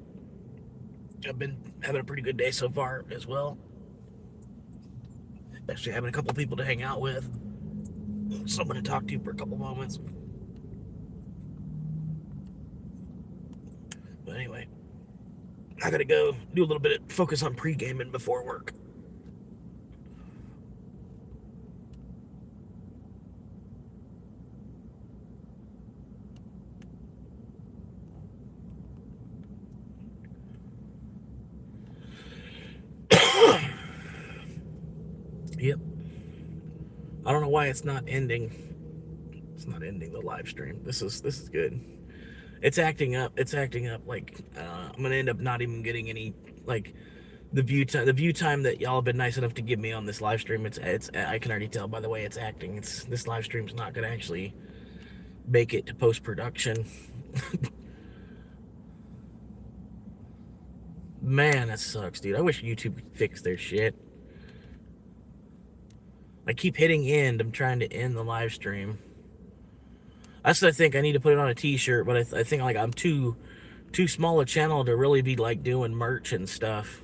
I've been having a pretty good day so far as well. Actually having a couple people to hang out with. Someone to talk to for a couple moments. But anyway, I gotta go do a little bit of focus on pre-gaming before work. Yep. I don't know why it's not ending. It's not ending the live stream. This is good. It's acting up. Like I'm gonna end up not even getting any the view time that y'all have been nice enough to give me on this live stream. It's I can already tell by the way it's acting. This live stream's not gonna actually make it to post production. Man, that sucks, dude. I wish YouTube would fix their shit. I keep hitting end. I'm trying to end the live stream. That's what I think. I need to put it on a t-shirt, but I think I'm too small a channel to really be doing merch and stuff.